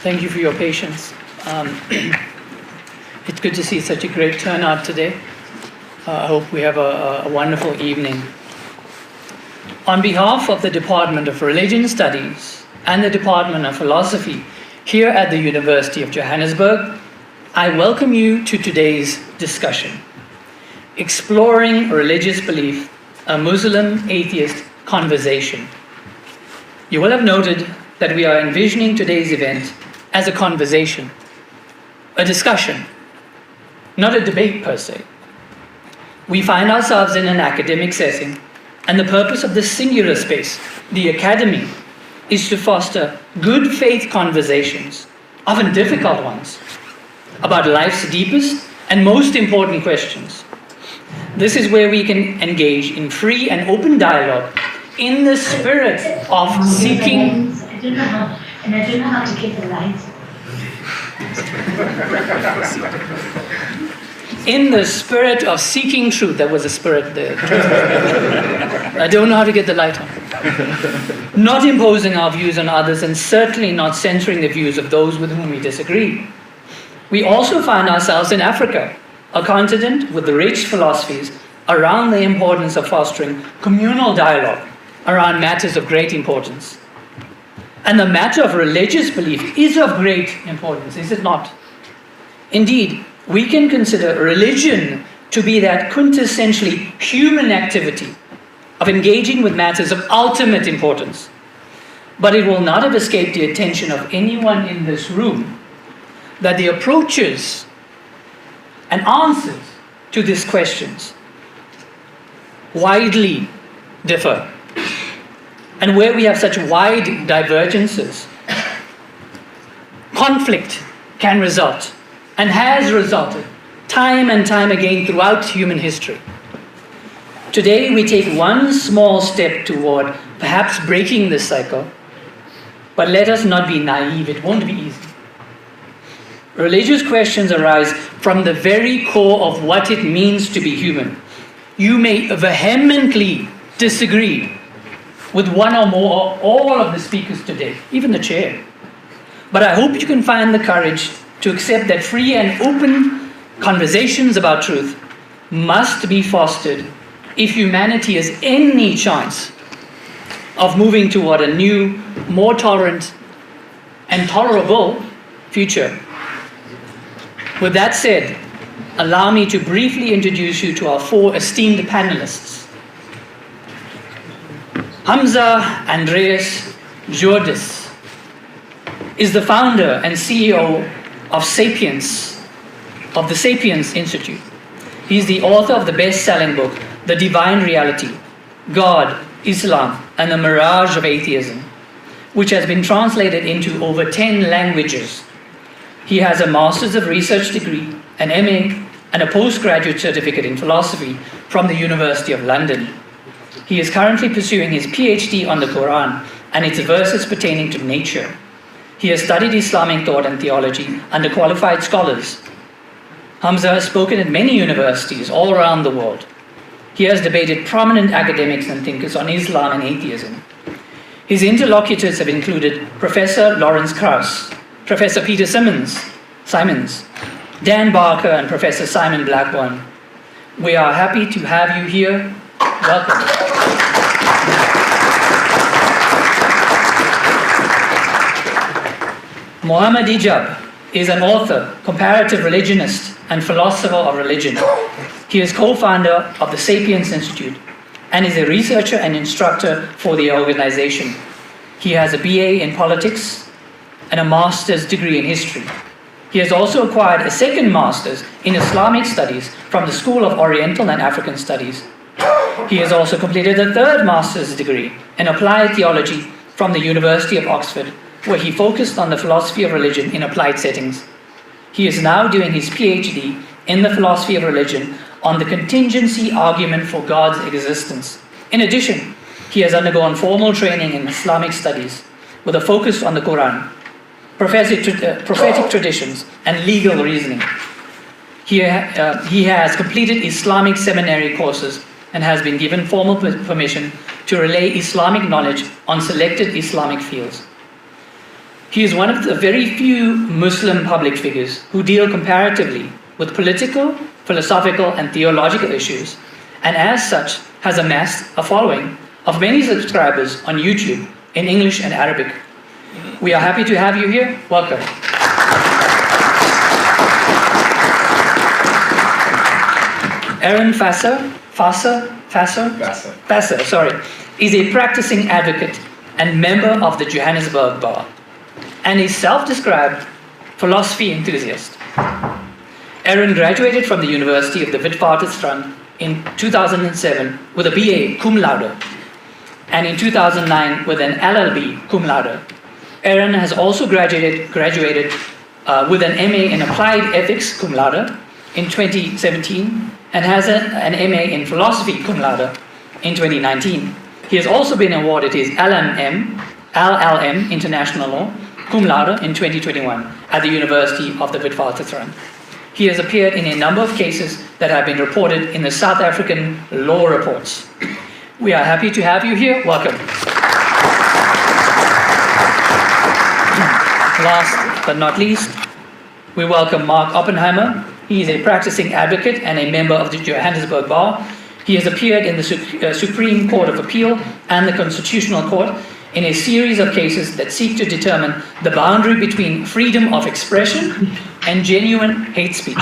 Thank you for your patience. It's good to see such a great turnout today. I hope we have a wonderful evening. On behalf of the Department of Religion Studies and the Department of Philosophy here at the University of Johannesburg, I welcome you to today's discussion, Exploring Religious Belief, a Muslim Atheist Conversation. You will have noted that we are envisioning today's event as a conversation, a discussion, not a debate per se. We find ourselves in an academic setting, and the purpose of this singular space, the academy, is to foster good faith conversations, often difficult ones, about life's deepest and most important questions. This is where we can engage in free and open dialogue in the spirit of seeking. I don't know how to get the light. In the spirit of seeking truth. That was a spirit there. I don't know how to get the light on. Not imposing our views on others, and certainly not censoring the views of those with whom we disagree. We also find ourselves in Africa, a continent with the rich philosophies around the importance of fostering communal dialogue around matters of great importance. And the matter of religious belief is of great importance, is it not? Indeed, we can consider religion to be that quintessentially human activity of engaging with matters of ultimate importance. But it will not have escaped the attention of anyone in this room that the approaches and answers to these questions widely differ. And where we have such wide divergences, conflict can result, and has resulted time and time again throughout human history. Today we take one small step toward perhaps breaking this cycle, but let us not be naive, it won't be easy. Religious questions arise from the very core of what it means to be human. You may vehemently disagree with one or more or all of the speakers today, even the chair. But I hope you can find the courage to accept that free and open conversations about truth must be fostered if humanity has any chance of moving toward a new, more tolerant and tolerable future. With that said, allow me to briefly introduce you to our four esteemed panelists. Hamza Andreas Jordis is the founder and CEO of the Sapiens Institute. He's the author of the best-selling book, The Divine Reality, God, Islam, and the Mirage of Atheism, which has been translated into over 10 languages. He has a Master's of Research degree, an MA, and a postgraduate certificate in philosophy from the University of London. He is currently pursuing his PhD on the Quran and its verses pertaining to nature. He has studied Islamic thought and theology under qualified scholars. Hamza has spoken at many universities all around the world. He has debated prominent academics and thinkers on Islam and atheism. His interlocutors have included Professor Lawrence Krauss, Professor Peter Simons, Dan Barker, and Professor Simon Blackburn. We are happy to have you here. Welcome. Muhammad Ijab is an author, comparative religionist, and philosopher of religion. He is co-founder of the Sapiens Institute and is a researcher and instructor for the organization. He has a BA in politics and a master's degree in history. He has also acquired a second master's in Islamic studies from the School of Oriental and African Studies. He has also completed a third master's degree in applied theology from the University of Oxford, where he focused on the philosophy of religion in applied settings. He is now doing his PhD in the philosophy of religion on the contingency argument for God's existence. In addition, he has undergone formal training in Islamic studies with a focus on the Quran, prophetic traditions, and legal reasoning. He has completed Islamic seminary courses and has been given formal permission to relay Islamic knowledge on selected Islamic fields. He is one of the very few Muslim public figures who deal comparatively with political, philosophical, and theological issues, and as such has amassed a following of many subscribers on YouTube in English and Arabic. We are happy to have you here. Welcome. Aaron Fasser, is a practicing advocate and member of the Johannesburg Bar, and a self-described philosophy enthusiast. Aaron graduated from the University of the Witwatersrand in 2007 with a BA cum laude, and in 2009 with an LLB cum laude. Aaron has also graduated with an MA in Applied Ethics cum laude in 2017 and has an MA in Philosophy cum laude in 2019. He has also been awarded his LLM International Law cum laude in 2021 at the University of the Witwatersrand. He has appeared in a number of cases that have been reported in the South African law reports. We are happy to have you here. Welcome. Last but not least, we welcome Mark Oppenheimer. He is a practicing advocate and a member of the Johannesburg Bar. He has appeared in the Supreme Court of Appeal and the Constitutional Court in a series of cases that seek to determine the boundary between freedom of expression and genuine hate speech.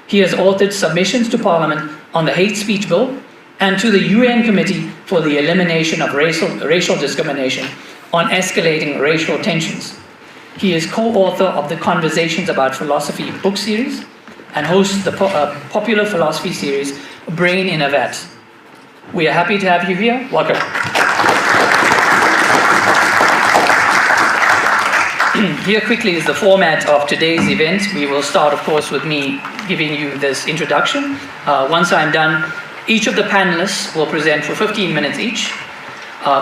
He has authored submissions to Parliament on the hate speech bill and to the UN Committee for the Elimination of Racial Discrimination on Escalating Racial Tensions. He is co-author of the Conversations About Philosophy book series and hosts the popular philosophy series Brain in a Vat. We are happy to have you here. Welcome. Here quickly is the format of today's event. We will start, of course, with me giving you this introduction. Once I'm done, each of the panelists will present for 15 minutes each.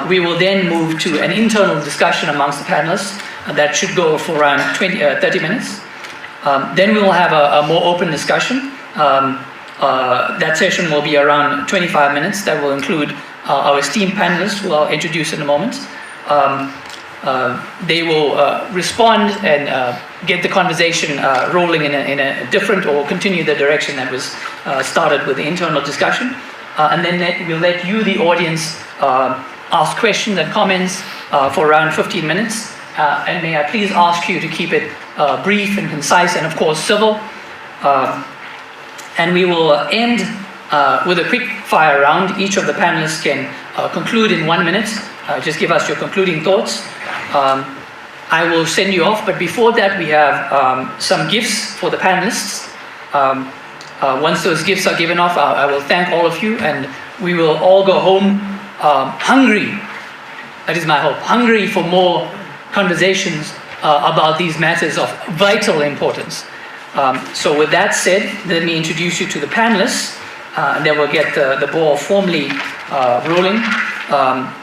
We will then move to an internal discussion amongst the panelists that should go for around 30 minutes. Then we will have a more open discussion. That session will be around 25 minutes. That will include our esteemed panelists, who I'll introduce in a moment. They will respond and get the conversation rolling in a different, or continue the direction that was started with the internal discussion. And then we'll let you, the audience, ask questions and comments for around 15 minutes. And may I please ask you to keep it brief and concise and, of course, civil. And we will end with a quick fire round. Each of the panelists can conclude in 1 minute. Just give us your concluding thoughts. I will send you off, but before that we have some gifts for the panelists. Once those gifts are given off, I will thank all of you, and we will all go home hungry. That is my hope. Hungry for more conversations about these matters of vital importance. So with that said, let me introduce you to the panelists, and then we'll get the ball formally rolling.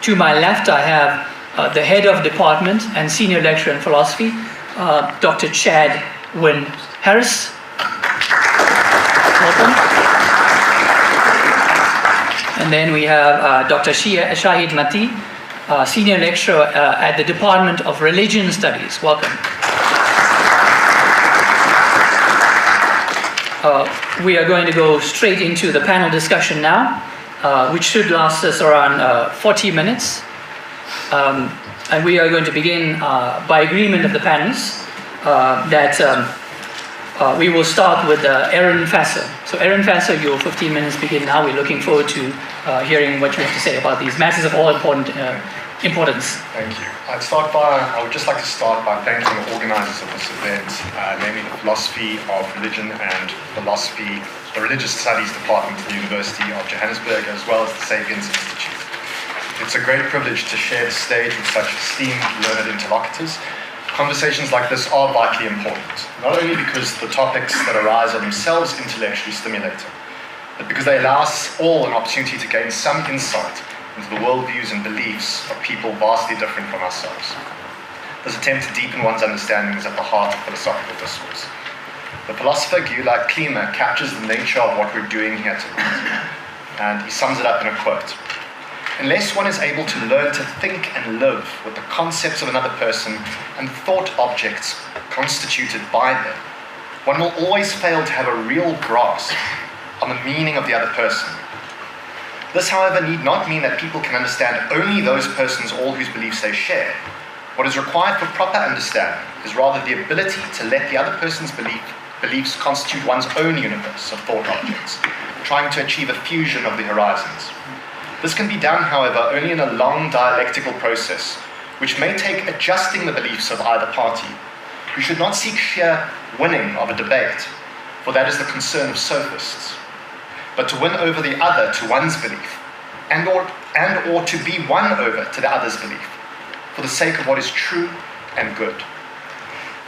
To my left, I have the head of department and senior lecturer in philosophy, Dr. Chad Wynne Harris. Welcome. And then we have Dr. Shahid Mati, senior lecturer at the Department of Religion Studies. Welcome. We are going to go straight into the panel discussion now, which should last us around 40 minutes. And we are going to begin by agreement of the panelists that we will start with Aaron Fasser. So Aaron Fasser, your 15 minutes begin now. We're looking forward to hearing what you have to say about these matters of all importance. Thank you. I would just like to start by thanking the organizers of this event, namely the Philosophy of Religion and the Religious Studies Department at the University of Johannesburg, as well as the Sapiens Institute. It's a great privilege to share the stage with such esteemed, learned interlocutors. Conversations like this are vitally important, not only because the topics that arise are themselves intellectually stimulating, but because they allow us all an opportunity to gain some insight into the worldviews and beliefs of people vastly different from ourselves. This attempt to deepen one's understanding is at the heart of philosophical discourse. The philosopher Gyula Klima captures the nature of what we're doing here tonight, and he sums it up in a quote. Unless one is able to learn to think and live with the concepts of another person and thought objects constituted by them, one will always fail to have a real grasp on the meaning of the other person. This, however, need not mean that people can understand only those persons all whose beliefs they share. What is required for proper understanding is rather the ability to let the other person's beliefs constitute one's own universe of thought objects, trying to achieve a fusion of the horizons. This can be done, however, only in a long dialectical process, which may take adjusting the beliefs of either party. We should not seek sheer winning of a debate, for that is the concern of sophists, but to win over the other to one's belief, and or to be won over to the other's belief, for the sake of what is true and good.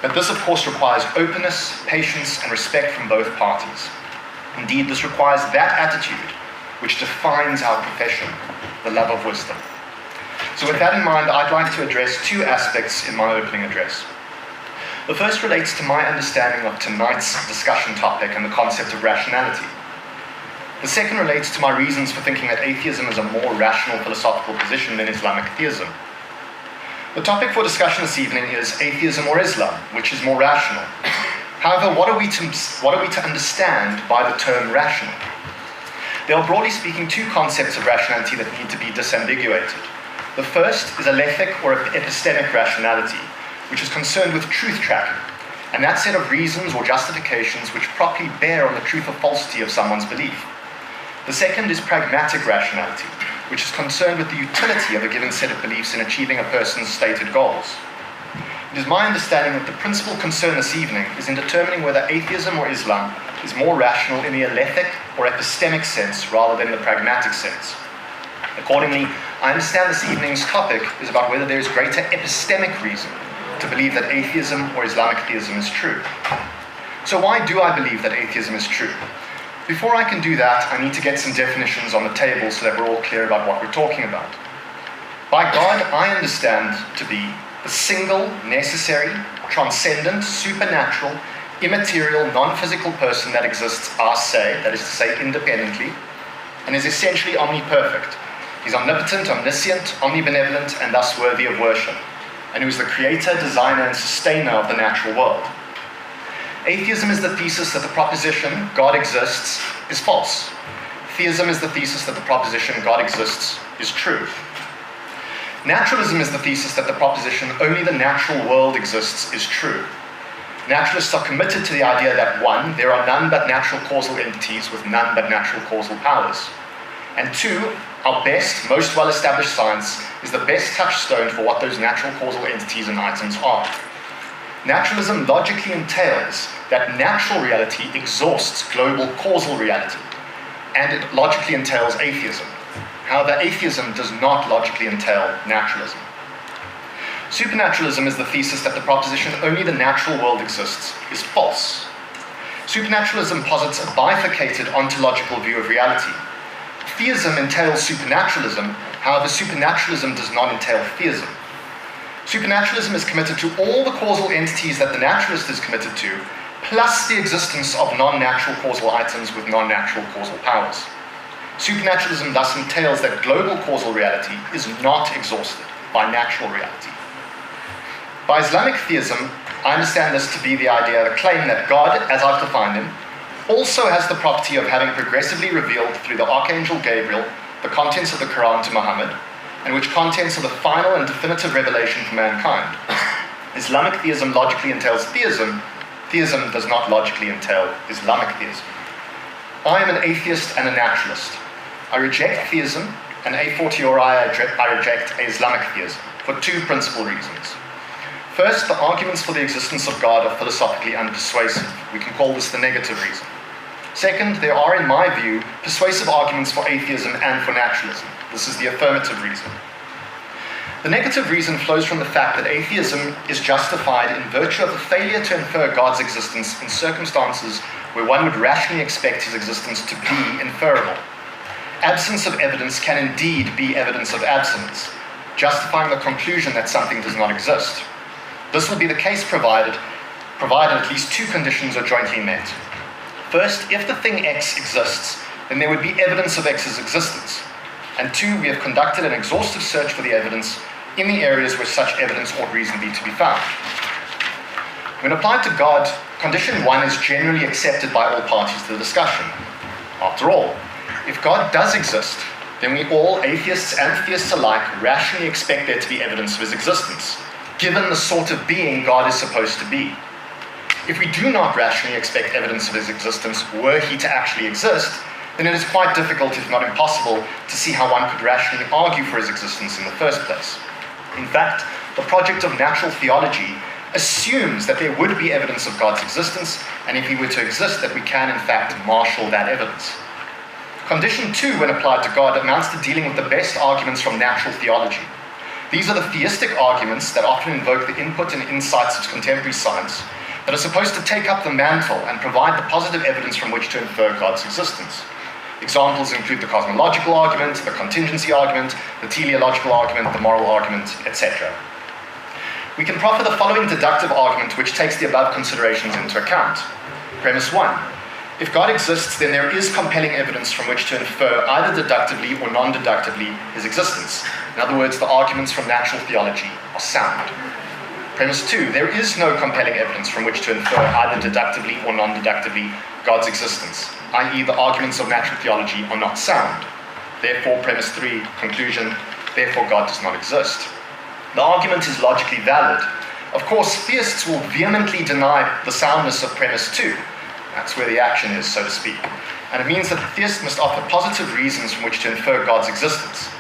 But this, of course, requires openness, patience, and respect from both parties. Indeed, this requires that attitude which defines our profession, the love of wisdom. So with that in mind, I'd like to address two aspects in my opening address. The first relates to my understanding of tonight's discussion topic and the concept of rationality. The second relates to my reasons for thinking that atheism is a more rational philosophical position than Islamic theism. The topic for discussion this evening is atheism or Islam, which is more rational. However, what are we to understand by the term rational? There are, broadly speaking, two concepts of rationality that need to be disambiguated. The first is alethic or epistemic rationality, which is concerned with truth tracking, and that set of reasons or justifications which properly bear on the truth or falsity of someone's belief. The second is pragmatic rationality, which is concerned with the utility of a given set of beliefs in achieving a person's stated goals. It is my understanding that the principal concern this evening is in determining whether atheism or Islam is more rational in the alethic or epistemic sense rather than the pragmatic sense. Accordingly, I understand this evening's topic is about whether there is greater epistemic reason to believe that atheism or Islamic theism is true. So why do I believe that atheism is true? Before I can do that, I need to get some definitions on the table so that we're all clear about what we're talking about. By God, I understand to be the single, necessary, transcendent, supernatural, immaterial, non-physical person that exists that is to say, independently, and is essentially omniperfect. He's omnipotent, omniscient, omnibenevolent, and thus worthy of worship, and who is the creator, designer, and sustainer of the natural world. Atheism is the thesis that the proposition God exists is false. Theism is the thesis that the proposition God exists is true. Naturalism is the thesis that the proposition only the natural world exists is true. Naturalists are committed to the idea that 1, there are none but natural causal entities with none but natural causal powers. And 2, our best, most well-established science is the best touchstone for what those natural causal entities and items are. Naturalism logically entails that natural reality exhausts global causal reality, and it logically entails atheism. However, atheism does not logically entail naturalism. Supernaturalism is the thesis that the proposition only the natural world exists is false. Supernaturalism posits a bifurcated ontological view of reality. Theism entails supernaturalism, however, supernaturalism does not entail theism. Supernaturalism is committed to all the causal entities that the naturalist is committed to, plus the existence of non-natural causal items with non-natural causal powers. Supernaturalism thus entails that global causal reality is not exhausted by natural reality. By Islamic theism, I understand this to be the idea, the claim that God, as I've defined him, also has the property of having progressively revealed through the Archangel Gabriel the contents of the Quran to Muhammad, and which contents are the final and definitive revelation for mankind. Islamic theism logically entails theism. Theism does not logically entail Islamic theism. I am an atheist and a naturalist. I reject theism, and a fortiori I reject Islamic theism, for two principal reasons. First, the arguments for the existence of God are philosophically unpersuasive. We can call this the negative reason. Second, there are, in my view, persuasive arguments for atheism and for naturalism. This is the affirmative reason. The negative reason flows from the fact that atheism is justified in virtue of the failure to infer God's existence in circumstances where one would rationally expect his existence to be inferable. Absence of evidence can indeed be evidence of absence, justifying the conclusion that something does not exist. This will be the case provided at least two conditions are jointly met. First, if the thing X exists, then there would be evidence of X's existence. And 2, we have conducted an exhaustive search for the evidence in the areas where such evidence ought reasonably to be found. When applied to God, condition 1 is generally accepted by all parties to the discussion. After all, if God does exist, then we all, atheists and theists alike, rationally expect there to be evidence of his existence, given the sort of being God is supposed to be. If we do not rationally expect evidence of his existence were he to actually exist, then it is quite difficult, if not impossible, to see how one could rationally argue for his existence in the first place. In fact, the project of natural theology assumes that there would be evidence of God's existence, and if he were to exist, that we can in fact marshal that evidence. Condition 2, when applied to God, amounts to dealing with the best arguments from natural theology. These are the theistic arguments that often invoke the input and insights of contemporary science, that are supposed to take up the mantle and provide the positive evidence from which to infer God's existence. Examples include the cosmological argument, the contingency argument, the teleological argument, the moral argument, etc. We can proffer the following deductive argument which takes the above considerations into account. Premise 1. If God exists, then there is compelling evidence from which to infer either deductively or non-deductively his existence. In other words, the arguments from natural theology are sound. Premise 2. There is no compelling evidence from which to infer either deductively or non-deductively God's existence, i.e. the arguments of natural theology are not sound. Therefore, premise 3, conclusion, therefore God does not exist. The argument is logically valid. Of course, theists will vehemently deny the soundness of premise 2. That's where the action is, so to speak. And it means that the theist must offer positive reasons from which to infer God's existence.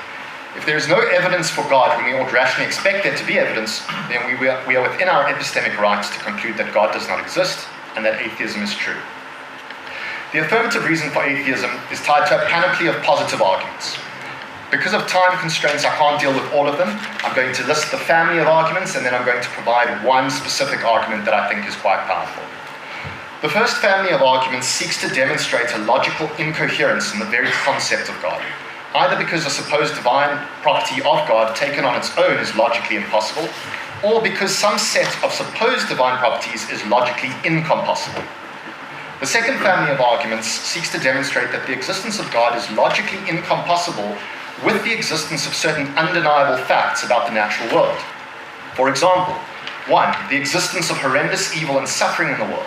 If there is no evidence for God when we ought rationally expect there to be evidence, then we are within our epistemic rights to conclude that God does not exist and that atheism is true. The affirmative reason for atheism is tied to a panoply of positive arguments. Because of time constraints, I can't deal with all of them. I'm going to list the family of arguments, and then I'm going to provide one specific argument that I think is quite powerful. The first family of arguments seeks to demonstrate a logical incoherence in the very concept of God, either because a supposed divine property of God taken on its own is logically impossible, or because some set of supposed divine properties is logically incompossible. The second family of arguments seeks to demonstrate that the existence of God is logically incompossible with the existence of certain undeniable facts about the natural world. For example, 1, the existence of horrendous evil and suffering in the world,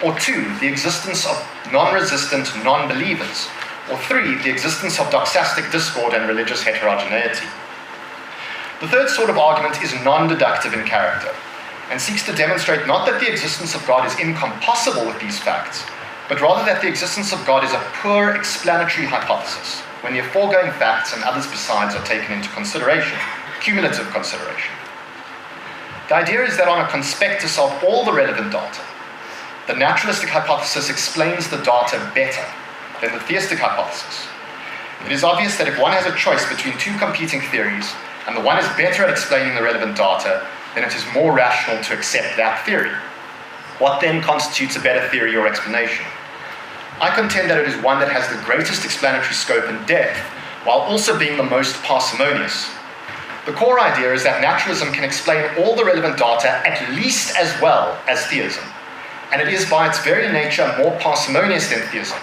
or 2, the existence of non-resistant non-believers, or 3, the existence of doxastic discord and religious heterogeneity. The third sort of argument is non-deductive in character, and seeks to demonstrate not that the existence of God is incompossible with these facts, but rather that the existence of God is a poor explanatory hypothesis, when the aforegoing facts and others besides are taken into consideration, cumulative consideration. The idea is that on a conspectus of all the relevant data, the naturalistic hypothesis explains the data better than the theistic hypothesis. It is obvious that if one has a choice between two competing theories, and the one is better at explaining the relevant data, then it is more rational to accept that theory. What then constitutes a better theory or explanation? I contend that it is one that has the greatest explanatory scope and depth, while also being the most parsimonious. The core idea is that naturalism can explain all the relevant data at least as well as theism, and it is by its very nature more parsimonious than theism.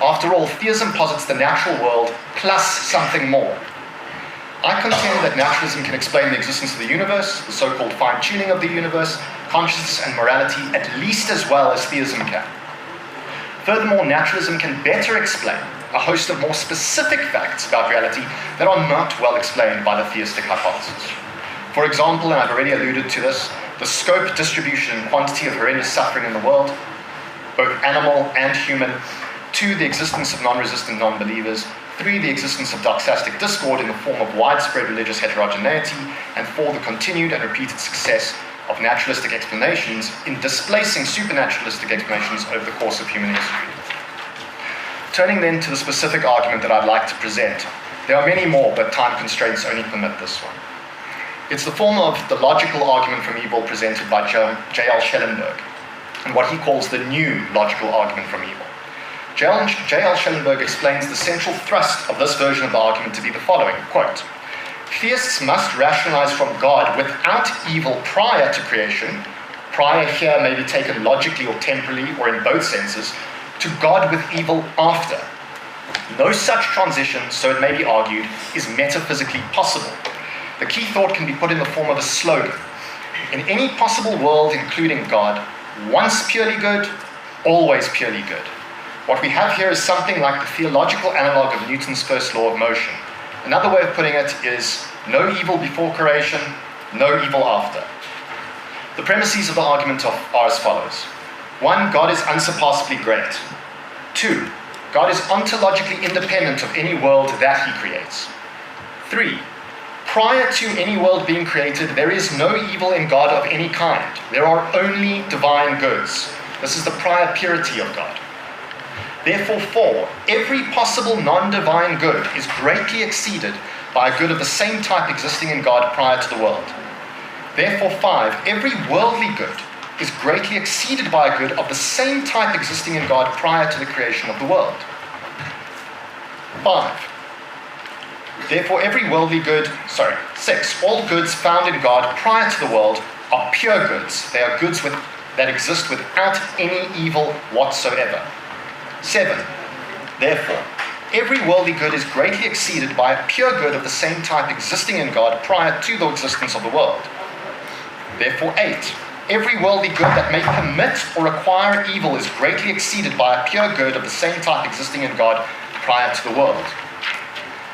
After all, theism posits the natural world plus something more. I contend that naturalism can explain the existence of the universe, the so-called fine-tuning of the universe, consciousness and morality at least as well as theism can. Furthermore, naturalism can better explain a host of more specific facts about reality that are not well explained by the theistic hypothesis. For example, and I've already alluded to this, the scope, distribution, and quantity of horrendous suffering in the world, both animal and human. 2, the existence of non-resistant non-believers. 3, the existence of doxastic discord in the form of widespread religious heterogeneity. And 4, the continued and repeated success of naturalistic explanations in displacing supernaturalistic explanations over the course of human history. Turning then to the specific argument that I'd like to present. There are many more, but time constraints only permit this one. It's the form of the logical argument from evil presented by J.L. Schellenberg, and what he calls the new logical argument from evil. J.L. Schellenberg explains the central thrust of this version of the argument to be the following, quote, "Theists must rationalize from God without evil prior to creation," prior here may be taken logically or temporally or in both senses, "to God with evil after." No such transition, so it may be argued, is metaphysically possible. The key thought can be put in the form of a slogan. In any possible world, including God, once purely good, always purely good. What we have here is something like the theological analog of Newton's first law of motion. Another way of putting it is no evil before creation, no evil after. The premises of the argument are as follows. 1. God is unsurpassably great. 2. God is ontologically independent of any world that he creates. 3. Prior to any world being created, there is no evil in God of any kind. There are only divine goods. This is the prior purity of God. Therefore, 4. Every possible non-divine good is greatly exceeded by a good of the same type existing in God prior to the world. Therefore, 5. Every worldly good is greatly exceeded by a good of the same type existing in God prior to the creation of the world. 5. Therefore, every worldly good, 6. All goods found in God prior to the world are pure goods. They are goods that exist without any evil whatsoever. 7. Therefore, every worldly good is greatly exceeded by a pure good of the same type existing in God prior to the existence of the world. Therefore, 8. Every worldly good that may permit or require evil is greatly exceeded by a pure good of the same type existing in God prior to the world.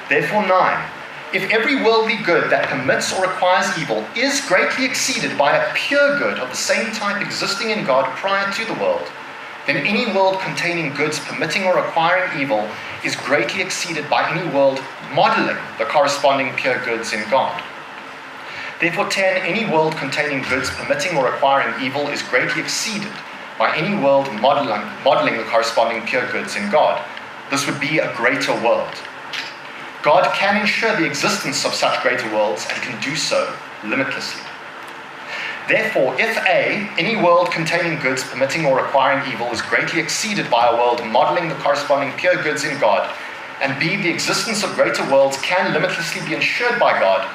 Therefore, 9. If every worldly good that permits or requires evil is greatly exceeded by a pure good of the same type existing in God prior to the world, then any world containing goods permitting or requiring evil is greatly exceeded by any world modeling the corresponding pure goods in God. Therefore, 10. Any world containing goods permitting or requiring evil is greatly exceeded by any world modeling the corresponding pure goods in God. This would be a greater world. God can ensure the existence of such greater worlds and can do so limitlessly. Therefore, if A, any world containing goods permitting or requiring evil is greatly exceeded by a world modeling the corresponding pure goods in God, and B, the existence of greater worlds can limitlessly be ensured by God,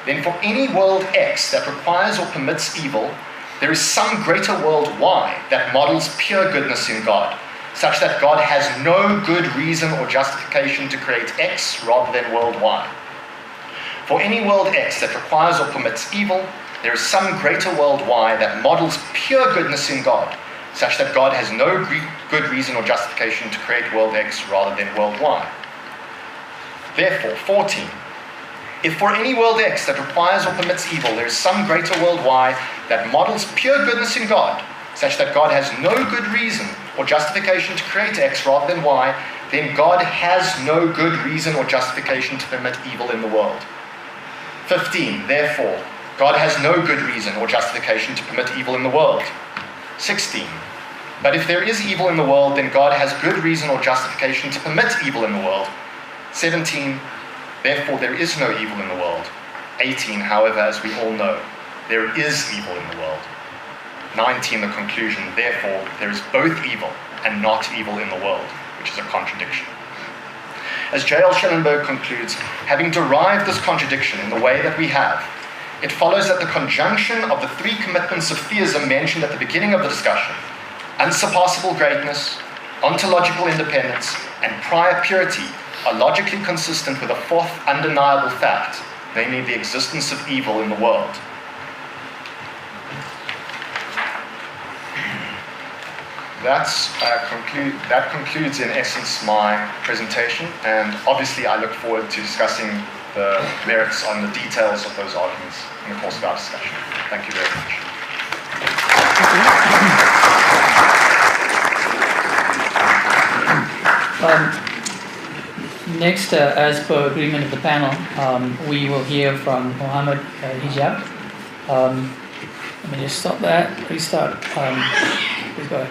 then for any world X that requires or permits evil, there is some greater world Y that models pure goodness in God, such that God has no good reason or justification to create X rather than world Y. For any world X that requires or permits evil, there is some greater world Y that models pure goodness in God, such that God has no good reason or justification to create world X rather than world Y. Therefore, 14. If for any world X that requires or permits evil, there is some greater world Y that models pure goodness in God, such that God has no good reason or justification to create X rather than Y, then God has no good reason or justification to permit evil in the world. 15. Therefore, God has no good reason or justification to permit evil in the world. 16. But if there is evil in the world, then God has good reason or justification to permit evil in the world. 17. Therefore, there is no evil in the world. 18. However, as we all know, there is evil in the world. 19. The conclusion. Therefore, there is both evil and not evil in the world, which is a contradiction. As J.L. Schellenberg concludes, having derived this contradiction in the way that we have, it follows that the conjunction of the three commitments of theism mentioned at the beginning of the discussion, unsurpassable greatness, ontological independence, and prior purity, are logically consistent with a fourth undeniable fact, namely the existence of evil in the world. That concludes in essence my presentation, and obviously I look forward to discussing the merits on the details of those arguments in the course of our discussion. Thank you very much. Next, as per agreement of the panel, we will hear from Mohammed Hijab. Let me just stop that, restart. Please go ahead.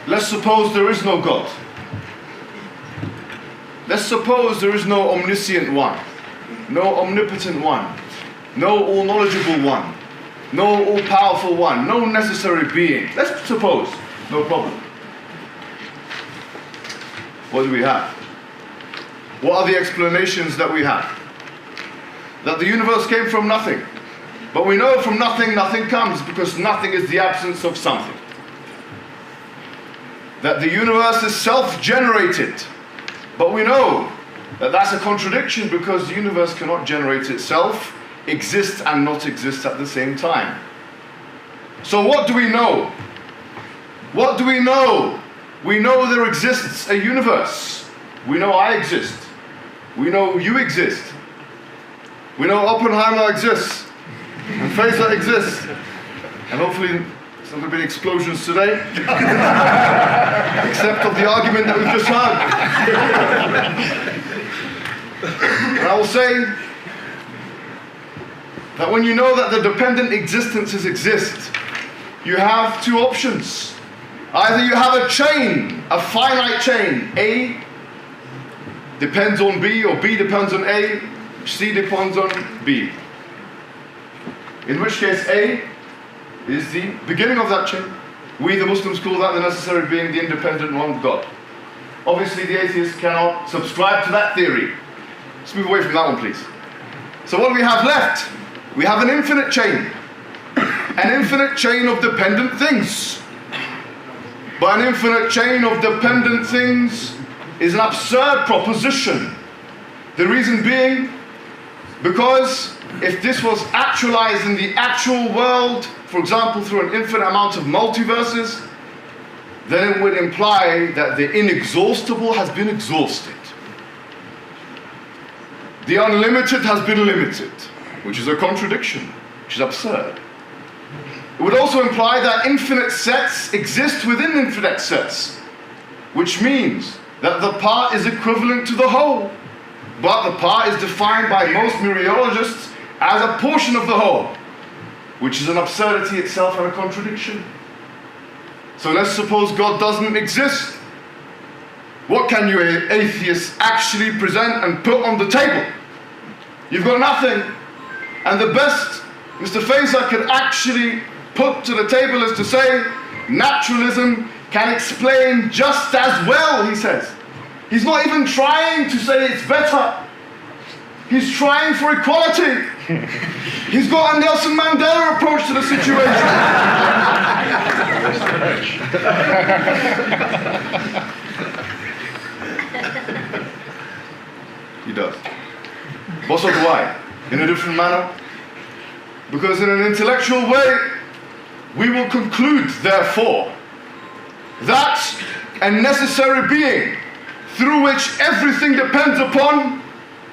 Let's suppose there is no God. Let's suppose there is no omniscient one, no omnipotent one, no all-knowledgeable one, no all-powerful one, no necessary being. Let's suppose, no problem. What do we have? What are the explanations that we have? That the universe came from nothing. But we know from nothing, nothing comes, because nothing is the absence of something. that the universe is self-generated. But we know that that's a contradiction, because the universe cannot generate itself, exist and not exist at the same time. So what do we know? What do we know? We know there exists a universe. We know I exist. We know you exist. We know Oppenheimer exists. And Faisal exists. And hopefully there's not going to be explosions today. Except of the argument that we've just heard. And I will say that when you know that the dependent existences exist, you have two options. Either you have a chain, a finite chain. A depends on B, or B depends on A, C depends on B. In which case A is the beginning of that chain. We, the Muslims, call that the necessary being, the independent one, God. Obviously the atheist cannot subscribe to that theory. Let's move away from that one, please. So what do we have left? We have an infinite chain. An infinite chain of dependent things. But an infinite chain of dependent things is an absurd proposition. The reason being, because if this was actualized in the actual world, for example, through an infinite amount of multiverses, then it would imply that the inexhaustible has been exhausted. The unlimited has been limited, which is a contradiction, which is absurd. It would also imply that infinite sets exist within infinite sets, which means that the part is equivalent to the whole, but the part is defined by most mereologists as a portion of the whole, which is an absurdity itself and a contradiction. So let's suppose God doesn't exist. What can you atheists actually present and put on the table? You've got nothing. And the best Mr. Faisal could actually put to the table is to say, naturalism can explain just as well, he says. He's not even trying to say it's better. He's trying for equality. He's got a Nelson Mandela approach to the situation. He does. But so do I, in a different manner. Because in an intellectual way, we will conclude, therefore, that a necessary being through which everything depends upon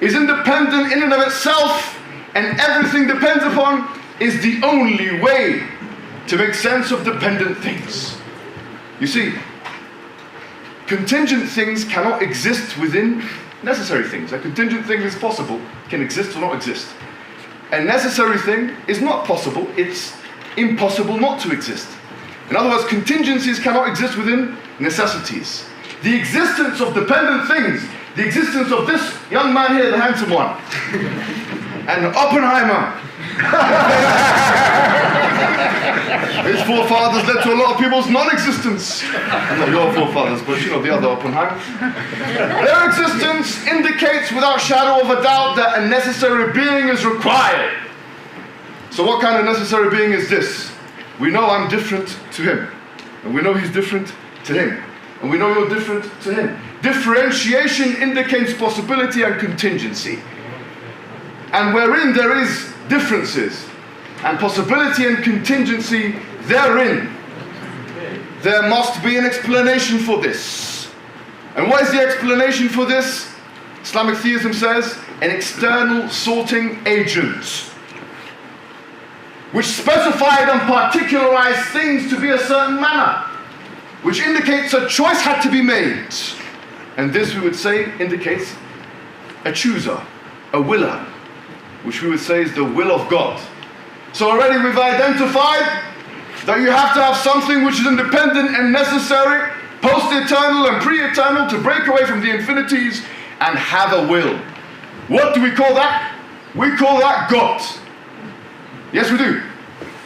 is independent in and of itself, and everything depends upon is the only way to make sense of dependent things. You see, contingent things cannot exist within necessary things. A contingent thing is possible, can exist or not exist. A necessary thing is not possible, it's impossible not to exist. In other words, contingencies cannot exist within necessities. The existence of dependent things, the existence of this young man here, the handsome one, and Oppenheimer. His forefathers led to a lot of people's non-existence. Not your forefathers, but you know, the other Oppenheimer. Their existence indicates without shadow of a doubt that a necessary being is required. So what kind of necessary being is this? We know I'm different to him, and we know he's different to him, and we know you're different to him. Differentiation indicates possibility and contingency. And wherein there is differences and possibility and contingency therein, there must be an explanation for this. And what is the explanation for this? Islamic theism says, an external sorting agent, which specified and particularized things to be a certain manner, which indicates a choice had to be made. And this, we would say, indicates a chooser, a willer, which we would say is the will of God. So already we've identified that you have to have something which is independent and necessary, post-eternal and pre-eternal, to break away from the infinities and have a will. What do we call that? We call that God. Yes, we do.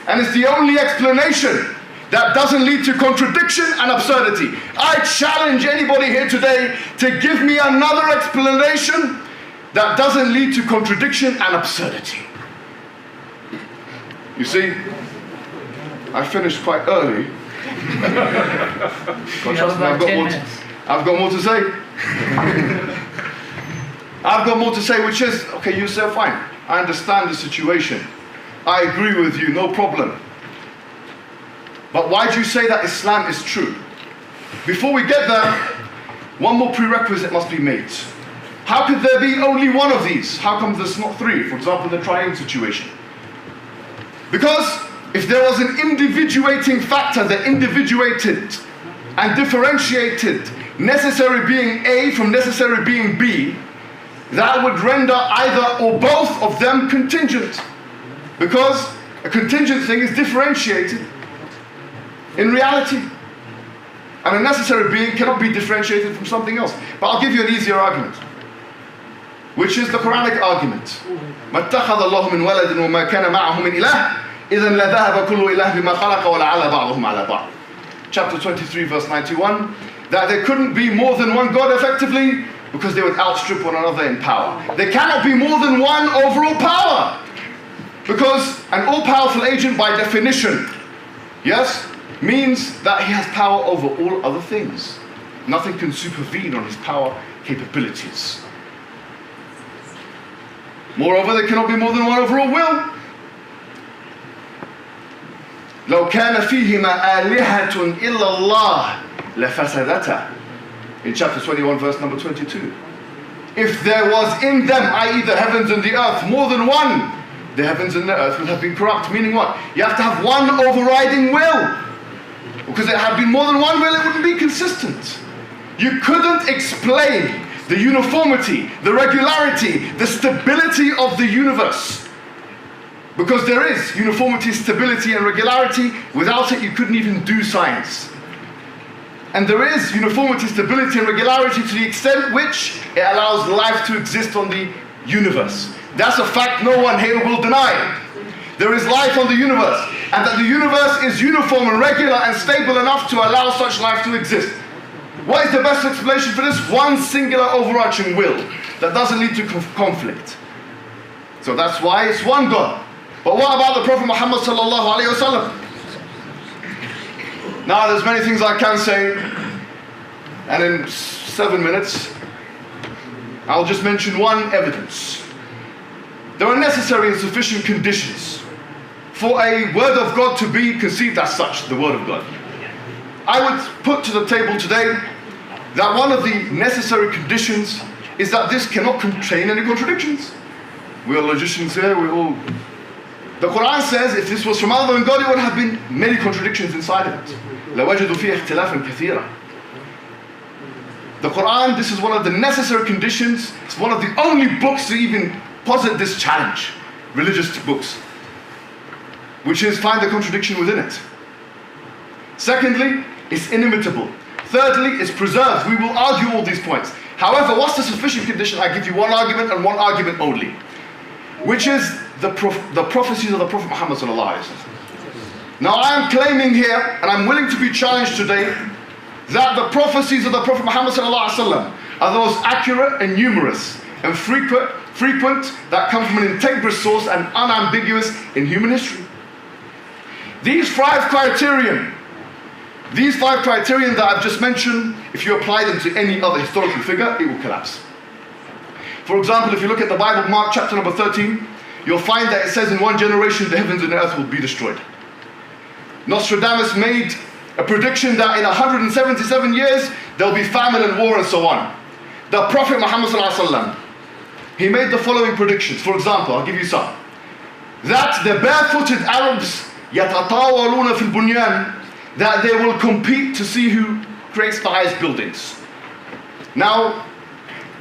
And it's the only explanation that doesn't lead to contradiction and absurdity. I challenge anybody here today to give me another explanation that doesn't lead to contradiction and absurdity. You see, I finished quite early You have about 10 minutes. I've got more to say. I've got more to say, which is, okay, you say, fine, I understand the situation. I agree with you, no problem. But why do you say that Islam is true? Before we get there, one more prerequisite must be made. How could there be only one of these? How come there's not three? For example, the triune situation. Because if there was an individuating factor that individuated and differentiated necessary being A from necessary being B, that would render either or both of them contingent. Because a contingent thing is differentiated in reality. And a necessary being cannot be differentiated from something else. But I'll give you an easier argument, which is the Quranic argument. مَا اتَّخَذَ اللَّهُ مِنْ وَلَدٍ وَمَا كَانَ مَعَهُ مِنْ إِلَهٍ إِذًا لَذَهَبَ كُلُّ إِلَهٍ بِمَا خَلَقَ وَلَعَلَ بَعْضُهُمْ عَلَى بَعْضٍ. Chapter 23, verse 91, that there couldn't be more than one God effectively because they would outstrip one another in power. There cannot be more than one overall power because an all-powerful agent by definition, yes, means that he has power over all other things. Nothing can supervene on his power capabilities. Moreover, there cannot be more than one overall will. لو كان فيهما آلهة إلا الله لفسدتا. In chapter 21, verse number 22. If there was in them, i.e. the heavens and the earth, more than one, the heavens and the earth would have been corrupt. Meaning what? You have to have one overriding will. Because it had been more than one will, it wouldn't be consistent. You couldn't explain the uniformity, the regularity, the stability of the universe. Because there is uniformity, stability, and regularity. Without it, you couldn't even do science. And there is uniformity, stability, and regularity to the extent which it allows life to exist on the universe. That's a fact no one here will deny. There is life on the universe, and that the universe is uniform and regular and stable enough to allow such life to exist. What is the best explanation for this? One singular overarching will that doesn't lead to conflict. So that's why it's one God. But what about the Prophet Muhammad sallallahu alaihi wasallam? Now there's many things I can say, and in 7 minutes I'll just mention one evidence. There are necessary and sufficient conditions for a word of God to be conceived as such, the word of God. I would put to the table today that one of the necessary conditions is that this cannot contain any contradictions. We are logicians here, we all... The Quran says if this was from other than God, it would have been many contradictions inside of it. لَوَجَدُوا فِيهِ اخْتِلَافًا كَثِيرًا. The Quran, this is one of the necessary conditions. It's one of the only books to even posit this challenge. Religious books. Which is find the contradiction within it. Secondly, it's inimitable. Thirdly, it's preserved. We will argue all these points. However, what's the sufficient condition? I give you one argument and one argument only. Which is the prophecies of the Prophet Muhammad sallallahu alaihi wasallam. Now I am claiming here, and I'm willing to be challenged today, that the prophecies of the Prophet Muhammad sallallahu alaihi wasallam are the most accurate and numerous and frequent that come from an integrous source and unambiguous in human history. These five criterion that I've just mentioned, if you apply them to any other historical figure, it will collapse. For example, if you look at the Bible, Mark chapter number 13, you'll find that it says in one generation the heavens and the earth will be destroyed. Nostradamus made a prediction that in 177 years there will be famine and war and so on. The Prophet Muhammad sallallahu alaihi wasallam, he made the following predictions. For example, I'll give you some. That the barefooted Arabs يَتَطَاوَلُونَ فِي الْبُنْيَانِ, that they will compete to see who creates the highest buildings. Now,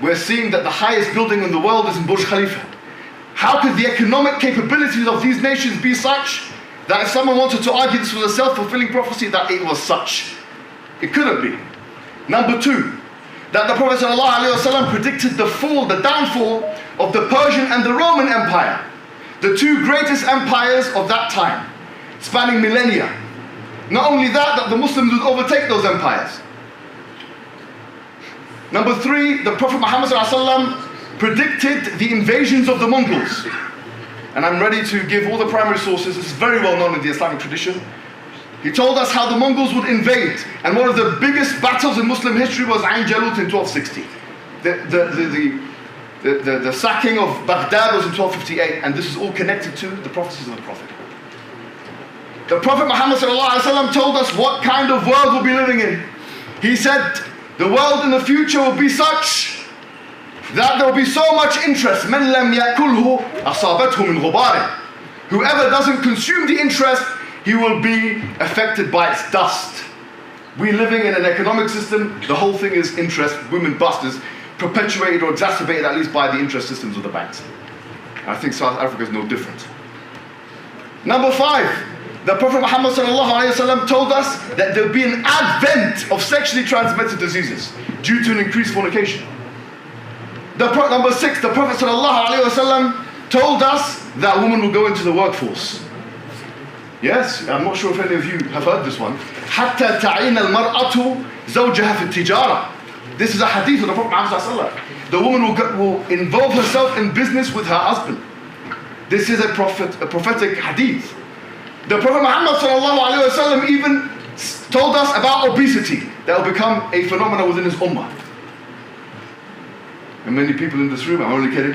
we're seeing that the highest building in the world is in Burj Khalifa. How could the economic capabilities of these nations be such that if someone wanted to argue this was a self-fulfilling prophecy, that it was such? It couldn't be. Number two, that the Prophet ﷺ predicted the fall, the downfall of the Persian and the Roman Empire, the two greatest empires of that time, spanning millennia. Not only that the Muslims would overtake those empires. Number three, the Prophet Muhammad ﷺ predicted the invasions of the Mongols. And I'm ready to give all the primary sources. It's very well known in the Islamic tradition. He told us how the Mongols would invade, and one of the biggest battles in Muslim history was Ain Jalut in 1260. The sacking of Baghdad was in 1258, and this is all connected to the prophecies of the Prophet. The Prophet Muhammad ﷺ told us what kind of world we'll be living in. He said, the world in the future will be such that there will be so much interest. مَنْ لَمْ يَأْكُلْهُ أَصَابَتْهُ مِنْ غُبَارٍ. Whoever doesn't consume the interest, he will be affected by its dust. We're living in an economic system, the whole thing is interest, women busters, perpetuated or exacerbated at least by the interest systems of the banks. I think South Africa is no different. Number 5, the Prophet Muhammad ﷺ told us that there will be an advent of sexually transmitted diseases due to an increased fornication. Number 6, the Prophet ﷺ told us that women will go into the workforce. Yes, I'm not sure if any of you have heard this one. حتى تعين المرأة زوجها في التجارة. This is a hadith of the Prophet Muhammad ﷺ. The woman will involve herself in business with her husband. This is a prophetic hadith. The Prophet Muhammad ﷺ even told us about obesity that will become a phenomenon within his ummah. And many people in this room, I'm only kidding,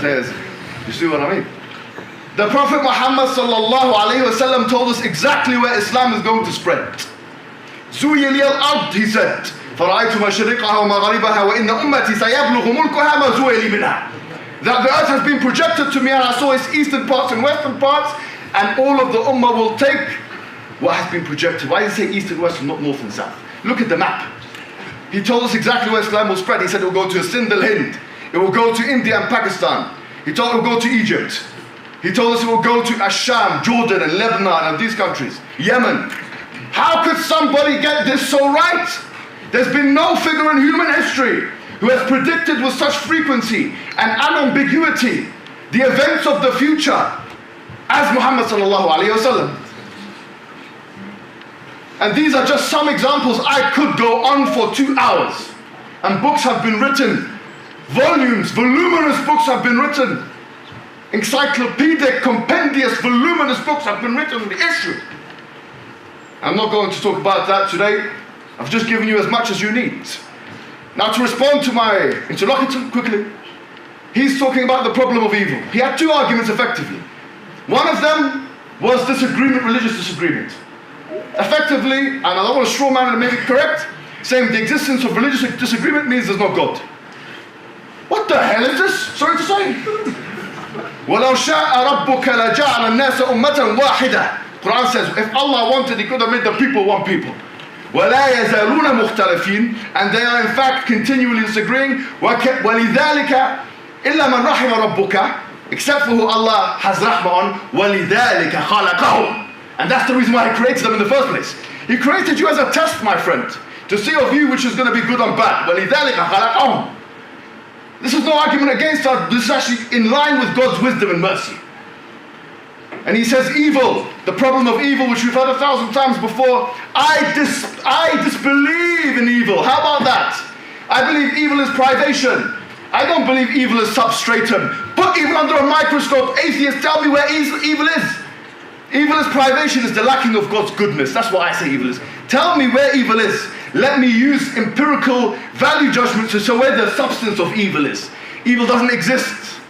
says, you see what I mean? The Prophet Muhammad ﷺ told us exactly where Islam is going to spread. زُوِيَ لِيَ الْأَرْضِ, he said, فَرَأَيْتُ مَشْرِقَهَا وَمَغَرِبَهَا وَإِنَّ أُمَّتِي سَيَبْلُغُ مُلْكُهَا مَا زُوِيَ لِي مِنْهَا. That the earth has been projected to me, and I saw its eastern parts and western parts, and all of the ummah will take what has been projected. Why does he say east and west and not north and south? Look at the map. He told us exactly where Islam will spread. He said it will go to Sindh al-Hind. It will go to India and Pakistan. He told us it will go to Egypt. He told us it will go to Asham, Jordan and Lebanon and these countries. Yemen. How could somebody get this so right? There's been no figure in human history who has predicted with such frequency and unambiguity the events of the future as Muhammad sallallahu alayhi wa sallam. And these are just some examples. I could go on for 2 hours. And books have been written. Volumes, voluminous books have been written. Encyclopedic, compendious, voluminous books have been written on the issue. I'm not going to talk about that today. I've just given you as much as you need. Now to respond to my interlocutor quickly. He's talking about the problem of evil. He had 2 arguments effectively. One of them was disagreement, religious disagreement. Effectively, and I don't want to straw man and make it correct, saying the existence of religious disagreement means there's no God. What the hell is this? Sorry to say. وَلَوْ شَاءَ رَبُّكَ لَجَعَلَ النَّاسَ أُمَّةً وَاحِدًا. Quran says, if Allah wanted, He could have made the people one people. وَلَا يَزَالُونَ مُخْتَلَفِينَ. And they are in fact continually disagreeing. وَلِذَلِكَ إِلَّا مَنْ رَحِمَ رَبُّكَ. Except for who Allah has rahmah on. وَلِذَلِكَ خَلَقَهُمْ. And that's the reason why He created them in the first place. He created you as a test, my friend, to see of you which is going to be good and bad. وَلِذَلِكَ خَلَقَهُمْ. This is no argument against us. This is actually in line with God's wisdom and mercy. And He says evil, the problem of evil, which we've heard 1,000 times before. I disbelieve in evil. How about that? I believe evil is privation. I don't believe evil is substratum. Put evil under a microscope. Atheists, tell me where evil is. Evil is privation, is the lacking of God's goodness. That's what I say evil is. Tell me where evil is. Let me use empirical value judgment to show where the substance of evil is. Evil doesn't exist.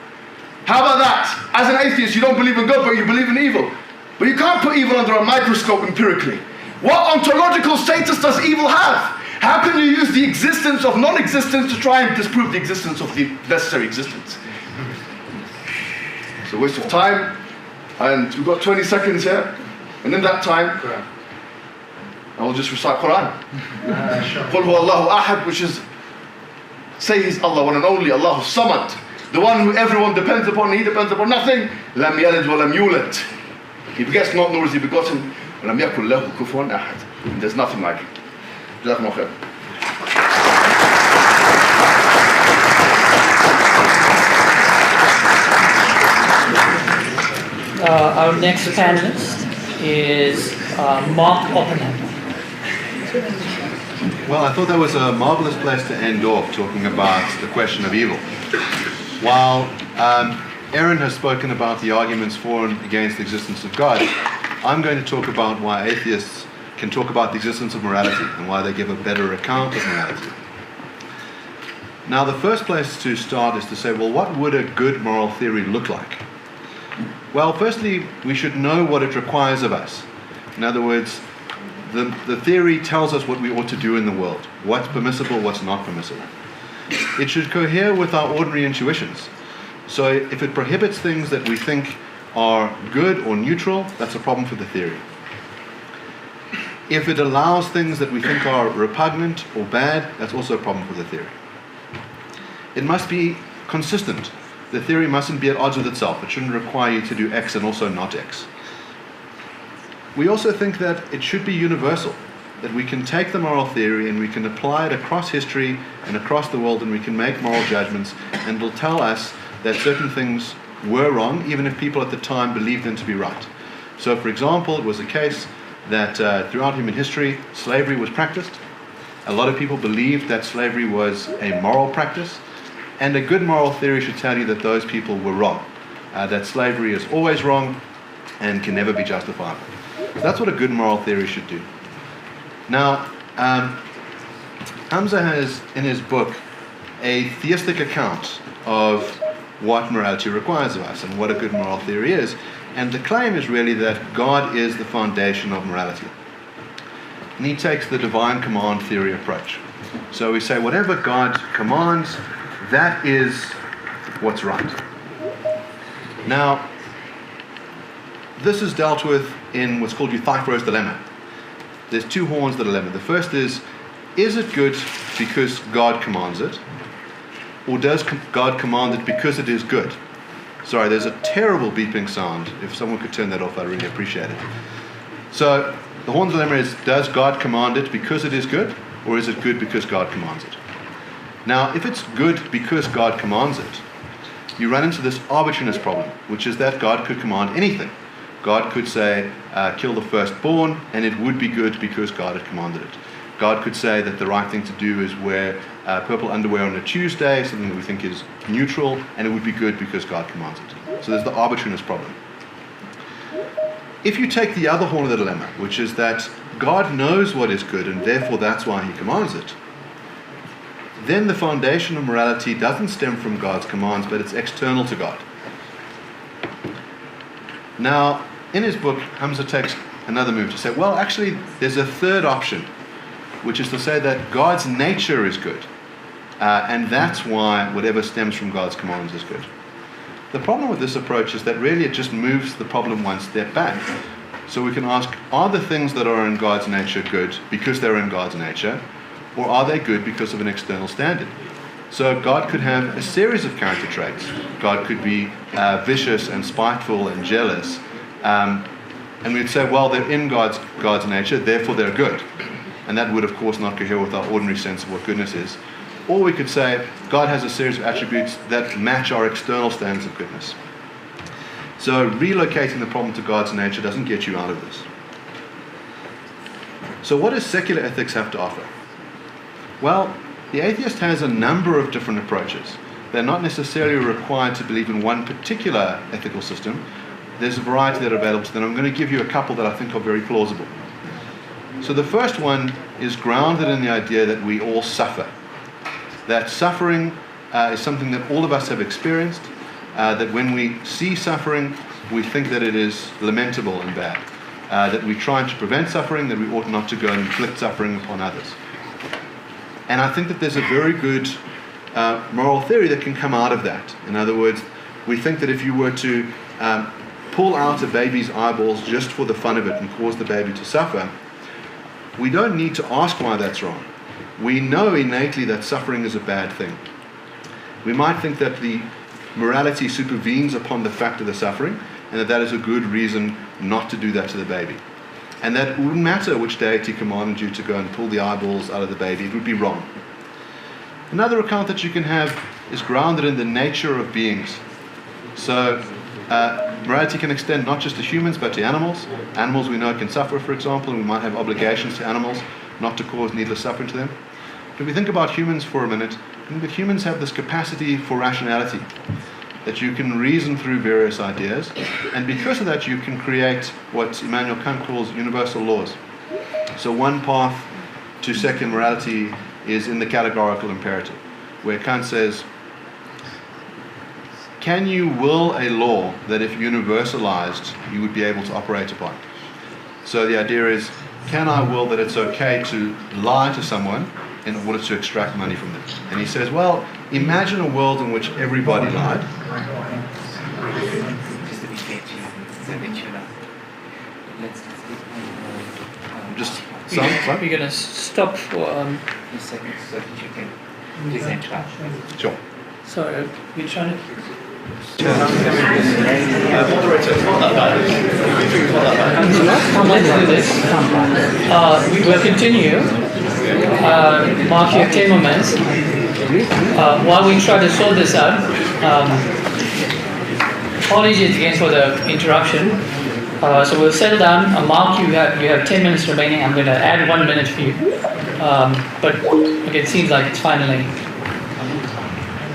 How about that? As an atheist, you don't believe in God, but you believe in evil. But you can't put evil under a microscope empirically. What ontological status does evil have? How can you use the existence of non-existence to try and disprove the existence of the necessary existence? It's a waste of time. And we've got 20 seconds here. And in that time, I will just recite Quran. قُلْ هُوَ اللَّهُ أَحَدٌ, which is, say He's Allah, one and only, Allahu Samad. The one who everyone depends upon, He depends upon nothing. لَمْ يَلِدْ وَلَمْ يُولَدْ. He begets not, nor is He begotten. وَلَمْ يَكُنْ لَهُ كُفُوًا أَحَدٌ. There's nothing like Him. جزاكم الله خير. Our next panelist is Mark Oppenheimer. Well, I thought that was a marvelous place to end off, talking about the question of evil. While Aaron has spoken about the arguments for and against the existence of God, I'm going to talk about why atheists can talk about the existence of morality and why they give a better account of morality. Now, the first place to start is to say, well, what would a good moral theory look like? Well, firstly, we should know what it requires of us. In other words, the theory tells us what we ought to do in the world, what's permissible, what's not permissible. It should cohere with our ordinary intuitions. So if it prohibits things that we think are good or neutral, that's a problem for the theory. If it allows things that we think are repugnant or bad, that's also a problem for the theory. It must be consistent. The theory mustn't be at odds with itself. It shouldn't require you to do X and also not X. We also think that it should be universal, that we can take the moral theory and we can apply it across history and across the world, and we can make moral judgments, and it'll tell us that certain things were wrong, even if people at the time believed them to be right. So, for example, it was the case that throughout human history, slavery was practiced. A lot of people believed that slavery was a moral practice, and a good moral theory should tell you that those people were wrong, that slavery is always wrong and can never be justifiable. So that's what a good moral theory should do. Now, Hamza has in his book a theistic account of what morality requires of us and what a good moral theory is, and the claim is really that God is the foundation of morality. And he takes the divine command theory approach. So we say whatever God commands, that is what's right. Now, this is dealt with in what's called Euthyphro's dilemma. There's two horns of the dilemma. The first is it good because God commands it? Or does God command it because it is good? Sorry, there's a terrible beeping sound. If someone could turn that off, I'd really appreciate it. So, the horn dilemma is, does God command it because it is good? Or is it good because God commands it? Now, if it's good because God commands it, you run into this arbitrariness problem, which is that God could command anything. God could say, kill the firstborn, and it would be good because God had commanded it. God could say that the right thing to do is wear purple underwear on a Tuesday, something that we think is neutral, and it would be good because God commands it. So there's the arbitrariness problem. If you take the other horn of the dilemma, which is that God knows what is good, and therefore that's why he commands it, then the foundation of morality doesn't stem from God's commands, but it's external to God. Now, in his book, Hamza takes another move to say, well, actually, there's a third option, which is to say that God's nature is good, and that's why whatever stems from God's commands is good. The problem with this approach is that really it just moves the problem one step back. So we can ask, are the things that are in God's nature good because they're in God's nature, or are they good because of an external standard? So God could have a series of character traits. God could be vicious and spiteful and jealous. And we'd say, well, they're in God's nature, therefore they're good. And that would, of course, not cohere with our ordinary sense of what goodness is. Or we could say, God has a series of attributes that match our external standards of goodness. So relocating the problem to God's nature doesn't get you out of this. So what does secular ethics have to offer? Well, the atheist has a number of different approaches. They're not necessarily required to believe in one particular ethical system. There's a variety that are available to them. I'm going to give you a couple that I think are very plausible. So the first one is grounded in the idea that we all suffer. That suffering is something that all of us have experienced, that when we see suffering, we think that it is lamentable and bad, that we try to prevent suffering, that we ought not to go and inflict suffering upon others. And I think that there's a very good moral theory that can come out of that. In other words, we think that if you were to pull out a baby's eyeballs just for the fun of it and cause the baby to suffer, we don't need to ask why that's wrong. We know innately that suffering is a bad thing. We might think that the morality supervenes upon the fact of the suffering, and that is a good reason not to do that to the baby. And that it wouldn't matter which deity commanded you to go and pull the eyeballs out of the baby, it would be wrong. Another account that you can have is grounded in the nature of beings. So morality can extend not just to humans but to animals. Animals we know can suffer, for example, and we might have obligations to animals not to cause needless suffering to them. But if we think about humans for a minute, I think that humans have this capacity for rationality. that you can reason through various ideas, and because of that you can create what Immanuel Kant calls universal laws. So one path to secular morality is in the categorical imperative, where Kant says, can you will a law that if universalized you would be able to operate upon? So the idea is, can I will that it's okay to lie to someone in order to extract money from them? And he says, well, imagine a world in which everybody lied. Just some. We're going to stop for... Sure. Sorry, we're trying to... Let's do this. We will continue. Mark, you have 10 more minutes. While we try to sort this out, apologies again for the interruption. So we'll settle down. Mark, you have 10 minutes remaining. I'm going to add 1 minute for you. But okay, it seems like it's finally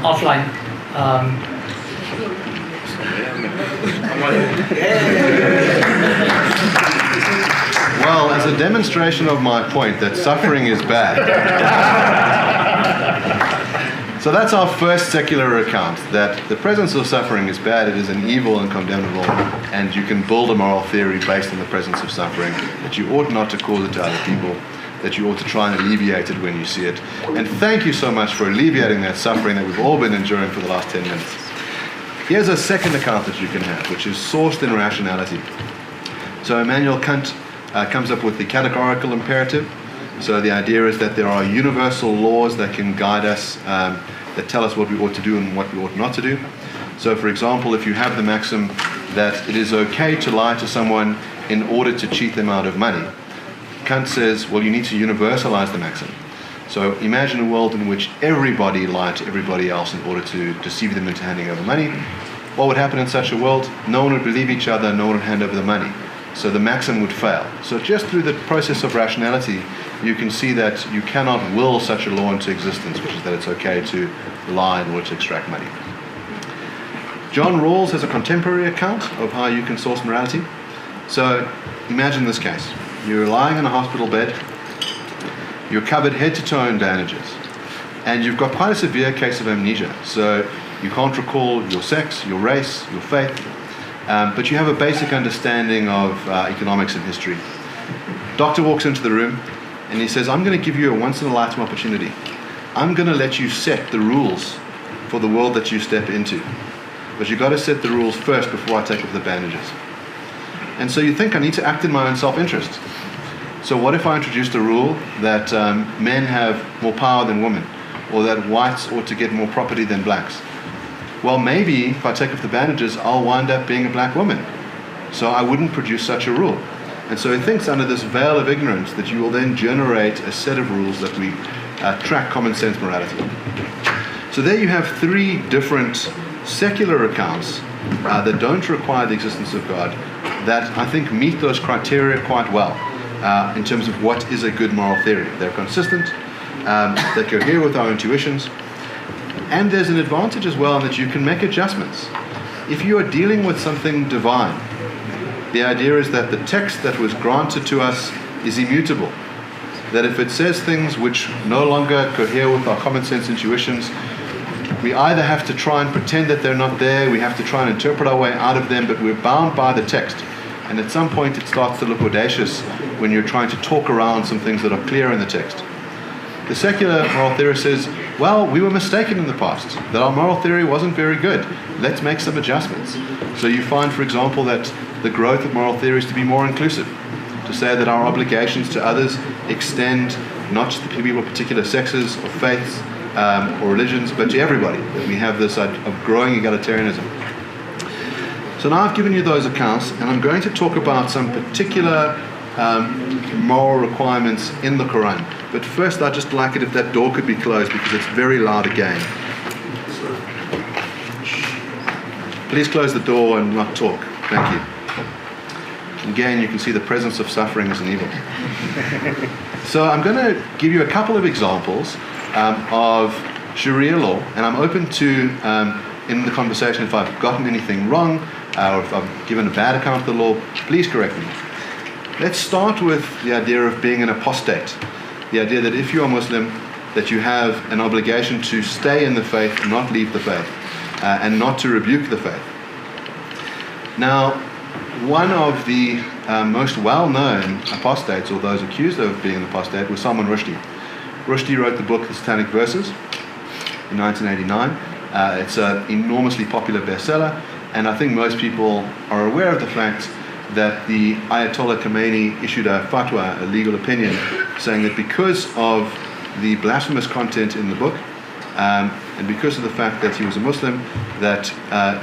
offline. Well, as a demonstration of my point that suffering is bad. So that's our first secular account, that the presence of suffering is bad, it is an evil and condemnable, and you can build a moral theory based on the presence of suffering, that you ought not to cause it to other people, that you ought to try and alleviate it when you see it. And thank you so much for alleviating that suffering that we've all been enduring for the last 10 minutes. Here's a second account that you can have, which is sourced in rationality. So Immanuel Kant comes up with the categorical imperative. So the idea is that there are universal laws that can guide us, that tell us what we ought to do and what we ought not to do. So for example, if you have the maxim that it is okay to lie to someone in order to cheat them out of money, Kant says, well, you need to universalize the maxim. So imagine a world in which everybody lied to everybody else in order to deceive them into handing over money. What would happen in such a world? No one would believe each other, no one would hand over the money. So the maxim would fail. So just through the process of rationality, you can see that you cannot will such a law into existence, which is that it's okay to lie in order to extract money. John Rawls has a contemporary account of how you can source morality. So imagine this case. You're lying in a hospital bed, you're covered head to toe in bandages, and you've got quite a severe case of amnesia. So you can't recall your sex, your race, your faith, but you have a basic understanding of economics and history. Doctor walks into the room and he says, I'm going to give you a once-in-a-lifetime opportunity. I'm going to let you set the rules for the world that you step into. But you've got to set the rules first before I take off the bandages. And so you think, I need to act in my own self-interest. So what if I introduced a rule that men have more power than women, or that whites ought to get more property than blacks? Well, maybe if I take off the bandages, I'll wind up being a black woman. So I wouldn't produce such a rule. And so he thinks under this veil of ignorance that you will then generate a set of rules that we track common sense morality. So there you have three different secular accounts that don't require the existence of God, that I think meet those criteria quite well in terms of what is a good moral theory. They're consistent, they cohere with our intuitions, and there's an advantage as well in that you can make adjustments. If you are dealing with something divine, the idea is that the text that was granted to us is immutable. That if it says things which no longer cohere with our common sense intuitions, we either have to try and pretend that they're not there, we have to try and interpret our way out of them, but we're bound by the text. And at some point it starts to look audacious when you're trying to talk around some things that are clear in the text. The secular moral theorist says, well, we were mistaken in the past, that our moral theory wasn't very good. Let's make some adjustments. So you find, for example, that the growth of moral theory is to be more inclusive, to say that our obligations to others extend not just to people of particular sexes or faiths or religions, but to everybody, that we have this of growing egalitarianism. So now I've given you those accounts, and I'm going to talk about some particular moral requirements in the Quran. But first, I'd just like it if that door could be closed, because it's very loud again. Please close the door and not talk. Thank you. Again, you can see the presence of suffering as an evil. So I'm going to give you a couple of examples of Sharia law, and I'm open to in the conversation, if I've gotten anything wrong, or if I've given a bad account of the law, please correct me. Let's start with the idea of being an apostate. The idea that if you are Muslim, that you have an obligation to stay in the faith, not leave the faith, and not to rebuke the faith. Now, one of the most well-known apostates, or those accused of being an apostate, was Salman Rushdie. Rushdie wrote the book The Satanic Verses in 1989. It's an enormously popular bestseller, and I think most people are aware of the fact that the Ayatollah Khomeini issued a fatwa, a legal opinion, saying that because of the blasphemous content in the book, and because of the fact that he was a Muslim, that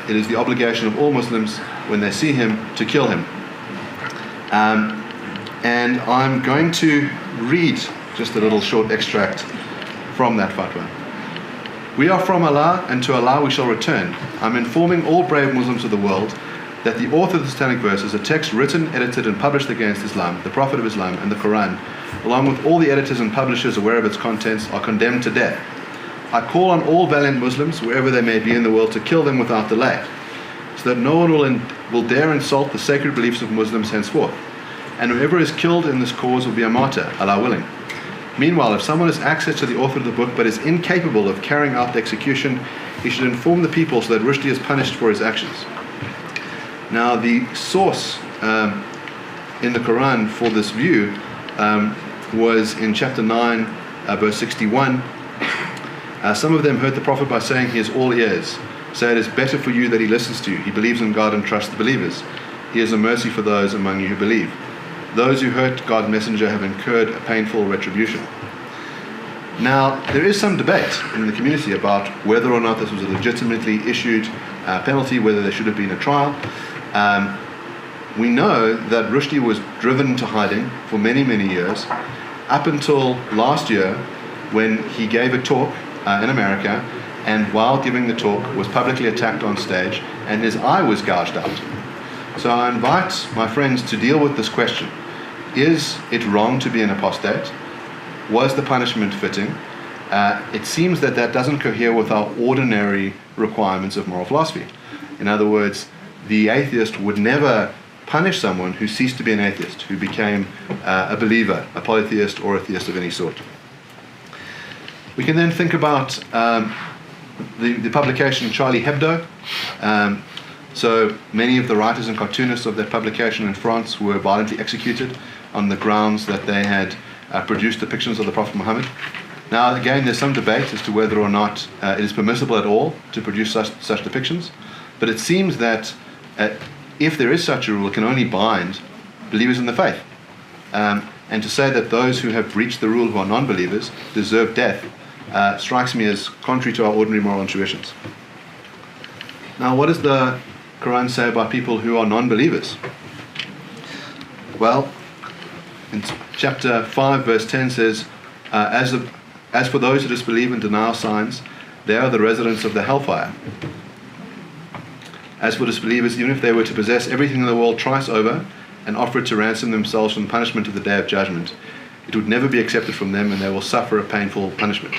it is the obligation of all Muslims, when they see him, to kill him. And I'm going to read just a little short extract from that fatwa. We are from Allah, and to Allah we shall return. I'm informing all brave Muslims of the world that the author of the Satanic Verses, a text written, edited, and published against Islam, the Prophet of Islam, and the Quran, along with all the editors and publishers aware of its contents, are condemned to death. I call on all valiant Muslims, wherever they may be in the world, to kill them without delay, so that no one will dare insult the sacred beliefs of Muslims henceforth. And whoever is killed in this cause will be a martyr, Allah willing. Meanwhile, if someone has access to the author of the book but is incapable of carrying out the execution, he should inform the people so that Rushdie is punished for his actions. Now, the source in the Quran for this view was in chapter 9, verse 61. Some of them heard the Prophet by saying, he is all ears. Say, it is better for you that he listens to you. He believes in God and trusts the believers. He is a mercy for those among you who believe. Those who hurt God's messenger have incurred a painful retribution. Now, there is some debate in the community about whether or not this was a legitimately issued penalty, whether there should have been a trial. We know that Rushdie was driven to hiding for many, many years, up until last year when he gave a talk in America, and while giving the talk was publicly attacked on stage, and his eye was gouged out. So I invite my friends to deal with this question. Is it wrong to be an apostate? Was the punishment fitting? It seems that that doesn't cohere with our ordinary requirements of moral philosophy. In other words, the atheist would never punish someone who ceased to be an atheist, who became a believer, a polytheist or a theist of any sort. We can then think about the publication Charlie Hebdo. So many of the writers and cartoonists of that publication in France were violently executed on the grounds that they had produced depictions of the Prophet Muhammad. Now, again, there's some debate as to whether or not it is permissible at all to produce such depictions, but it seems that if there is such a rule, it can only bind believers in the faith. And to say that those who have breached the rule, who are non-believers, deserve death, strikes me as contrary to our ordinary moral intuitions. Now, what does the Quran say about people who are non-believers? Well, in chapter 5, verse 10 says, as for those who disbelieve and deny our signs, they are the residents of the hellfire. As for disbelievers, even if they were to possess everything in the world twice over and offer it to ransom themselves from the punishment of the day of judgment, it would never be accepted from them, and they will suffer a painful punishment.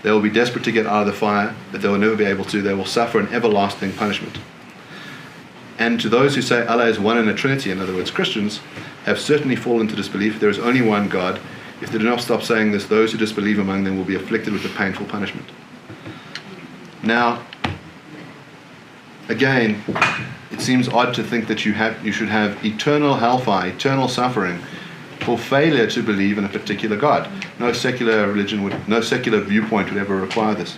They will be desperate to get out of the fire, but they will never be able to. They will suffer an everlasting punishment. And to those who say Allah is one in a Trinity, in other words, Christians, have certainly fallen into disbelief. There is only one God. If they do not stop saying this, those who disbelieve among them will be afflicted with a painful punishment. Now, again, it seems odd to think that you should have eternal hellfire, eternal suffering, for failure to believe in a particular God. No secular religion no secular viewpoint would ever require this.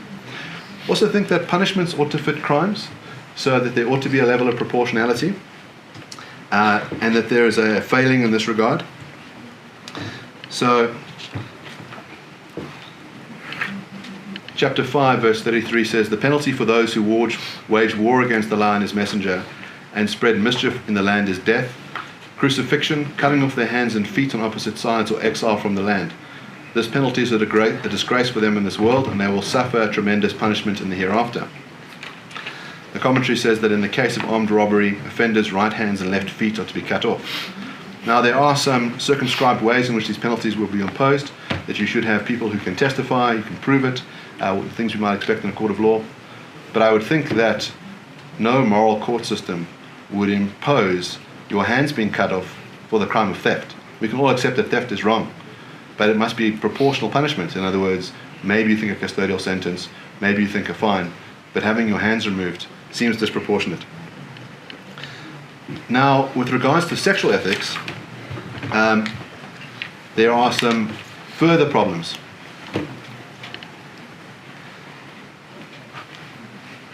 Also think that punishments ought to fit crimes, so that there ought to be a level of proportionality, and that there is a failing in this regard. So, chapter 5, verse 33 says, the penalty for those who wage war against Allah and His Messenger and spread mischief in the land is death, crucifixion, cutting off their hands and feet on opposite sides, or exile from the land. This penalty is a disgrace for them in this world, and they will suffer a tremendous punishment in the hereafter. The commentary says that in the case of armed robbery, offenders' right hands and left feet are to be cut off. Now, there are some circumscribed ways in which these penalties will be imposed, that you should have people who can testify, you can prove it, things we might expect in a court of law. but I would think that no moral court system would impose your hands being cut off for the crime of theft. We can all accept that theft is wrong, but it must be proportional punishment. In other words, maybe you think a custodial sentence, maybe you think a fine, but having your hands removed seems disproportionate. Now, with regards to sexual ethics, there are some further problems.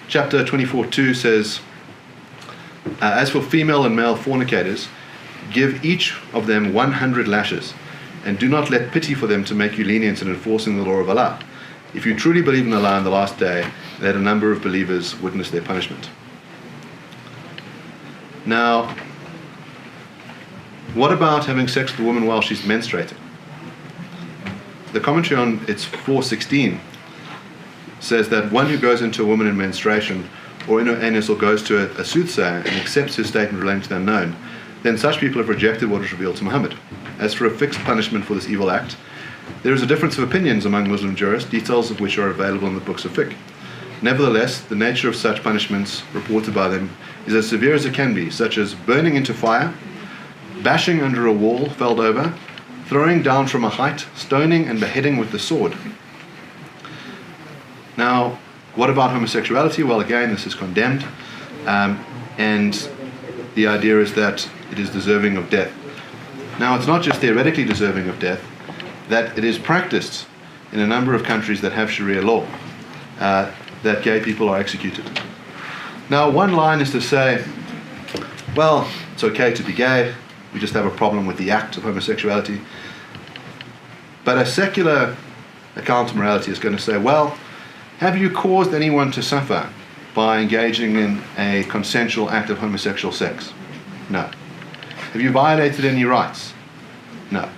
Chapter 24:2 says, as for female and male fornicators, give each of them 100 lashes, and do not let pity for them to make you lenient in enforcing the law of Allah. If you truly believe in Allah and the last day, let a number of believers witness their punishment. Now, what about having sex with a woman while she's menstruating? The commentary on it's 4:16 says that one who goes into a woman in menstruation or in her anus or goes to a soothsayer and accepts his statement relating to the unknown, then such people have rejected what is revealed to Muhammad. As for a fixed punishment for this evil act, there is a difference of opinions among Muslim jurists, details of which are available in the books of fiqh. Nevertheless, the nature of such punishments reported by them is as severe as it can be, such as burning into fire, bashing under a wall felled over, throwing down from a height, stoning and beheading with the sword. Now, what about homosexuality? Well, again, this is condemned, and the idea is that it is deserving of death. Now, it's not just theoretically deserving of death, that it is practiced in a number of countries that have Sharia law, that gay people are executed. Now, one line is to say, well, it's okay to be gay, we just have a problem with the act of homosexuality. But a secular account of morality is going to say, well, have you caused anyone to suffer by engaging in a consensual act of homosexual sex? No. Have you violated any rights? No.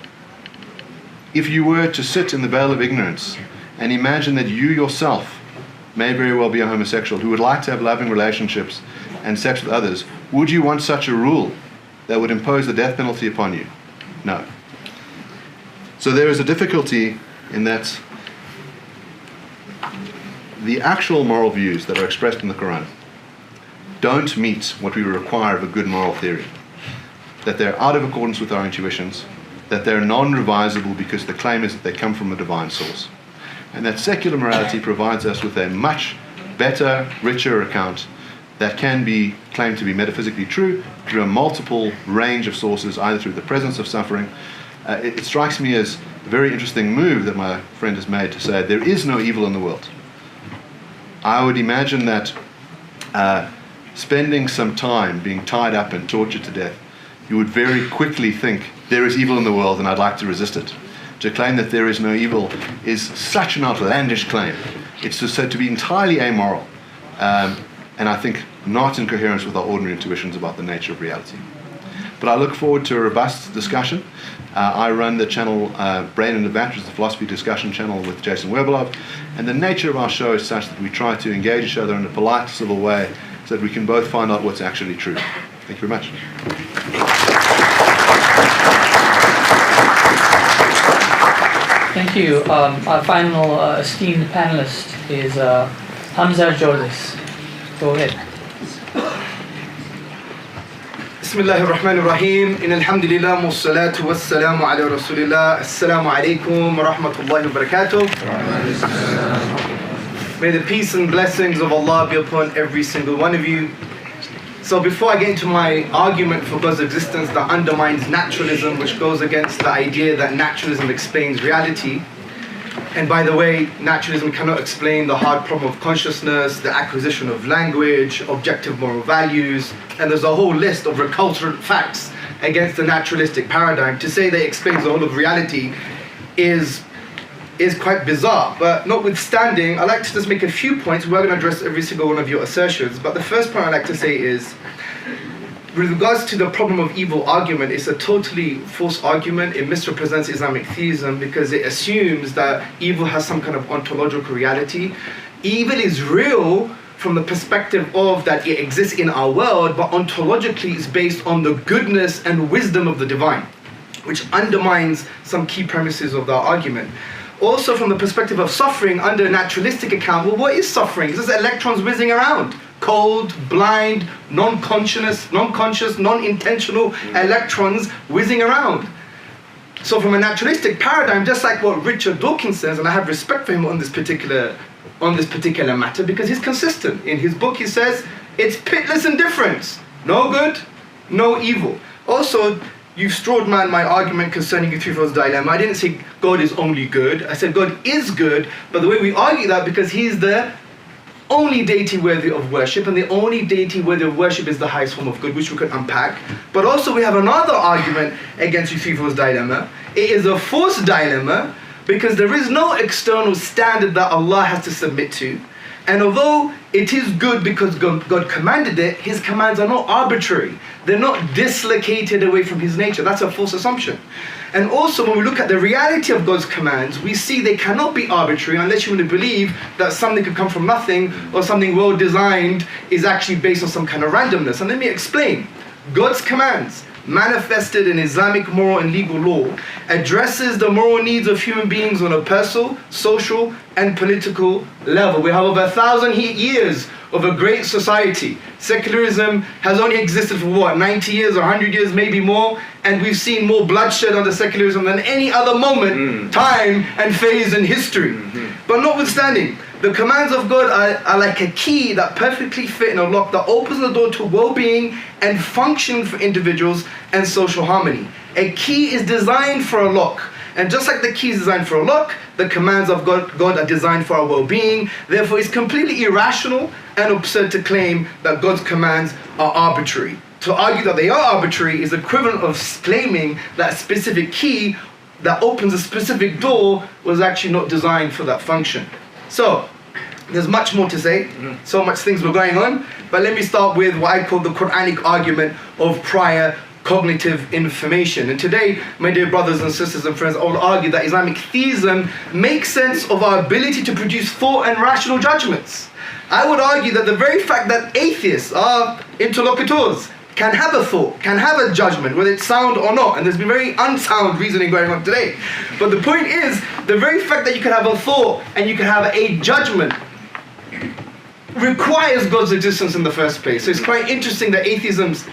If you were to sit in the veil of ignorance and imagine that you yourself may very well be a homosexual who would like to have loving relationships and sex with others, would you want such a rule that would impose the death penalty upon you? No. So there is a difficulty in that the actual moral views that are expressed in the Quran don't meet what we require of a good moral theory. That they're out of accordance with our intuitions, that they're non-revisable because the claim is that they come from a divine source. And that secular morality provides us with a much better, richer account that can be claimed to be metaphysically true through a multiple range of sources, either through the presence of suffering. It strikes me as a very interesting move that my friend has made to say there is no evil in the world. I would imagine that spending some time being tied up and tortured to death, you would very quickly think there is evil in the world and I'd like to resist it. To claim that there is no evil is such an outlandish claim. It's just said to be entirely amoral, and I think not in coherence with our ordinary intuitions about the nature of reality. But I look forward to a robust discussion. I run the channel Brain and the Vat, which is the philosophy discussion channel with Jason Werbelov, and the nature of our show is such that we try to engage each other in a polite, civil way so that we can both find out what's actually true. Thank you very much. Thank you. Our final esteemed panelist is Hamza Jordis. Go ahead. بسم الله الرحمن الرحيم إن الحمد لله والصلاة والسلام على رسول الله السلام عليكم ورحمة الله وبركاته. May the peace and blessings of Allah be upon every single one of you. So before I get into my argument for God's existence that undermines naturalism, which goes against the idea that naturalism explains reality, and by the way, naturalism cannot explain the hard problem of consciousness, the acquisition of language, objective moral values, and there's a whole list of recalcitrant facts against the naturalistic paradigm. To say that it explains the whole of reality is quite bizarre. But notwithstanding, I'd like to just make a few points. We're going to address every single one of your assertions. But the first point I'd like to say is, with regards to the problem of evil argument, it's a totally false argument. It misrepresents Islamic theism because it assumes that evil has some kind of ontological reality. Evil is real from the perspective of that it exists in our world, but ontologically it's based on the goodness and wisdom of the divine, which undermines some key premises of that argument. Also from the perspective of suffering under a naturalistic account, well, what is suffering? It's just electrons whizzing around. Cold, blind, non-conscious, non-intentional electrons whizzing around. So from a naturalistic paradigm, just like what Richard Dawkins says, and I have respect for him on this particular matter because he's consistent. In his book he says, it's pitless indifference. No good, no evil. Also, you've strawed man my argument concerning Euthyphro's dilemma. I didn't say God is only good. I said God is good, but the way we argue that because he's the only deity worthy of worship, and the only deity worthy of worship is the highest form of good, which we could unpack. But also we have another argument against Euthyphro's dilemma. It is a false dilemma because there is no external standard that Allah has to submit to. And although it is good because God commanded it, his commands are not arbitrary. They're not dislocated away from his nature. That's a false assumption. And also when we look at the reality of God's commands, we see they cannot be arbitrary unless you want to believe that something could come from nothing or something well designed is actually based on some kind of randomness. And let me explain. God's commands, manifested in Islamic moral and legal law, addresses the moral needs of human beings on a personal, social, and political level. We have over 1,000 years of a great society. Secularism has only existed for what, 90 years or 100 years, maybe more, and we've seen more bloodshed under secularism than any other moment, time, and phase in history. But notwithstanding, the commands of God are like a key that perfectly fit in a lock that opens the door to well-being and functioning for individuals and social harmony. A key is designed for a lock. And just like the key is designed for a lock, the commands of God are designed for our well-being. Therefore, it's completely irrational and absurd to claim that God's commands are arbitrary. To argue that they are arbitrary is equivalent of claiming that a specific key that opens a specific door was actually not designed for that function. So, there's much more to say. So much things were going on. But let me start with what I call the Quranic argument of prior cognitive information. And today, my dear brothers and sisters and friends, I will argue that Islamic theism makes sense of our ability to produce thought and rational judgments. I would argue that the very fact that atheists are interlocutors can have a thought, can have a judgment, whether it's sound or not, and there's been very unsound reasoning going on today. But the point is, the very fact that you can have a thought and you can have a judgment requires God's existence in the first place. So it's quite interesting that atheists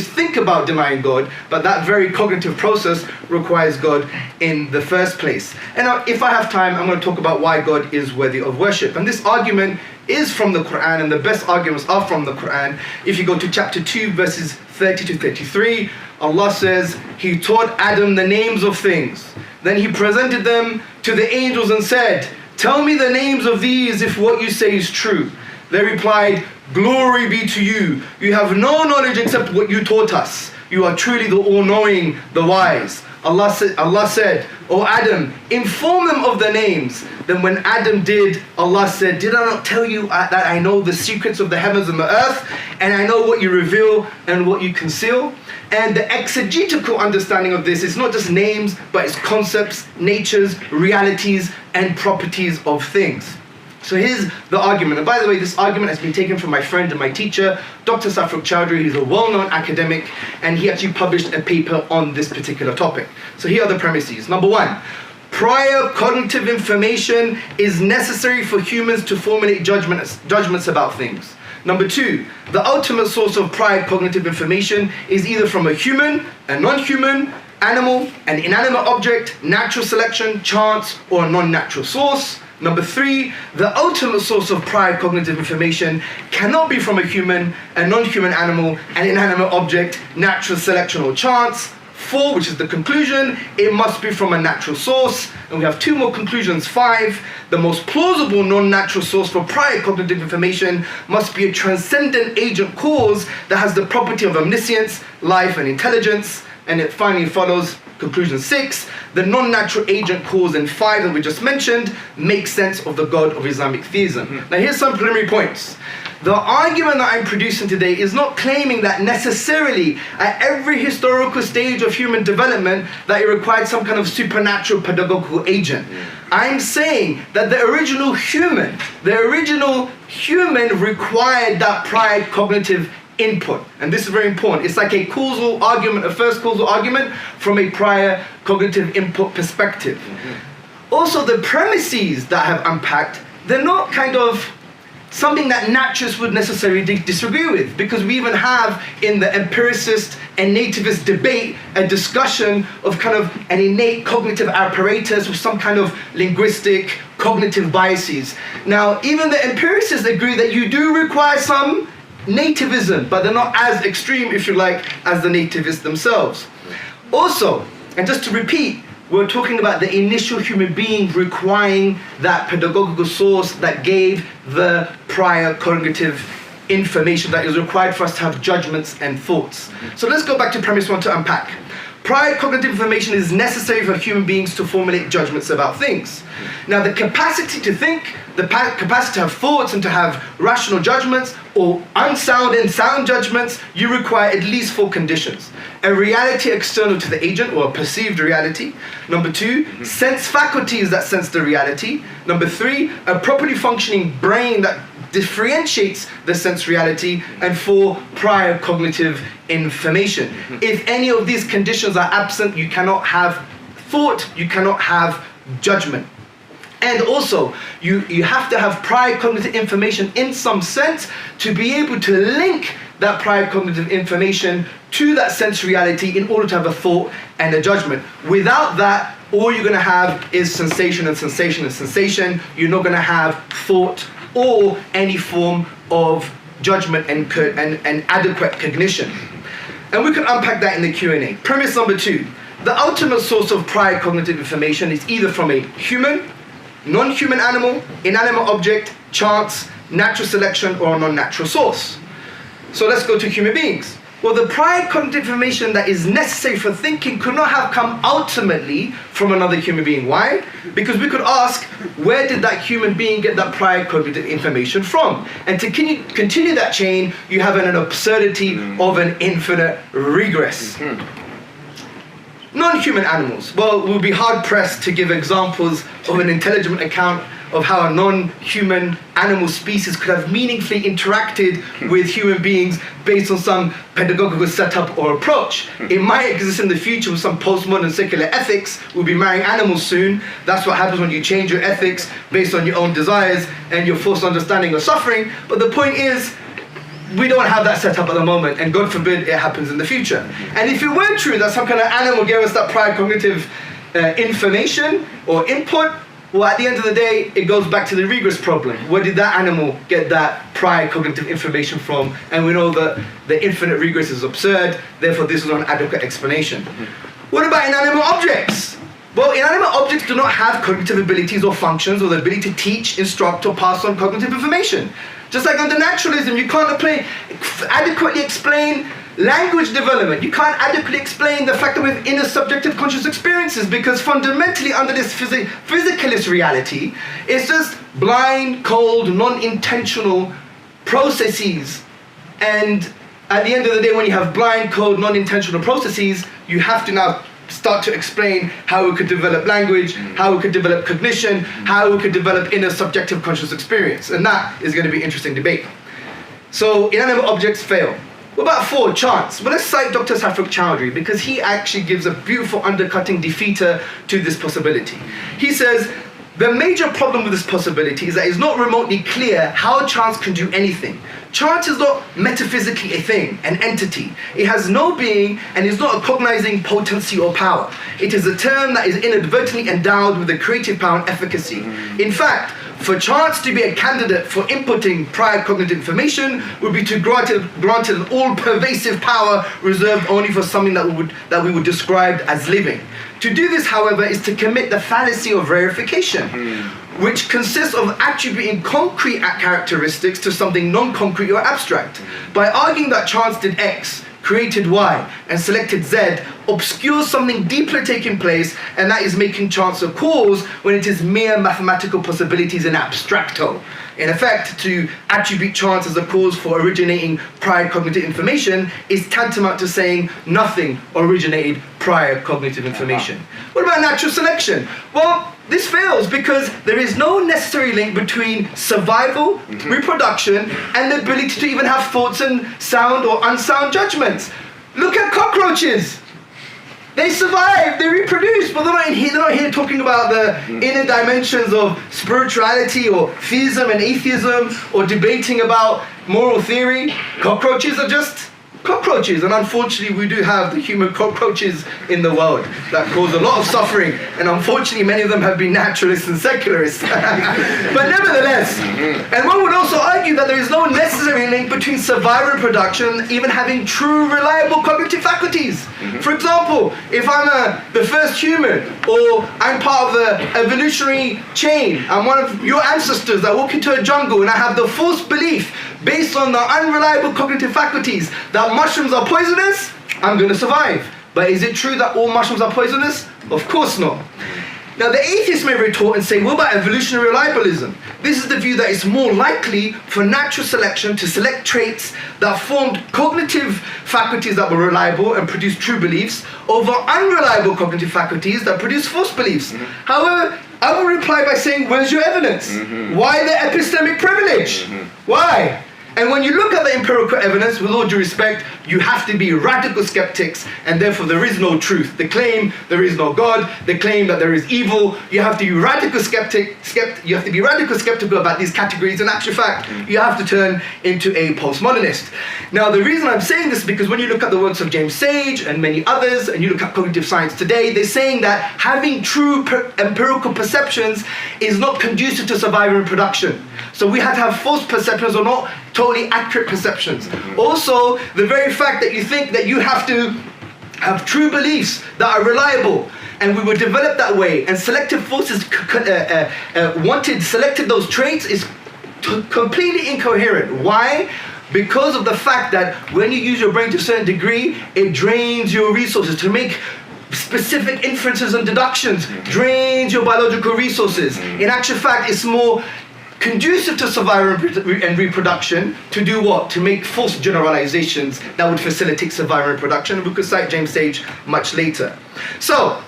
think about denying God, but that very cognitive process requires God in the first place. And now, if I have time, I'm going to talk about why God is worthy of worship. And this argument is from the Quran, and the best arguments are from the Quran. If you go to chapter 2, verses 30 to 33, Allah says, He taught Adam the names of things. Then He presented them to the angels and said, tell me the names of these if what you say is true. They replied, glory be to you. You have no knowledge except what you taught us. You are truly the all-knowing, the wise. Allah said, O Adam, inform them of the names. Then when Adam did, Allah said, did I not tell you that I know the secrets of the heavens and the earth, and I know what you reveal and what you conceal? And the exegetical understanding of this is not just names, but it's concepts, natures, realities, and properties of things. So here's the argument. And by the way, this argument has been taken from my friend and my teacher, Dr. Safruk Chowdhury. He's a well-known academic, and he actually published a paper on this particular topic. So here are the premises. Number one, prior cognitive information is necessary for humans to formulate judgments about things. Number two, the ultimate source of prior cognitive information is either from a human, a non-human, animal, an inanimate object, natural selection, chance, or a non-natural source. Number three, the ultimate source of prior cognitive information cannot be from a human, a non-human animal, an inanimate object, natural selection, or chance. Four, which is the conclusion, it must be from a natural source. And we have two more conclusions. Five, the most plausible non-natural source for prior cognitive information must be a transcendent agent cause that has the property of omniscience, life, and intelligence. And it finally follows, conclusion 6, the non-natural agent cause in 5 that we just mentioned makes sense of the God of Islamic theism. Now here's some preliminary points. The argument that I'm producing today is not claiming that necessarily at every historical stage of human development that it required some kind of supernatural pedagogical agent. I'm saying that the original human required that prior cognitive input. And this is very important. It's like a causal argument, a first causal argument from a prior cognitive input perspective. Also, the premises that I have unpacked, they're not kind of something that naturalists would necessarily disagree with, because we even have in the empiricist and nativist debate a discussion of kind of an innate cognitive apparatus with some kind of linguistic cognitive biases. Now, even the empiricists agree that you do require some nativism, but they're not as extreme, if you like, as the nativists themselves. Also, and just to repeat, we're talking about the initial human being requiring that pedagogical source that gave the prior cognitive information that is required for us to have judgments and thoughts. So let's go back to premise 1 to unpack. Prior cognitive information is necessary for human beings to formulate judgments about things. Now, the capacity to think, the capacity to have thoughts and to have rational judgments or unsound and sound judgments, you require at least 4 conditions. A reality external to the agent, or a perceived reality. Number 2, sense faculties that sense the reality. Number 3, a properly functioning brain that differentiates the sense reality. And 4, prior cognitive information. If any of these conditions are absent, you cannot have thought, you cannot have judgment. And also, you have to have prior cognitive information in some sense to be able to link that prior cognitive information to that sense reality in order to have a thought and a judgment. Without that, all you're going to have is sensation and sensation and sensation. You're not going to have thought or any form of judgment and adequate cognition. And we can unpack that in the Q&A. Premise number 2. The ultimate source of prior cognitive information is either from a human, non-human animal, inanimate object, chance, natural selection, or a non-natural source. So let's go to human beings. Well, the prior cognitive information that is necessary for thinking could not have come ultimately from another human being. Why? Because we could ask, where did that human being get that prior cognitive information from? And to continue that chain, you have an absurdity of an infinite regress. Non-human animals. Well, we'll be hard-pressed to give examples of an intelligent account of how a non-human animal species could have meaningfully interacted with human beings based on some pedagogical setup or approach. It might exist in the future with some postmodern secular ethics. We'll be marrying animals soon. That's what happens when you change your ethics based on your own desires and your forced understanding of suffering. But the point is, we don't have that setup at the moment, and God forbid it happens in the future. And if it were true that some kind of animal gave us that prior cognitive information or input, well, at the end of the day, it goes back to the regress problem. Where did that animal get that prior cognitive information from? And we know that the infinite regress is absurd, therefore this is not an adequate explanation. What about inanimate objects? Well, inanimate objects do not have cognitive abilities or functions or the ability to teach, instruct, or pass on cognitive information. Just like under naturalism, you can't adequately explain language development. You can't adequately explain the fact that we have inner subjective conscious experiences, because fundamentally under this physicalist reality, it's just blind, cold, non-intentional processes. And at the end of the day, when you have blind, cold, non-intentional processes, you have to now start to explain how we could develop language, how we could develop cognition, how we could develop inner subjective conscious experience. And that is going to be interesting debate. So inanimate objects fail. What about 4, chance? Well, let's cite Dr. Safrak Chowdhury, because he actually gives a beautiful undercutting defeater to this possibility. He says, the major problem with this possibility is that it's not remotely clear how chance can do anything. Chance is not metaphysically a thing, an entity. It has no being and is not a cognizing potency or power. It is a term that is inadvertently endowed with a creative power and efficacy. In fact, for chance to be a candidate for inputting prior cognitive information would be to granted an all-pervasive power reserved only for something that we would describe as living. To do this, however, is to commit the fallacy of rarefication, which consists of attributing concrete characteristics to something non-concrete or abstract. By arguing that chance did X, created Y, and selected Z, obscures something deeply taking place, and that is making chance a cause when it is mere mathematical possibilities in abstracto. In effect, to attribute chance as a cause for originating prior cognitive information is tantamount to saying nothing originated prior cognitive information. What about natural selection? Well, this fails because there is no necessary link between survival, reproduction, and the ability to even have thoughts and sound or unsound judgments. Look at cockroaches. They survive, they reproduce, but they're not here talking about the inner dimensions of spirituality or theism and atheism or debating about moral theory. Cockroaches are just cockroaches, and unfortunately we do have the human cockroaches in the world that cause a lot of suffering, and unfortunately many of them have been naturalists and secularists. But nevertheless, and one would also argue that there is no necessary link between survival and production, even having true reliable cognitive faculties. For example, if I'm the first human, or I'm part of the evolutionary chain, I'm one of your ancestors that walk into a jungle and I have the false belief based on the unreliable cognitive faculties that mushrooms are poisonous, I'm going to survive. But is it true that all mushrooms are poisonous? Of course not. Now the atheist may retort and say, what about evolutionary reliabilism? This is the view that it's more likely for natural selection to select traits that formed cognitive faculties that were reliable and produced true beliefs over unreliable cognitive faculties that produce false beliefs. However, I will reply by saying, where's your evidence? Why the epistemic privilege? Why? And when you look at the empirical evidence, with all due respect, you have to be radical skeptics, and therefore there is no truth. The claim there is no God, the claim that there is evil, you have to be radical skeptical about these categories. In actual fact, you have to turn into a postmodernist. Now the reason I'm saying this is because when you look at the works of James Sage and many others, and you look at cognitive science today, they're saying that having true empirical perceptions is not conducive to survival and production. So we have to have false perceptions or not totally accurate perceptions. Also, the very fact that you think that you have to have true beliefs that are reliable, and we were developed that way, and selective forces selected those traits is completely incoherent. Why? Because of the fact that when you use your brain to a certain degree, it drains your resources to make specific inferences and deductions, drains your biological resources. In actual fact, it's more conducive to survival and reproduction to do what? To make false generalizations that would facilitate survival and reproduction. We could cite James Sage much later. So,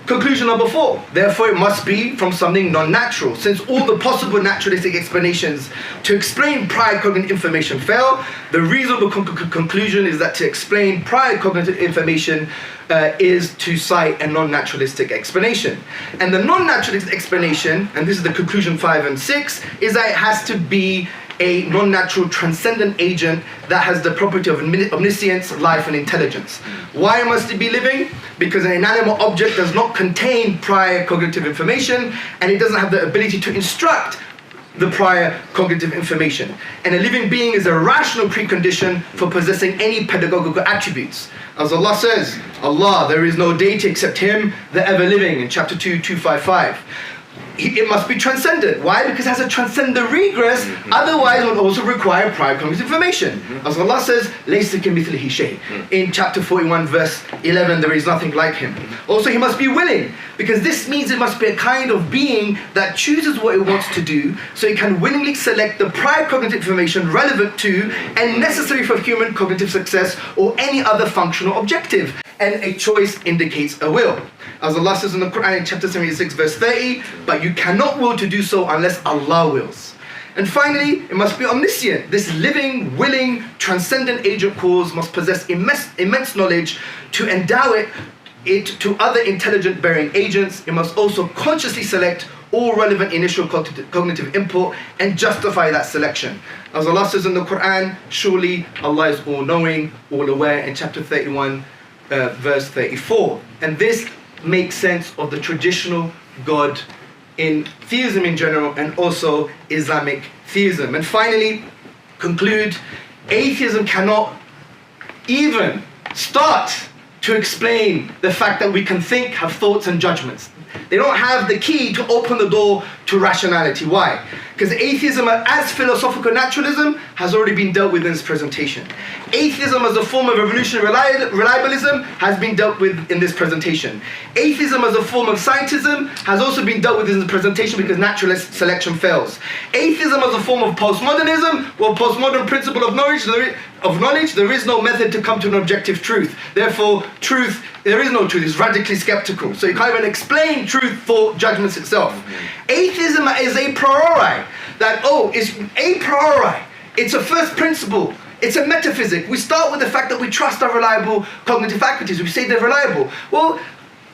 conclusion number 4. Therefore, it must be from something non-natural. Since all the possible naturalistic explanations to explain prior cognitive information fail, the reasonable conclusion is that to explain prior cognitive information is to cite a non-naturalistic explanation. And the non-naturalistic explanation, and this is the conclusion 5 and 6, is that it has to be a non-natural transcendent agent that has the property of omniscience, life, and intelligence. Why must it be living? Because an inanimate object does not contain prior cognitive information, and it doesn't have the ability to instruct the prior cognitive information. And a living being is a rational precondition for possessing any pedagogical attributes. As Allah says, Allah, there is no deity except Him, the ever-living, in chapter 2, 255. It must be transcendent. Why? Because it has to transcend the regress, otherwise it will also require prior cognitive information. As Allah says, لَيْسَ كَمِثْلِهِ شَيْءٌ. In chapter 41, verse 11, there is nothing like Him. Also, He must be willing, because this means it must be a kind of being that chooses what it wants to do, so it can willingly select the prior cognitive information relevant to and necessary for human cognitive success or any other functional objective. And a choice indicates a will. As Allah says in the Quran in chapter 76, verse 30, but you cannot will to do so unless Allah wills. And finally, it must be omniscient. This living, willing, transcendent agent cause must possess immense knowledge to endow it to other intelligent bearing agents. It must also consciously select all relevant initial cognitive input and justify that selection. As Allah says in the Quran, surely Allah is all-knowing, all-aware, in chapter 31, verse 34. And this makes sense of the traditional God in theism in general, and also Islamic theism. And finally, conclude, atheism cannot even start to explain the fact that we can think, have thoughts and judgments. They don't have the key to open the door to rationality. Why? Because atheism as philosophical naturalism has already been dealt with in this presentation. Atheism as a form of evolutionary reliabilism has been dealt with in this presentation. Atheism as a form of scientism has also been dealt with in this presentation because naturalist selection fails. Atheism as a form of postmodernism, well, postmodern principle of knowledge, there is no method to come to an objective truth. Therefore, there is no truth, it's radically skeptical. So you can't even explain truth, thought, judgments itself. Atheism is a priori, it's a priori. It's a first principle. It's a metaphysic. We start with the fact that we trust our reliable cognitive faculties. We say they're reliable. Well,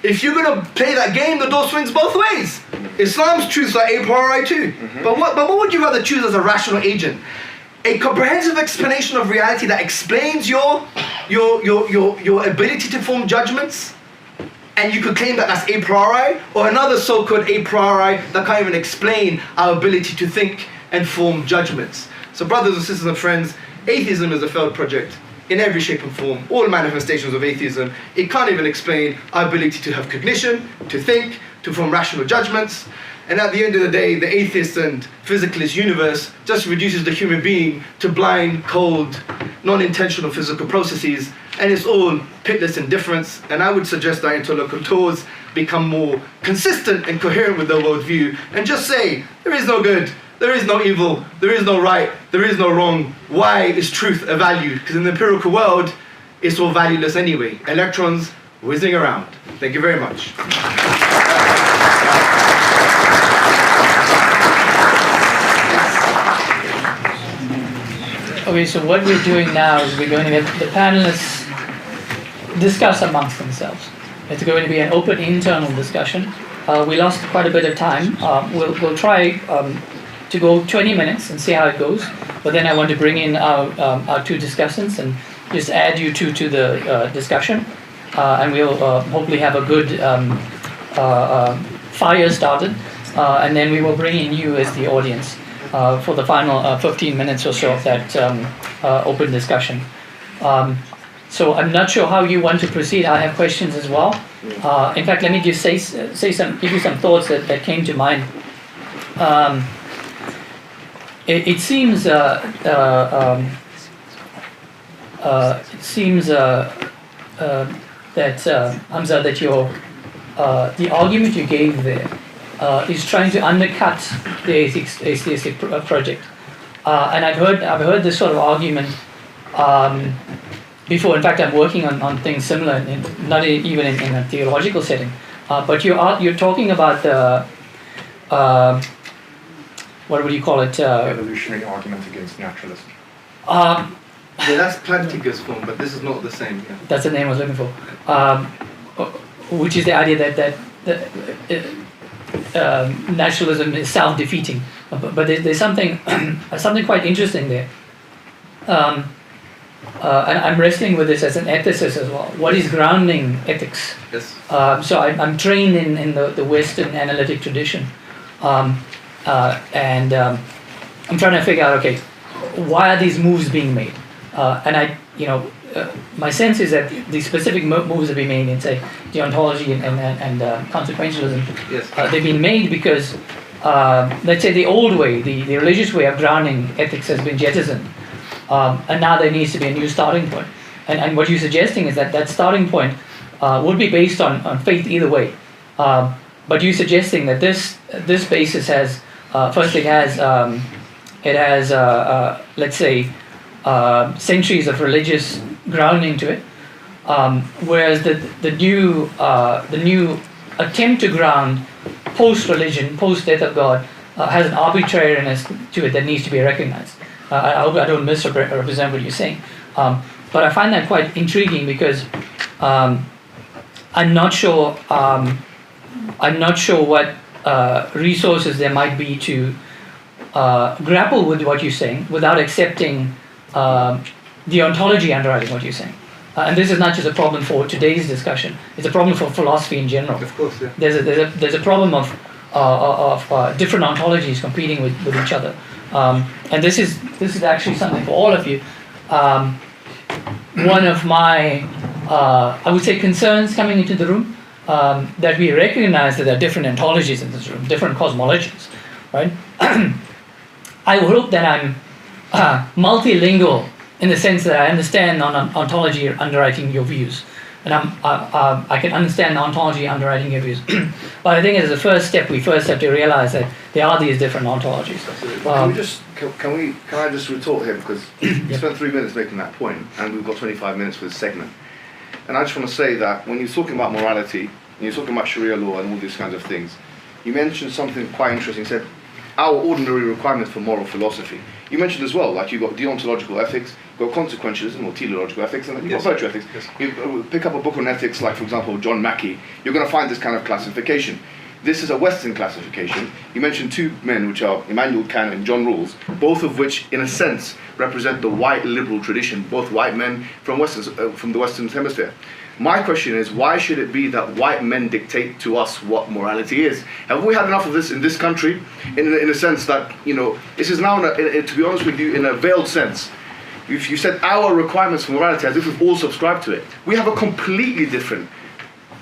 if you're going to play that game, the door swings both ways. Islam's truths are a priori too. But what would you rather choose as a rational agent? A comprehensive explanation of reality that explains your ability to form judgments, and you could claim that that's a priori, or another so-called a priori that can't even explain our ability to think and form judgments. So brothers and sisters and friends, atheism is a failed project in every shape and form. All manifestations of atheism, it can't even explain our ability to have cognition, to think, to form rational judgments. And at the end of the day, the atheist and physicalist universe just reduces the human being to blind, cold, non-intentional physical processes, and it's all pitless indifference. And I would suggest that interlocutors become more consistent and coherent with their worldview and just say, there is no good, there is no evil, there is no right, there is no wrong. Why is truth a value? Because in the empirical world, it's all valueless anyway. Electrons whizzing around. Thank you very much. Okay, so what we're doing now is we're going to let the panelists discuss amongst themselves. It's going to be an open internal discussion. We lost quite a bit of time. We'll try to go 20 minutes and see how it goes. But then I want to bring in our two discussants and just add you two to the discussion. And we'll hopefully have a good fire started. And then we will bring in you as the audience for the final 15 minutes or so of that open discussion. So I'm not sure how you want to proceed. I have questions as well. In fact, let me just give you some thoughts that came to mind. It seems that Hamza, that the argument you gave there is trying to undercut the atheistic project, and I've heard this sort of argument before. In fact, I'm working on things similar, not even in a theological setting. But you're talking about the what would you call it? Evolutionary argument against naturalism. Yeah, that's Plantinga's form, but this is not the same. Yeah. That's the name I was looking for. Which is the idea that naturalism is self-defeating, but there's something quite interesting there, and I'm wrestling with this as an ethicist as well. What is grounding ethics? Yes. So I'm trained in the Western analytic tradition, and I'm trying to figure out, okay, why are these moves being made? And my sense is that the specific moves that we made in, say, deontology and consequentialism, yes, they've been made because, let's say, the old way, the religious way of grounding ethics has been jettisoned, and now there needs to be a new starting point. And what you're suggesting is that starting point would be based on faith either way. But you're suggesting that this basis has, first it has let's say, centuries of religious grounding to it, whereas the new attempt to ground post-religion, post-death of God, has an arbitrariness to it that needs to be recognized. I hope I don't misrepresent what you're saying, but I find that quite intriguing because I'm not sure what resources there might be to grapple with what you're saying without accepting the ontology underwriting what you're saying. And this is not just a problem for today's discussion; it's a problem for philosophy in general. of course. Yeah. There's a problem of different ontologies competing with each other, and this is actually something for all of you. One of my I would say concerns coming into the room, that we recognize that there are different ontologies in this room, different cosmologies, right? I hope that I'm multilingual in the sense that I understand ontology underwriting your views, and I can understand ontology underwriting your views. But I think as a first step, we first have to realize that there are these different ontologies. Can I just retort here, because you spent 3 minutes making that point, and we've got 25 minutes for this segment. And I just want to say that when you're talking about morality, and you're talking about Sharia law and all these kinds of things, you mentioned something quite interesting. You said, our ordinary requirements for moral philosophy. You mentioned as well, like you've got deontological ethics, you've got consequentialism or teleological ethics, and then you've got virtue ethics. You pick up a book on ethics, like for example John Mackey, you're going to find this kind of classification. This is a Western classification. You mentioned two men, which are Immanuel Kant and John Rawls, both of which, in a sense, represent the white liberal tradition, both white men from the Western Hemisphere. My question is, why should it be that white men dictate to us what morality is? Have we had enough of this in this country, in a sense that, you know, this is now, to be honest with you, in a veiled sense. If you said our requirements for morality as if we've all subscribed to it, we have a completely different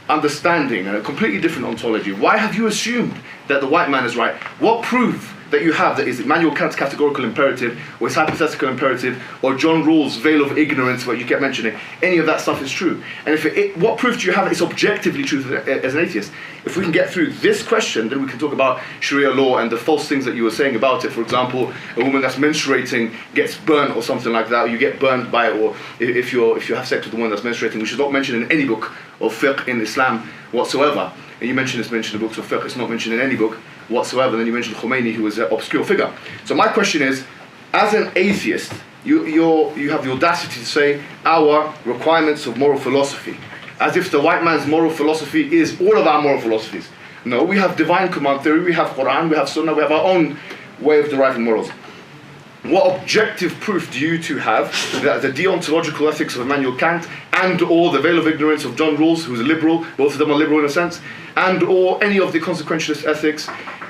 understanding and a completely different ontology. Why have you assumed that the white man is right? What proof that you have that is Immanuel Kant's categorical imperative, or his hypothetical imperative, or John Rawls' veil of ignorance, what you kept mentioning, any of that stuff is true? And what proof do you have that it's objectively true as an atheist? If we can get through this question, then we can talk about Sharia law and the false things that you were saying about it. For example, a woman that's menstruating gets burnt or something like that, or you get burnt by it, or if you have sex with the one that's menstruating, which is not mentioned in any book of fiqh in Islam whatsoever. And you mentioned it's mentioned in the books of fiqh, it's not mentioned in any book whatsoever. Then you mentioned Khomeini, who was an obscure figure. So my question is, as an atheist, you have the audacity to say our requirements of moral philosophy, as if the white man's moral philosophy is all of our moral philosophies. No, we have divine command theory, we have Quran, we have Sunnah, we have our own way of deriving morals. What objective proof do you two have that the deontological ethics of Immanuel Kant and or the veil of ignorance of John Rawls, who's a liberal, both of them are liberal in a sense, and or any of the consequentialist ethics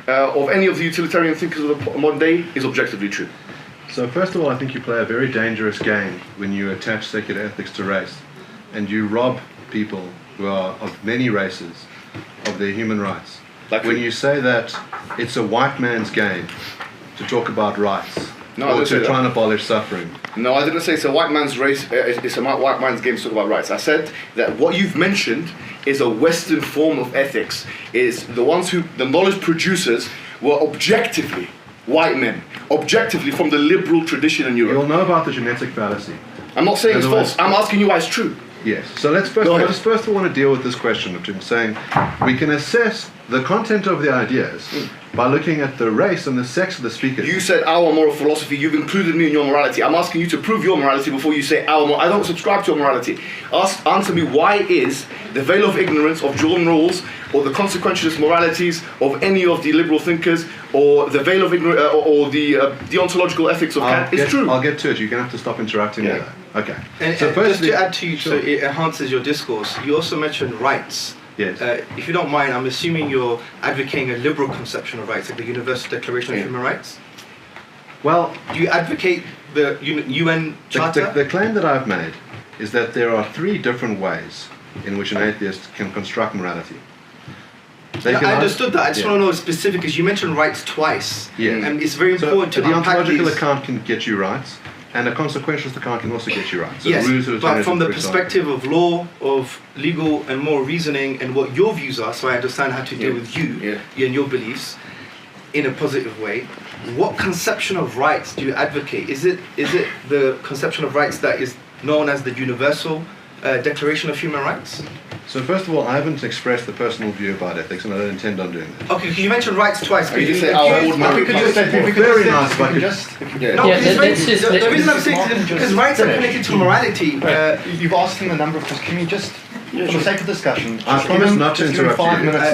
of any of the utilitarian thinkers of the modern day is objectively true? So first of all, I think you play a very dangerous game when you attach secular ethics to race, and you rob people who are of many races of their human rights. Like when you say that it's a white man's game to talk about rights, or to try and abolish suffering. No, I didn't say it's a white man's race. It's a white man's game to talk about rights. I said that what you've mentioned is a Western form of ethics. Is the ones who the knowledge producers were objectively white men, objectively from the liberal tradition in Europe. You'll know about the genetic fallacy. I'm not saying it's false. I'm asking you why it's true. Yes. So let's first want to deal with this question of saying we can assess the content of the ideas by looking at the race and the sex of the speakers. You said our moral philosophy. You've included me in your morality. I'm asking you to prove your morality before you say our morality. I don't subscribe to your morality. Answer me, why is the veil of ignorance of John Rawls or the consequentialist moralities of any of the liberal thinkers or the veil of ignorance or the deontological ethics of Kant is true? I'll get to it. You're going to have to stop interrupting me though. Okay. And so just to add to you, so it enhances your discourse, you also mentioned rights. Yes. If you don't mind, I'm assuming you're advocating a liberal conception of rights, like the Universal Declaration of Human Rights. Well, do you advocate the UN Charter? The claim that I've made is that there are three different ways in which an atheist can construct morality. I understood that. I just want to know specific, because you mentioned rights twice. Yeah. And it's very important to unpack these. The ontological account can get you rights, and a consequentialist account can also get you rights. So yes, but from the perspective of law, of legal and moral reasoning, and what your views are, so I understand how to deal with you and your beliefs in a positive way, what conception of rights do you advocate? Is it the conception of rights that is known as the Universal Declaration of Human Rights? So first of all, I haven't expressed the personal view about ethics, and I don't intend on doing that. Okay, you mentioned rights twice. Could you say very nice, but the reason I'm saying is because rights are connected to morality. You've asked him a number of questions. Can you just, for the sake of discussion, I promise not to interrupt 5 you. minutes?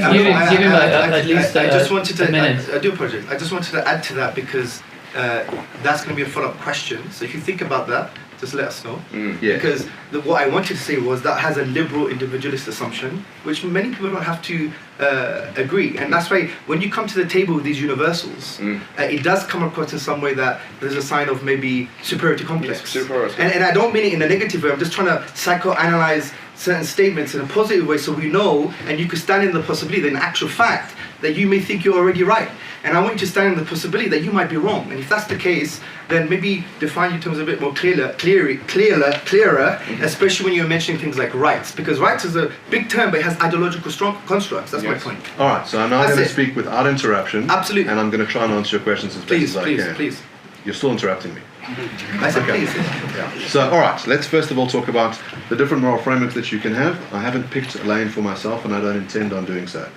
Give him at least I just wanted to. a minute. I do apologize. I just wanted to add to that because that's going to be a follow-up question. So if you think about that, just let us know. Yeah. Because what I wanted to say was that has a liberal individualist assumption, which many people don't have to agree. And that's why when you come to the table with these universals, it does come across in some way that there's a sign of maybe superiority complex. Yes, superiority. And I don't mean it in a negative way. I'm just trying to psychoanalyze certain statements in a positive way so we know, and you could stand in the possibility that in actual fact that you may think you're already right. And I want you to stand in the possibility that you might be wrong. And if that's the case, then maybe define your terms a bit more clearer, especially when you're mentioning things like rights. Because rights is a big term, but it has ideological strong constructs. That's my point. All right, so I'm now going to speak without interruption. Absolutely. And I'm going to try and answer your questions as best as I can. Please. You're still interrupting me. I said please. Yeah. So, all right, let's first of all talk about the different moral frameworks that you can have. I haven't picked a lane for myself, and I don't intend on doing so.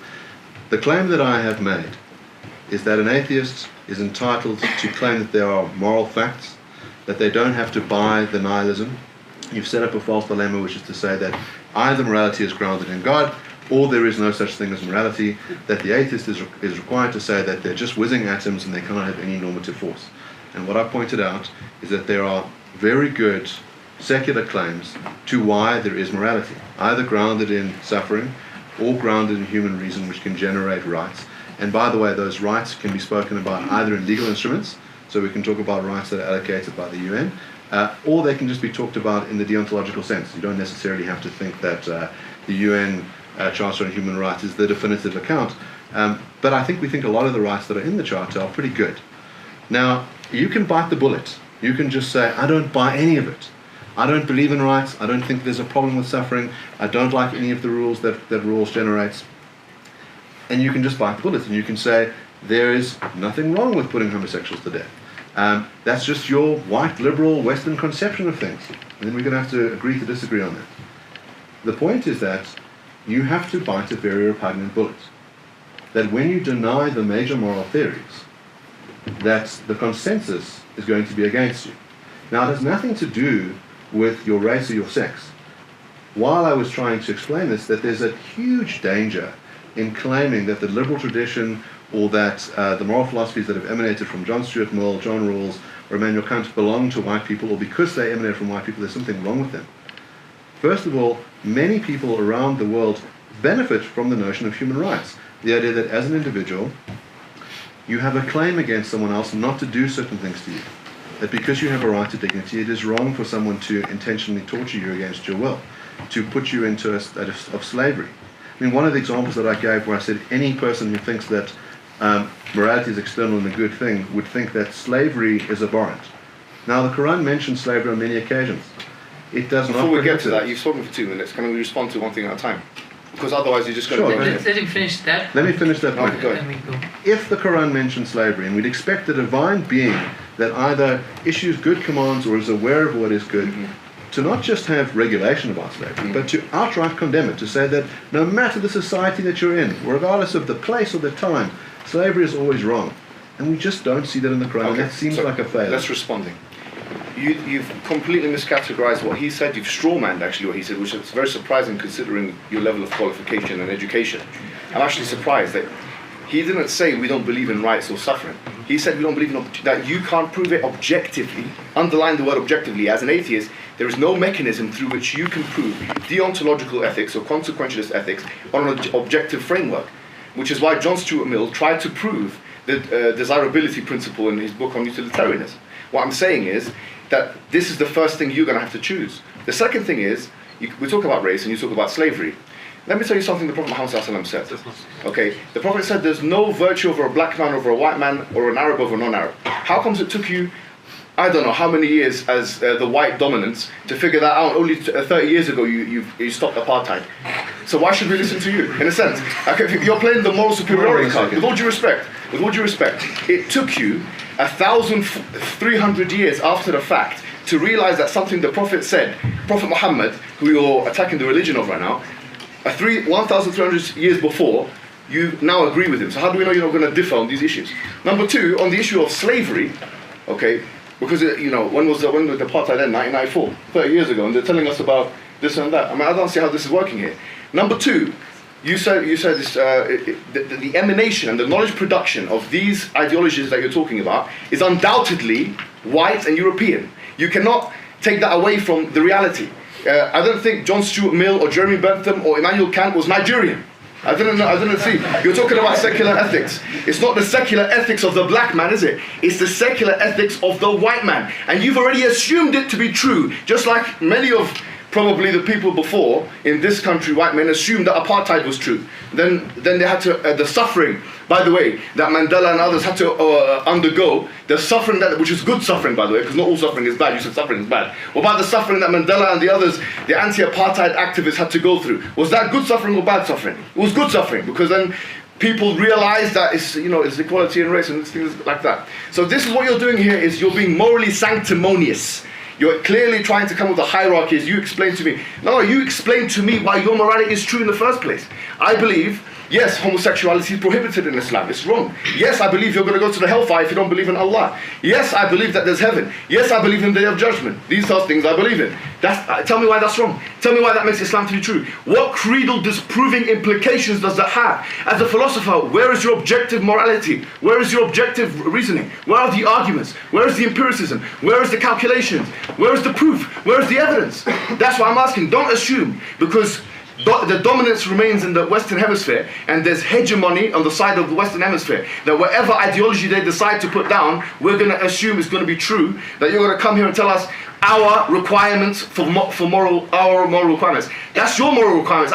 The claim that I have made is that an atheist is entitled to claim that there are moral facts, that they don't have to buy the nihilism. You've set up a false dilemma, which is to say that either morality is grounded in God, or there is no such thing as morality, that the atheist is required to say that they're just whizzing atoms and they cannot have any normative force. And what I pointed out is that there are very good secular claims to why there is morality, either grounded in suffering or grounded in human reason, which can generate rights. And by the way, those rights can be spoken about either in legal instruments, so we can talk about rights that are allocated by the UN, or they can just be talked about in the deontological sense. You don't necessarily have to think that the UN Charter on Human Rights is the definitive account, but I think we think a lot of the rights that are in the Charter are pretty good. Now, you can bite the bullet. You can just say, I don't buy any of it. I don't believe in rights. I don't think there's a problem with suffering. I don't like any of the rules that rules generates. And you can just bite the bullet and you can say, there is nothing wrong with putting homosexuals to death. That's just your white, liberal, Western conception of things. And then we're going to have to agree to disagree on that. The point is that you have to bite a very repugnant bullet. That when you deny the major moral theories, that the consensus is going to be against you. Now, it has nothing to do with your race or your sex. While I was trying to explain this, that there's a huge danger in claiming that the liberal tradition or that the moral philosophies that have emanated from John Stuart Mill, John Rawls, or Immanuel Kant belong to white people, or because they emanate from white people, there's something wrong with them. First of all, many people around the world benefit from the notion of human rights. The idea that as an individual, you have a claim against someone else not to do certain things to you. That because you have a right to dignity, it is wrong for someone to intentionally torture you against your will, to put you into a state of slavery. I mean, one of the examples that I gave where I said any person who thinks that morality is external and a good thing would think that slavery is abhorrent. Now, the Quran mentions slavery on many occasions. It does not. Before we get to that, you've spoken for 2 minutes. Can we respond to one thing at a time? Because otherwise you're just going Sure, to... Let him finish that. Let me finish that point. go Then we go. If the Quran mentions slavery, and we'd expect the divine being that either issues good commands or is aware of what is good, to not just have regulation about slavery, but to outright condemn it, to say that no matter the society that you're in, regardless of the place or the time, slavery is always wrong. And we just don't see that in the Quran, and that seems so like a failure. Let's responding. You've completely miscategorized what he said. You've strawmanned actually what he said, which is very surprising considering your level of qualification and education. I'm actually surprised that he didn't say we don't believe in rights or suffering. He said we don't believe in that you can't prove it objectively. Underline the word objectively. As an atheist, there is no mechanism through which you can prove deontological ethics or consequentialist ethics on an objective framework, which is why John Stuart Mill tried to prove the desirability principle in his book on utilitarianism. What I'm saying is that this is the first thing you're going to have to choose. The second thing is, we talk about race and you talk about slavery. Let me tell you something the Prophet Muhammad said. Okay, the Prophet said there's no virtue over a black man over a white man or an Arab over a non-Arab. How comes it took you, I don't know how many years as the white dominance to figure that out? Only 30 years ago you stopped apartheid. So why should we listen to you? In a sense, okay, you're playing the moral superiority card. With all due respect, it took you 1,300 years after the fact to realize that something the Prophet said, Prophet Muhammad, who you're attacking the religion of right now, 1,300 years before, you now agree with him. So how do we know you're not going to differ on these issues? Number two, on the issue of slavery, okay, because when was the apartheid end? 1994, 30 years ago, and they're telling us about this and that. I mean, I don't see how this is working here. Number two, you said this, the emanation and the knowledge production of these ideologies that you're talking about is undoubtedly white and European. You cannot take that away from the reality. I don't think John Stuart Mill or Jeremy Bentham or Immanuel Kant was Nigerian. I didn't see. You're talking about secular ethics. It's not the secular ethics of the black man, is it? It's the secular ethics of the white man. And you've already assumed it to be true, just like many of probably the people before in this country, white men, assumed that apartheid was true. Then they had to, the suffering, by the way, that Mandela and others had to undergo, the suffering, which is good suffering, by the way, because not all suffering is bad. You said suffering is bad. What about the suffering that Mandela and the others, the anti-apartheid activists, had to go through? Was that good suffering or bad suffering? It was good suffering, because then people realized that it's equality in race and things like that. So this is what you're doing here, is you're being morally sanctimonious. You're clearly trying to come with a hierarchy as you explain to me. No, you explain to me why your morality is true in the first place. I believe, yes, homosexuality is prohibited in Islam. It's wrong. Yes, I believe you're going to go to the hellfire if you don't believe in Allah. Yes, I believe that there's heaven. Yes, I believe in the day of judgment. These are things I believe in. Tell me why that's wrong. Tell me why that makes Islam to be true. What creedal disproving implications does that have? As a philosopher, where is your objective morality? Where is your objective reasoning? Where are the arguments? Where is the empiricism? Where is the calculations? Where is the proof? Where is the evidence? That's what I'm asking. Don't assume, because the dominance remains in the Western Hemisphere, and there's hegemony on the side of the Western Hemisphere, that whatever ideology they decide to put down, we're going to assume is going to be true, that you're going to come here and tell us our requirements for moral requirements. That's your moral requirements.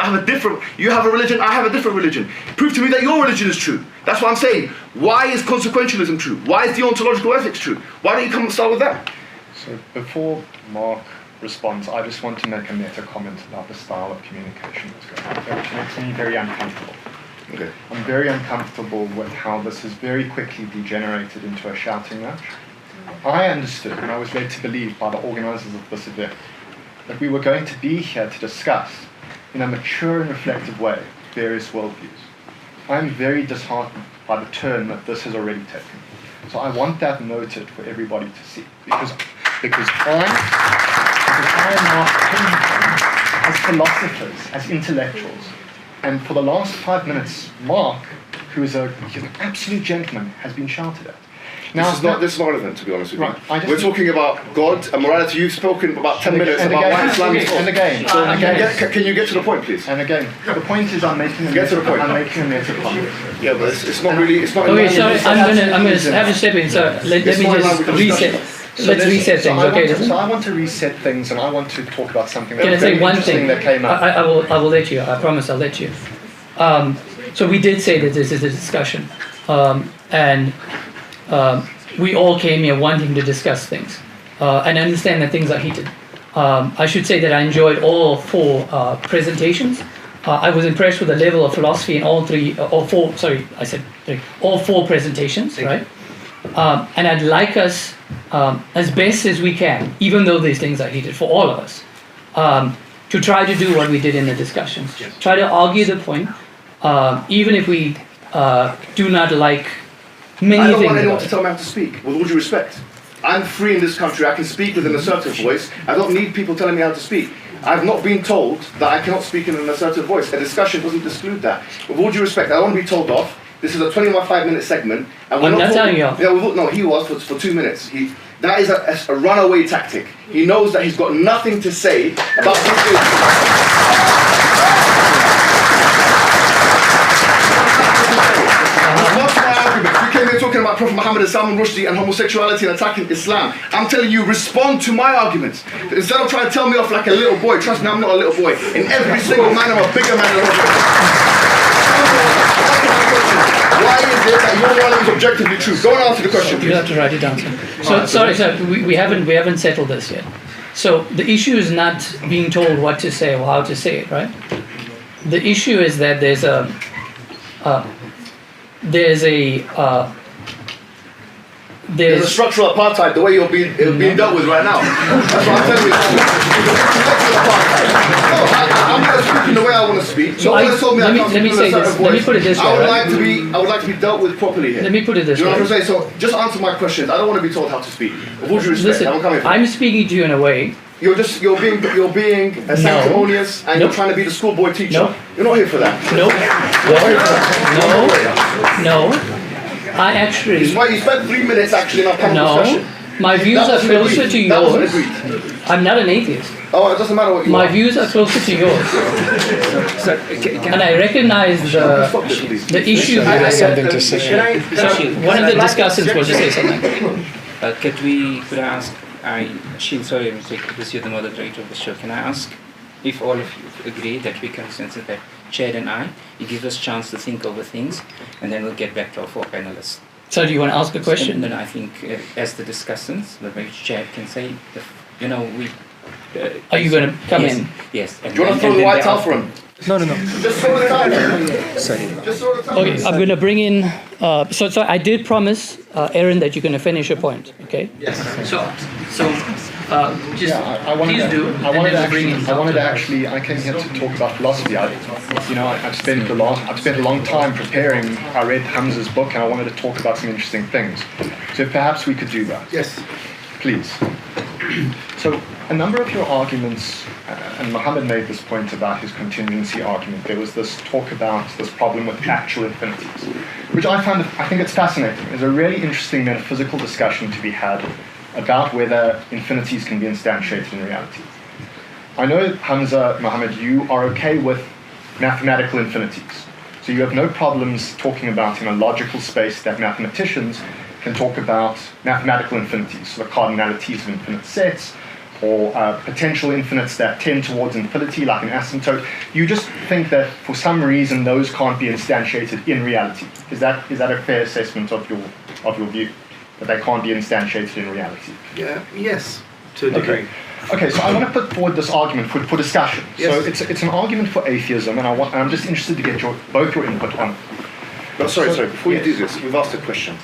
You have a religion, I have a different religion. Prove to me that your religion is true. That's what I'm saying. Why is consequentialism true? Why is deontological ethics true? Why don't you come and start with that? So before Mark response, I just want to make a meta comment about the style of communication that's going on, which makes me very uncomfortable. Okay. I'm very uncomfortable with how this has very quickly degenerated into a shouting match. I understood, and I was led to believe by the organisers of this event, that we were going to be here to discuss, in a mature and reflective way, various worldviews. I'm very disheartened by the turn that this has already taken. So I want that noted for everybody to see, because I am as philosophers, as intellectuals, and for the last 5 minutes, Mark, he's an absolute gentleman, has been shouted at. Now, this is not relevant, to be honest with you. Right, we're talking about God and morality. You've spoken for about 10 minutes about why Islam is false. Can you get to the point, please? And again, the point is I'm making a meta comment. Yeah, but it's not really. It's not. Okay, sorry, I'm gonna have to step in. So let me just reset. Let's reset things, okay? So I want to reset things, and I want to talk about something Can I say one thing? that came up. I will let you. I promise I'll let you. So we did say that this is a discussion, and we all came here wanting to discuss things, and understand that things are heated. I should say that I enjoyed all 4 presentations. I was impressed with the level of philosophy in all 4 presentations, right? And I'd like us, as best as we can, even though these things are heated for all of us, to try to do what we did in the discussions. Yes. Try to argue the point, even if we do not like many things. I don't want anyone to tell me how to speak, with all due respect. I'm free in this country, I can speak with an assertive voice. I don't need people telling me how to speak. I've not been told that I cannot speak in an assertive voice. A discussion doesn't exclude that. With all due respect, I don't want to be told off. This is a 25-minute segment. And we're not telling you off. No, he was for 2 minutes. That is a runaway tactic. He knows that he's got nothing to say about this. We came here talking about Prophet Muhammad and Salman Rushdie and homosexuality and attacking Islam. I'm telling you, respond to my arguments. Instead of trying to tell me off like a little boy, trust me, I'm not a little boy. In every single man, I'm a bigger man than Why is it that your knowledge is objectively true? Go and answer the question, please. You have to write it down, sir. So, we haven't settled this yet. So the issue is not being told what to say or how to say it, right? The issue is that there's a structural apartheid, the way you're being dealt with right now. That's what I'm telling you. I'm not speaking the way I want to speak. So let me say this. Let me put it this way. I would like to be dealt with properly here. Let me put it this way. You know what I'm saying? So just answer my questions. I don't want to be told how to speak. With all due respect, listen, I'm speaking to you in a way. You're being sanctimonious and you're trying to be the schoolboy teacher. Nope. You're not here for that. No. I actually. It's why you spent 3 minutes actually in our panel discussion. My views are closer to yours. I'm not an atheist. Oh, it doesn't matter what you My views are closer to yours. And I recognize the issue. Something to say. One of the discussants will just say something. Could I ask? Sorry, because you're the moderator of the show. Can I ask if all of you agree that we can sense that Chad and I, you give us a chance to think over things, and then we'll get back to our 4 panelists. So do you want to ask a question? And then I think, as the discussants, maybe Chad can say, are you going to come in? Yes. Do you want to throw the white towel for him? No. Just throw the towel. Sorry. Just throw the towel. Okay, I'm going to bring in. So I did promise Aaron that you're going to finish your point. Okay. Yes. So Please do. I came here to talk about philosophy. I've spent a long time preparing. I read Hamza's book, and I wanted to talk about some interesting things. So perhaps we could do that. Yes. Please. So a number of your arguments, and Muhammad made this point about his contingency argument. There was this talk about this problem with actual infinities, which I think it's fascinating. There's a really interesting metaphysical discussion to be had about whether infinities can be instantiated in reality. I know, Hamza, Muhammad, you are okay with mathematical infinities. So you have no problems talking about in a logical space that mathematicians can talk about mathematical infinities, so the cardinalities of infinite sets, or potential infinites that tend towards infinity, like an asymptote. You just think that for some reason those can't be instantiated in reality. Is that a fair assessment of your view? That they can't be instantiated in reality? Yeah. Yes, to a degree. Okay, so I want to put forward this argument for discussion. Yes. So it's an argument for atheism, and I'm just interested to get both your input on it. But sorry, before you do this, we've asked a question.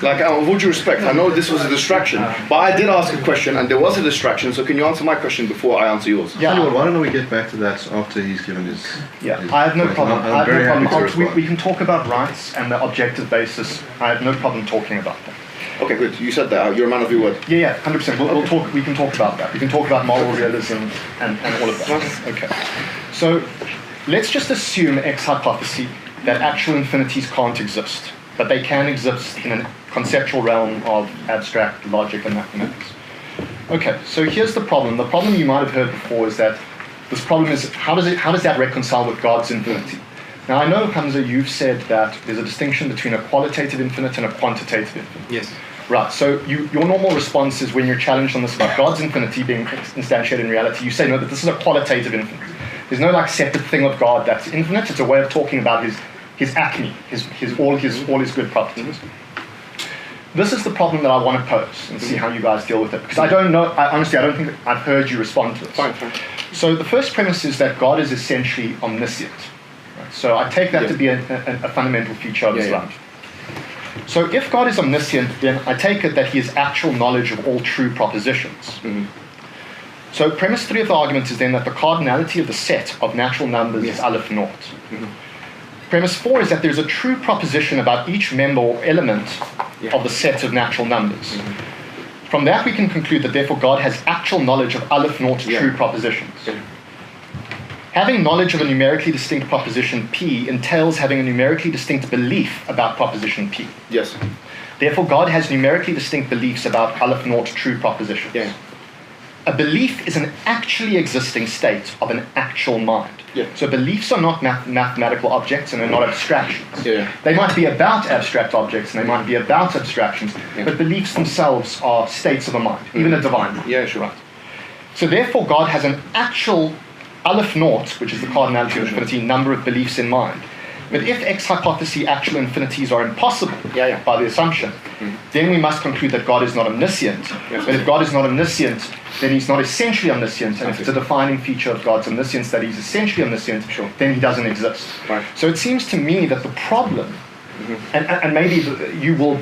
Like, with all due respect, I know this was a distraction, but I did ask a question and there was a distraction, so can you answer my question before I answer yours? Yeah. Tell you what, why don't we get back to that after he's given his... Yeah, his I have no point. problem. I'm very happy to respond. We can talk about rights and the objective basis. I have no problem talking about that. Okay, good. You said that. You're a man of your word. Yeah, 100%. We'll talk. We can talk about that. We can talk about moral realism and all of that. Okay. So let's just assume X hypothesis that actual infinities can't exist, but they can exist in a conceptual realm of abstract logic and mathematics. Okay. So here's the problem. The problem you might have heard before is that this problem is how does that reconcile with God's infinity? Now I know, Hamza, you've said that there's a distinction between a qualitative infinite and a quantitative infinite. Yes. Right, so your normal response is when you're challenged on this about God's infinity being instantiated in reality, you say, no, that this is a qualitative infinite. There's no separate thing of God that's infinite. It's a way of talking about his acme, all his good properties. This is the problem that I want to pose and see how you guys deal with it. Because I don't know, honestly, I don't think I've heard you respond to this. Fine. So the first premise is that God is essentially omniscient. Right? So I take that to be a fundamental feature of Islam. So if God is omniscient, then I take it that he has actual knowledge of all true propositions. Mm-hmm. So premise 3 of the argument is then that the cardinality of the set of natural numbers is aleph naught. Mm-hmm. Premise 4 is that there's a true proposition about each member or element of the set of natural numbers. Mm-hmm. From that we can conclude that therefore God has actual knowledge of aleph naught true propositions. Yeah. Having knowledge of a numerically distinct proposition P entails having a numerically distinct belief about proposition P. Yes. Therefore, God has numerically distinct beliefs about aleph naught true propositions. Yeah. A belief is an actually existing state of an actual mind. Yeah. So beliefs are not mathematical objects and they're not abstractions. Yeah. They might be about abstract objects and they might be about abstractions, but beliefs themselves are states of a mind, even a divine mind. Yeah, sure. Right. So therefore, God has an actual aleph naught, which is the cardinality of infinity, number of beliefs in mind. But if X hypothesis actual infinities are impossible by the assumption, then we must conclude that God is not omniscient. Yes. But if God is not omniscient, then he's not essentially omniscient. And if it's a defining feature of God's omniscience that he's essentially omniscient, then he doesn't exist. Right. So it seems to me that the problem, and maybe you will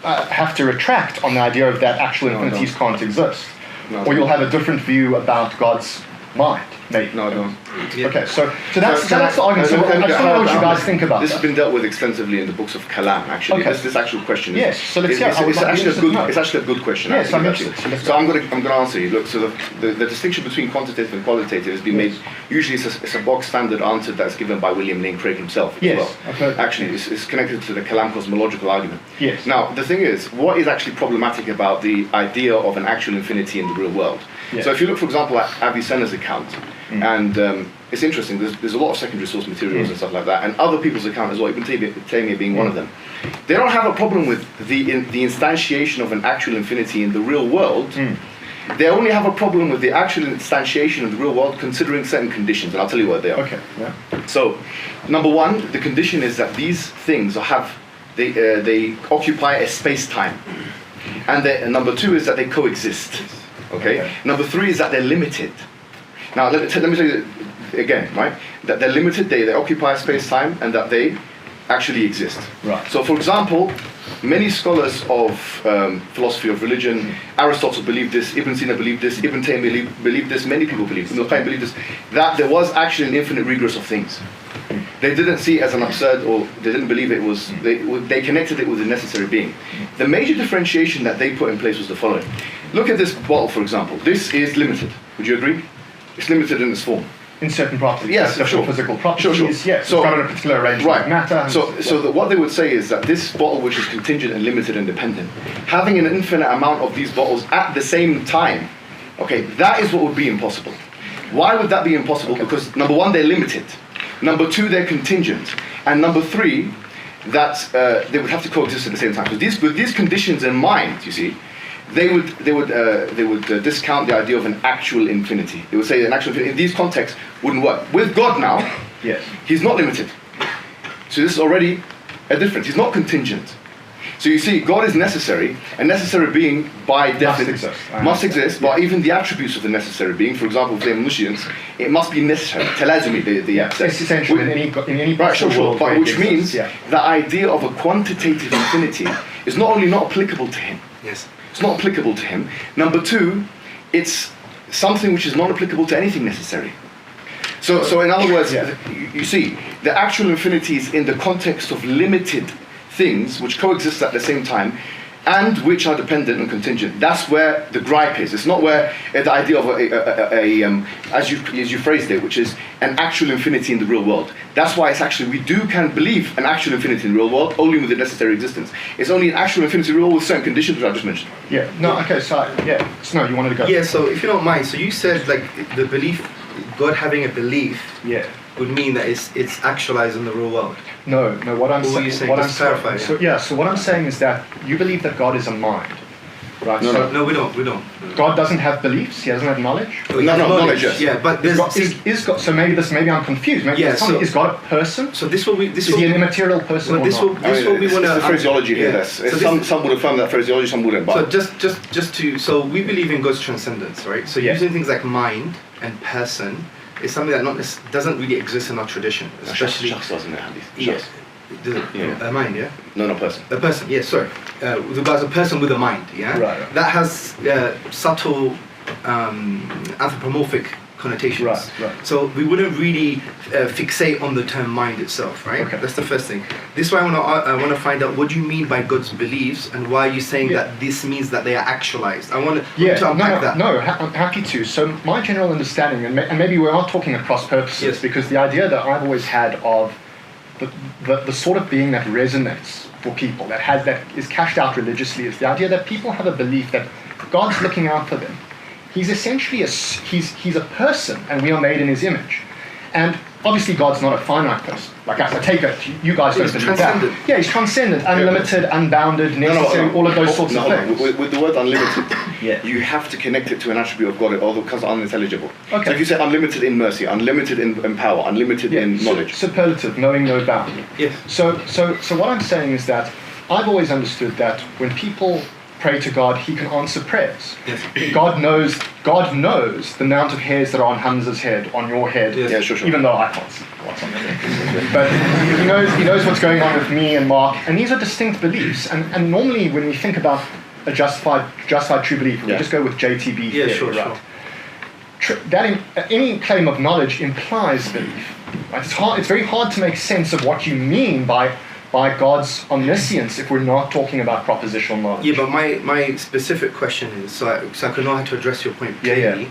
have to retract on the idea of that actual infinities can't exist. No, or you'll have a different view about God's mind. Maybe. No, I don't. Okay, so that's the argument. So I just want to know what you guys think about this. that. Has been dealt with extensively in the books of Kalam, actually. Okay. This actual question. Yes, so let's hear. It's actually a good question. Yes, actually, I'm interested. So I'm going to answer you. Look, so the distinction between quantitative and qualitative has been made. Usually, it's a box standard answer that's given by William Lane Craig himself. Yes, as well. I've heard that. Actually, it's connected to the Kalam cosmological argument. Yes. Now, the thing is, what is actually problematic about the idea of an actual infinity in the real world? Yes. So if you look, for example, at Avicenna's account, and it's interesting, there's a lot of secondary source materials and stuff like that, and other people's account as well, Ibn Taymiyyah being one of them. They don't have a problem with the instantiation of an actual infinity in the real world. They only have a problem with the actual instantiation of the real world considering certain conditions, and I'll tell you what they are. Okay. Yeah. So, number one, the condition is that these things they occupy a space-time. And number two is that they coexist. Okay? Number three is that they're limited. Now, let me tell you again, right? That they're limited, they occupy space-time, and that they actually exist. Right. So, for example, many scholars of philosophy of religion, Aristotle believed this, Ibn Sina believed this, Ibn Taymiyyah believed this, many people believed this, Ibn Qayyim believed this, that there was actually an infinite regress of things. They didn't see it as an absurd, or they didn't believe it was, they connected it with a necessary being. The major differentiation that they put in place was the following. Look at this bottle, for example. This is limited. Would you agree? It's limited in its form. In certain properties, Yes, different sure. physical properties. Sure. Yes, So- it's got a particular arrangement Right. of matter. So what they would say is that this bottle, which is contingent and limited and dependent, having an infinite amount of these bottles at the same time, okay, that is what would be impossible. Why would that be impossible? Because number one, they're limited. Number two, they're contingent. And number three, that they would have to coexist at the same time. So with these conditions in mind, you see, they would discount the idea of an actual infinity. They would say an actual infinity in these contexts wouldn't work. With God now, yes. he's not limited. So this is already a difference. He's not contingent. So you see, God is necessary, a necessary being by definition must exist, but even the attributes of the necessary being, for example, for the omniscience, it must be necessary. Telazumi, the It's essential in any right, sure, world. but where it which exists, means yeah. the idea of a quantitative infinity is not only not applicable to him, Yes. it's not applicable to him. Number two, it's something which is not applicable to anything necessary. So in other words, Yeah. you see, the actual infinity is in the context of limited things which coexist at the same time and which are dependent and contingent. That's where the gripe is. It's not where the idea of as you phrased it, which is an actual infinity in the real world. That's why it's actually, we can believe an actual infinity in the real world only with the necessary existence. It's only an actual infinity in the real world with certain conditions which I just mentioned. Yeah. No. Okay. So yeah. So no, you wanted to go. Yeah, so if you don't mind, so you said like the belief, God having a belief Yeah. would mean that it's actualized in the real world. No. What I'm What were you saying? What I'm Just clarify, So yeah. So what I'm saying is that you believe that God is a mind, right? No, so No, we don't. God doesn't have beliefs. He doesn't have knowledge. No, knowledge, yes. Yeah, but there's Is God? So maybe I'm confused. Maybe Yeah, is God a person? so this will be Is he an immaterial person well, or this will not? this will be it's one the of phraseology here. yeah. That's, So some would affirm that phraseology, some wouldn't. But So so we believe in God's transcendence, right? So Yeah. using things like mind and person is something that doesn't really exist in our tradition, especially shakhs doesn't have these. yeah. Shakhs. A mind, yeah. No, person. A person, yeah, sorry. With regards to a person with a mind, yeah? Right. That has subtle anthropomorphic connotations. Right. So we wouldn't really fixate on the term mind itself, right? Okay. That's the first thing. This is why I want to find out what do you mean by God's beliefs and why are you saying that this means that they are actualized? I want to unpack that. I'm happy to. So my general understanding, and maybe we are talking at cross purposes, Yes. because the idea that I've always had of the sort of being that resonates for people, that is cashed out religiously, is the idea that people have a belief that God's looking out for them. He's essentially he's a person, and we are made in his image. And obviously God's not a finite person. Like I take it, you guys don't He's believe transcendent. that. Yeah, he's transcendent, unlimited, unbounded, necessary, all of those sorts of things. With the word unlimited, Yeah. you have to connect it to an attribute of God, or because unintelligible. Okay. So if you say unlimited in mercy, unlimited in power, unlimited in knowledge. Superlative, knowing no bound. Yes. So what I'm saying is that I've always understood that when people pray to God, he can answer prayers. Yes. God knows the amount of hairs that are on Hamza's head, on your head. Yes. Yeah, sure. Even though I can't see what's on your head. But he knows what's going on with me and Mark, and these are distinct beliefs. And normally when we think about a justified true belief, we Yeah. just go with JTB Yeah, theory, sure, right? sure. Any claim of knowledge implies belief. Right? It's very hard to make sense of what you mean by God's omniscience if we're not talking about propositional knowledge. Yeah, but my specific question is, so I can know how to address your point Yeah, clearly, yeah.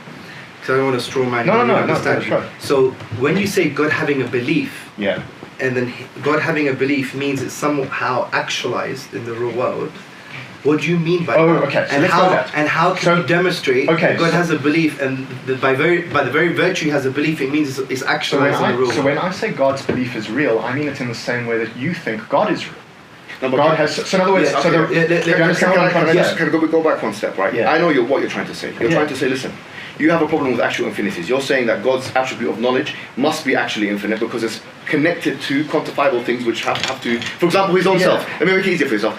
because I don't want to straw man No, you, no, understand that's you. right. So when you say God having a belief, Yeah. and then God having a belief means it's somehow actualized in the real world, what do you mean by Oh, that? okay, so and let's how go that. and how can So- you demonstrate okay, that God so- has a belief and by the very virtue he has a belief, it means it's actualized in the real So world? when I say God's belief is real, I mean it in the same way that you think God is real. No, but God has. So in other words, Yeah, so okay. the, Let- do you let- understand what I'm trying to say? Can I go back one step, right? Yeah. I know what you're trying to say. You're Yeah. trying to say, listen, you have a problem with actual infinities. You're saying that God's attribute of knowledge must be actually infinite because it's connected to quantifiable things which have to, for example, his own Yeah. self. Let me make it easier for yourself.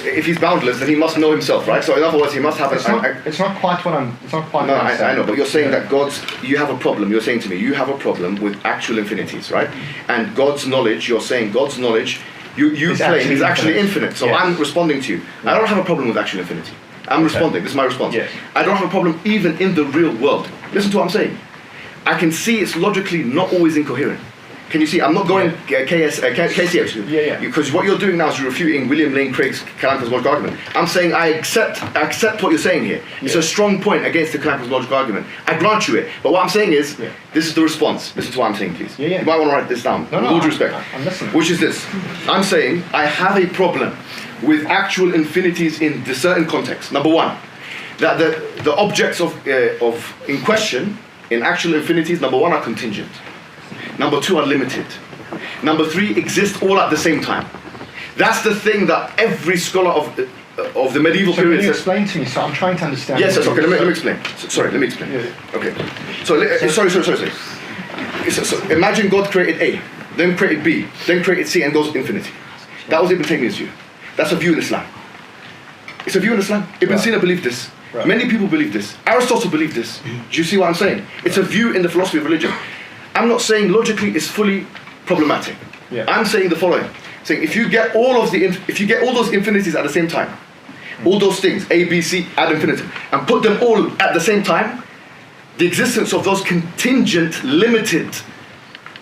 If he's boundless, then he must know himself, right? So in other words, he must have It's not quite what I'm. It's not quite. No, what I'm saying. I know, but you're saying Yeah. that you have a problem. You're saying to me, you have a problem with actual infinities, right? And God's knowledge, you're saying God's knowledge You claim is actually infinite. So Yes. I'm responding to you. I don't have a problem with actual infinity. I'm responding. This is my response. Yes. I don't have a problem even in the real world. Listen to what I'm saying. I can see it's logically not always incoherent. Can you see? I'm not going KCH. Yeah. Because what you're doing now is refuting William Lane Craig's calamity logical argument. I'm saying I accept what you're saying here. It's a strong point against the calamity logical argument. I grant you it. But what I'm saying is, this is the response. Listen to what I'm saying, please. Yeah. You might want to write this down. No, with all due respect. I'm listening. Which is this. I'm saying I have a problem with actual infinities in the certain context. Number one, that the objects of in question in actual infinities, number one, are contingent. Number two, are limited. Number three, exist all at the same time. That's the thing that every scholar of the medieval So period can you says. explain to me? So I'm trying to understand. Yes, okay, let me explain. Let me explain. Yeah. Okay. Sorry. So imagine God created A, then created B, then created C, and goes to infinity. That was Ibn Taymiyyah's view. That's a view in Islam. It's a view in Islam. Ibn Sina believed this. Right. Many people believe this. Aristotle believed this. Do you see what I'm saying? It's a view in the philosophy of religion. I'm not saying logically it's fully problematic. Yeah. I'm saying the following: saying if you get all those infinities at the same time, all those things A, B, C ad infinitum, and put them all at the same time, the existence of those contingent, limited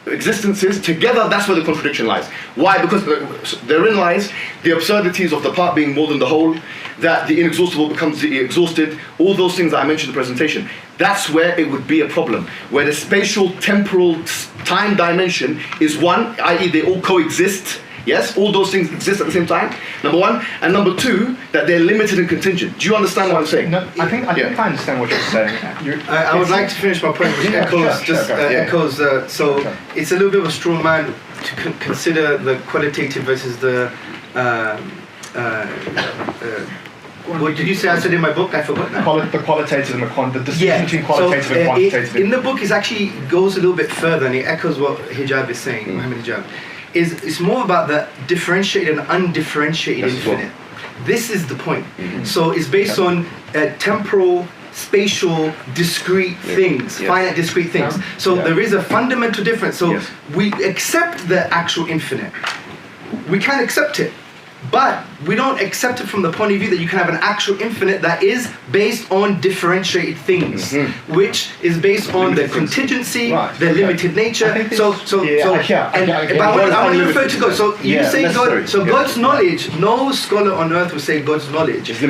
existences together, that's where the contradiction lies. Why? Because therein lies the absurdities of the part being more than the whole, that the inexhaustible becomes the exhausted, all those things that I mentioned in the presentation. That's where it would be a problem, where the spatial, temporal, time dimension is one, i.e. they all coexist. Yes, all those things exist at the same time, number one. And number two, that they're limited and contingent. Do you understand what I'm saying? No, I think I understand what you're saying. I would like to finish my point, which echoes. So it's a little bit of a straw man to consider the qualitative versus the. What did you say? I said in my book. I forgot now. The qualitative and the distinction between qualitative and quantitative. In the book, it actually goes a little bit further, and it echoes what Hijab is saying. Muhammad Hijab. It's more about the differentiated and undifferentiated infinite. This is the point. So it's based on temporal, spatial, discrete things, finite discrete things. So there is a fundamental difference. So we accept the actual infinite. We can accept it. But we don't accept it from the point of view that you can have an actual infinite that is based on differentiated things, which is based on the contingency, the limited nature. But I want to refer to God. So you say God. So God's knowledge. No scholar on earth will say God's knowledge is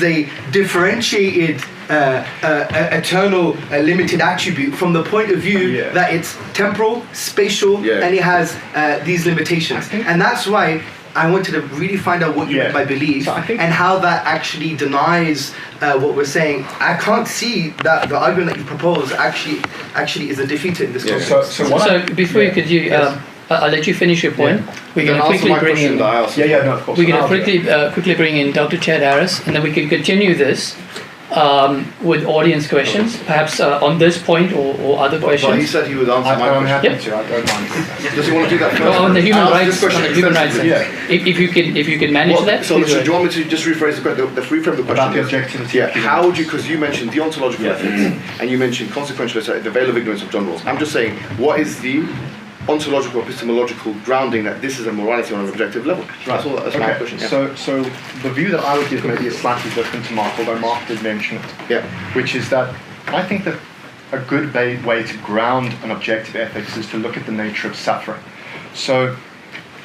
a differentiated, eternal, limited attribute from the point of view that it's temporal, spatial, and it has these limitations. And that's why I wanted to really find out what you meant by belief and how that actually denies what we're saying. I can't see that the argument that you propose actually is a defeater in this context. So before you could, I'll let you finish your point. We're going to quickly bring in. Of course. We're going to quickly bring in Dr. Chad Harris, and then we can continue this with audience questions, perhaps on this point or other questions. But he said he would answer my question. I'm happy to. I don't mind. Does he want to do that first? On the human rights, Yeah. If you can manage that. So do you want me to just rephrase the question? Reframe the question. About the objectivity. Yeah. How would you? Because you mentioned deontological ethics and you mentioned consequential, the veil of ignorance of John Rawls. I'm just saying, what is the ontological, epistemological grounding that this is a morality on an objective level? That's all. That's my question. Yeah. So the view that I would give maybe is slightly different to Mark, although Mark did mention it. Yeah. Which is that I think that a good way to ground an objective ethics is to look at the nature of suffering. So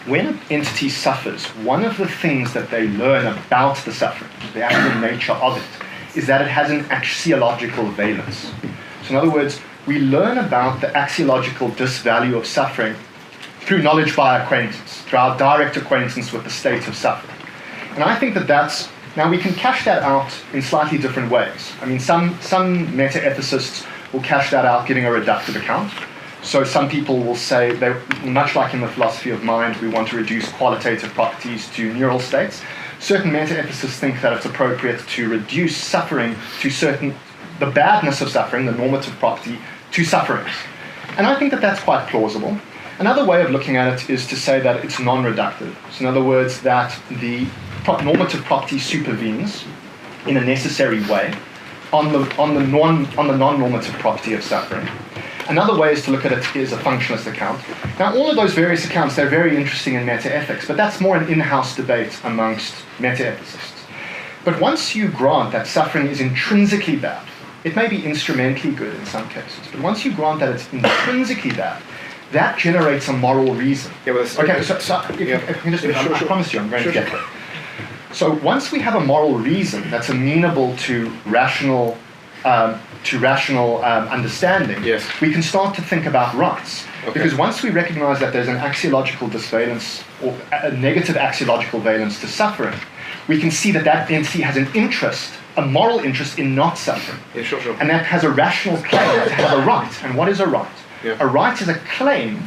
when an entity suffers, one of the things that they learn about the suffering, the actual nature of it, is that it has an axiological valence. So in other words, we learn about the axiological disvalue of suffering through knowledge by acquaintance, through our direct acquaintance with the state of suffering. And I think that now we can cash that out in slightly different ways. I mean, some meta-ethicists will cash that out giving a reductive account. So some people will say, much like in the philosophy of mind, we want to reduce qualitative properties to neural states. Certain meta-ethicists think that it's appropriate to reduce suffering to the badness of suffering, the normative property, to sufferings. And I think that that's quite plausible. Another way of looking at it is to say that it's non-reductive. So in other words, that the normative property supervenes in a necessary way on the non-normative property of suffering. Another way is to look at it is a functionalist account. Now, all of those various accounts, they're very interesting in meta-ethics, but that's more an in-house debate amongst meta-ethicists. But once you grant that suffering is intrinsically bad, it may be instrumentally good in some cases, but once you grant that it's intrinsically bad, that generates a moral reason. Yeah, well, that's, okay, so if you can just, I promise you, I'm going to get there. So once we have a moral reason that's amenable to rational understanding, yes, we can start to think about rights. Okay. Because once we recognize that there's an axiological disvalence or a negative axiological valence to suffering, we can see that that entity has an interest, a moral interest in not suffering. Yeah, sure. And that has a rational claim to have a right. And what is a right? Yeah. A right is a claim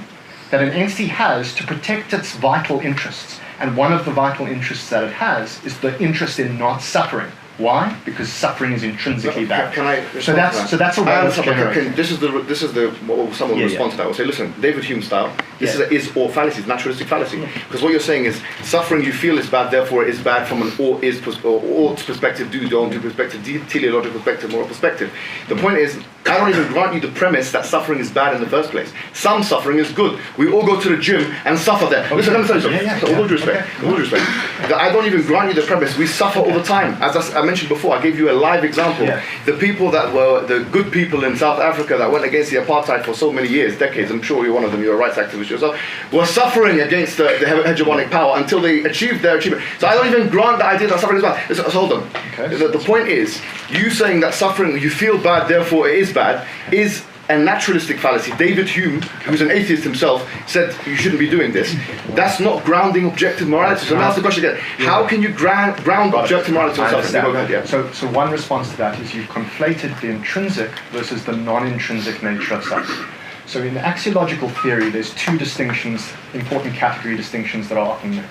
that an entity has to protect its vital interests. And one of the vital interests that it has is the interest in not suffering. Why? Because suffering is intrinsically bad. Can I so that's a right that's generated. This is the someone will respond to that. Will say, listen, David Hume style. This is a is-or fallacy, it's naturalistic fallacy. Because what you're saying is suffering you feel is bad, therefore it is bad from an or-is perspective, don't do perspective, teleological perspective, moral perspective. The point is, I don't even grant you the premise that suffering is bad in the first place. Some suffering is good. We all go to the gym and suffer there. Okay. Listen, let me tell you something. So, all due respect, I don't even grant you the premise. We suffer all the time. As I mentioned before, I gave you a live example. Yeah. The people that were the good people in South Africa that went against the apartheid for so many years, decades, I'm sure you're one of them, you're a rights activist yourself, were suffering against the hegemonic power until they achieved their achievement. So I don't even grant the idea that suffering is bad. Listen, hold on. Okay. The point is, you saying that suffering, you feel bad, therefore it is bad, is a naturalistic fallacy. David Hume, who's an atheist himself, said you shouldn't be doing this. That's not grounding objective morality. So now ask the question again. How can you ground objective morality on suffering? So one response to that is you've conflated the intrinsic versus the non-intrinsic nature of suffering. So in axiological theory, there's two distinctions, important category distinctions that are often made.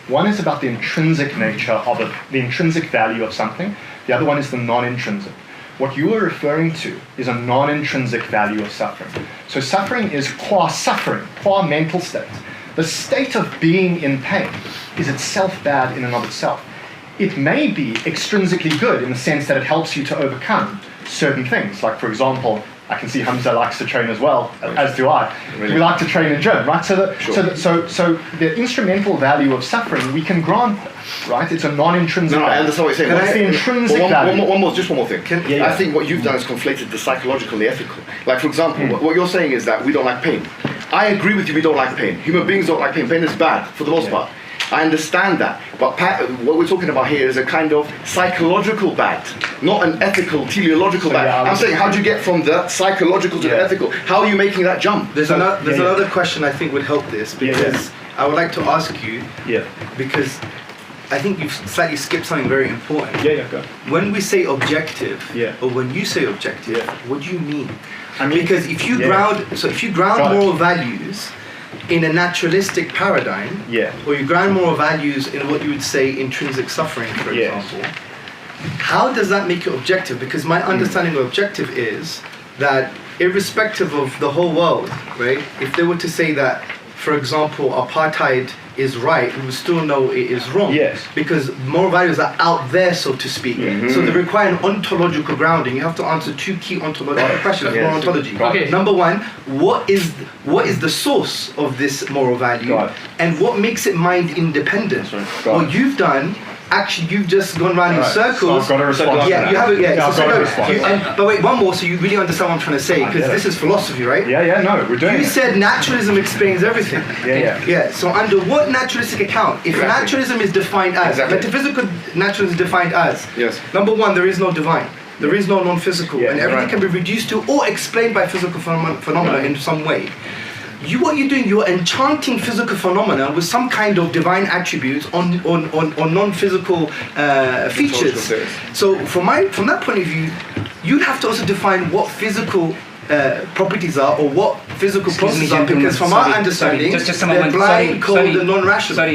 One is about the intrinsic nature of it, the intrinsic value of something. The other one is the non-intrinsic. What you are referring to is a non-intrinsic value of suffering. So suffering is qua mental state. The state of being in pain is itself bad in and of itself. It may be extrinsically good in the sense that it helps you to overcome certain things. Like, for example, I can see Hamza likes to train as well, as do I. Really? We like to train in gym, right? So the instrumental value of suffering, we can grant that, right? It's a non-intrinsic value. I understand what you're saying. What's the intrinsic value? Just one more thing. I think what you've done is conflated the psychological and the ethical. Like, for example, what you're saying is that we don't like pain. I agree with you, we don't like pain. Human beings don't like pain. Pain is bad, for the most part. I understand that, but what we're talking about here is a kind of psychological bad, not an ethical, teleological bad. I'm saying, how do you get from the psychological to the ethical? How are you making that jump? There's another question I think would help this, because I would like to ask you, because I think you've slightly skipped something very important. Go. When we say objective, or when you say objective, what do you mean? I mean, because if you ground moral values in a naturalistic paradigm, or you ground moral values in what you would say intrinsic suffering, for example, how does that make it objective? Because my understanding of objective is that irrespective of the whole world, right, if they were to say that, for example, apartheid is right, we would still know it is wrong. Because moral values are out there, so to speak. So they require an ontological grounding. You have to answer two key ontological questions for ontology. Okay. Number one, what is the source of this moral value? And what makes it mind independent? What you've done, actually, you've just gone round in circles. So I've got to respond to that. You have it. I've got to respond. But wait, one more, so you really understand what I'm trying to say, because this is philosophy, right? No, we're doing it. You said naturalism explains everything. So under what naturalistic account? If naturalism is defined as, metaphysical naturalism is defined as, number one, there is no divine. There is no non-physical, and everything can be reduced to or explained by physical phenomena in some way. What you're doing, you're enchanting physical phenomena with some kind of divine attributes on non-physical features. So from that point of view, you'd have to also define what physical properties are, or what physical processes are, because from our understanding, just a moment. they're blind, cold, and non-rational.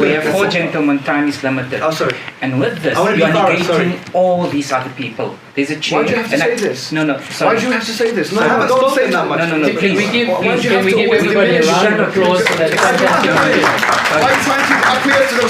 We have four gentlemen, time is limited. Oh, sorry. And with this, you are negating all these other people There's a chair. Why do you have to say this? No, Why sorry. do you have to say this? No, Sorry. I haven't spoken that much. No, Can we give, Why do you can have we to give always everybody a diminish? round of applause for that fantastic idea? Why are you trying to acquiesce to them?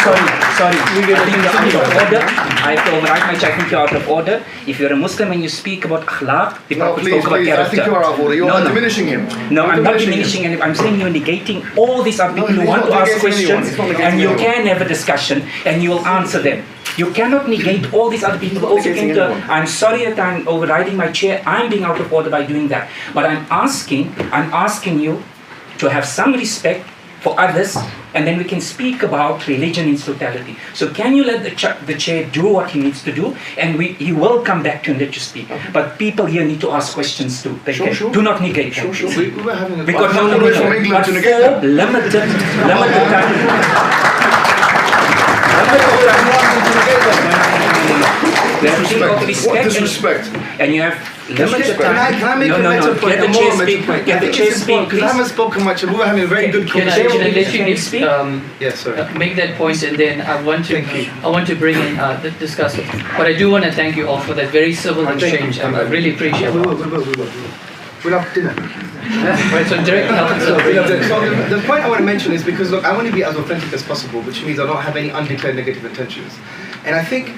Sorry, I think you're out of order. I have to override my chair. I think you're out of order. If you're a Muslim and you speak about akhlaq, the No, Prophet please, spoke about please. character. I think you are out of order. You are diminishing him. No, I'm not diminishing diminishing anything. I'm saying you're negating all these other people who he's want not to ask negating questions, anyone. He's not negating and you anyone. can have a discussion, and you will answer them. You cannot negate all these other people who also negating came to. anyone. I'm sorry that I'm overriding my chair. I'm being out of order by doing that. But I'm asking you to have some respect for others, and then we can speak about religion in totality. So can you let the chair do what he needs to do, and he will come back to and let you speak. But people here need to ask questions too. They Sure, can. sure. Do not negate them. Sure. We were having a Because I'm no, not from England but to negate for them. limited time. What disrespect? And you have limited time. Can I make a no, meta point? Get the A more chair meta speak. point. Get I the think chair it's important speak, because I please. haven't spoken much and we were having a very good Can I conversation. let you Can you speak? Yes, sorry. make that point, and then I want to bring in the discussion. But I do want to thank you all for that very civil exchange. I really appreciate We it. will. We'll have dinner. Right, so direct help and So celebration. the point I want to mention is because look, I want to be as authentic as possible, which means I don't have any undeclared negative intentions. And I think,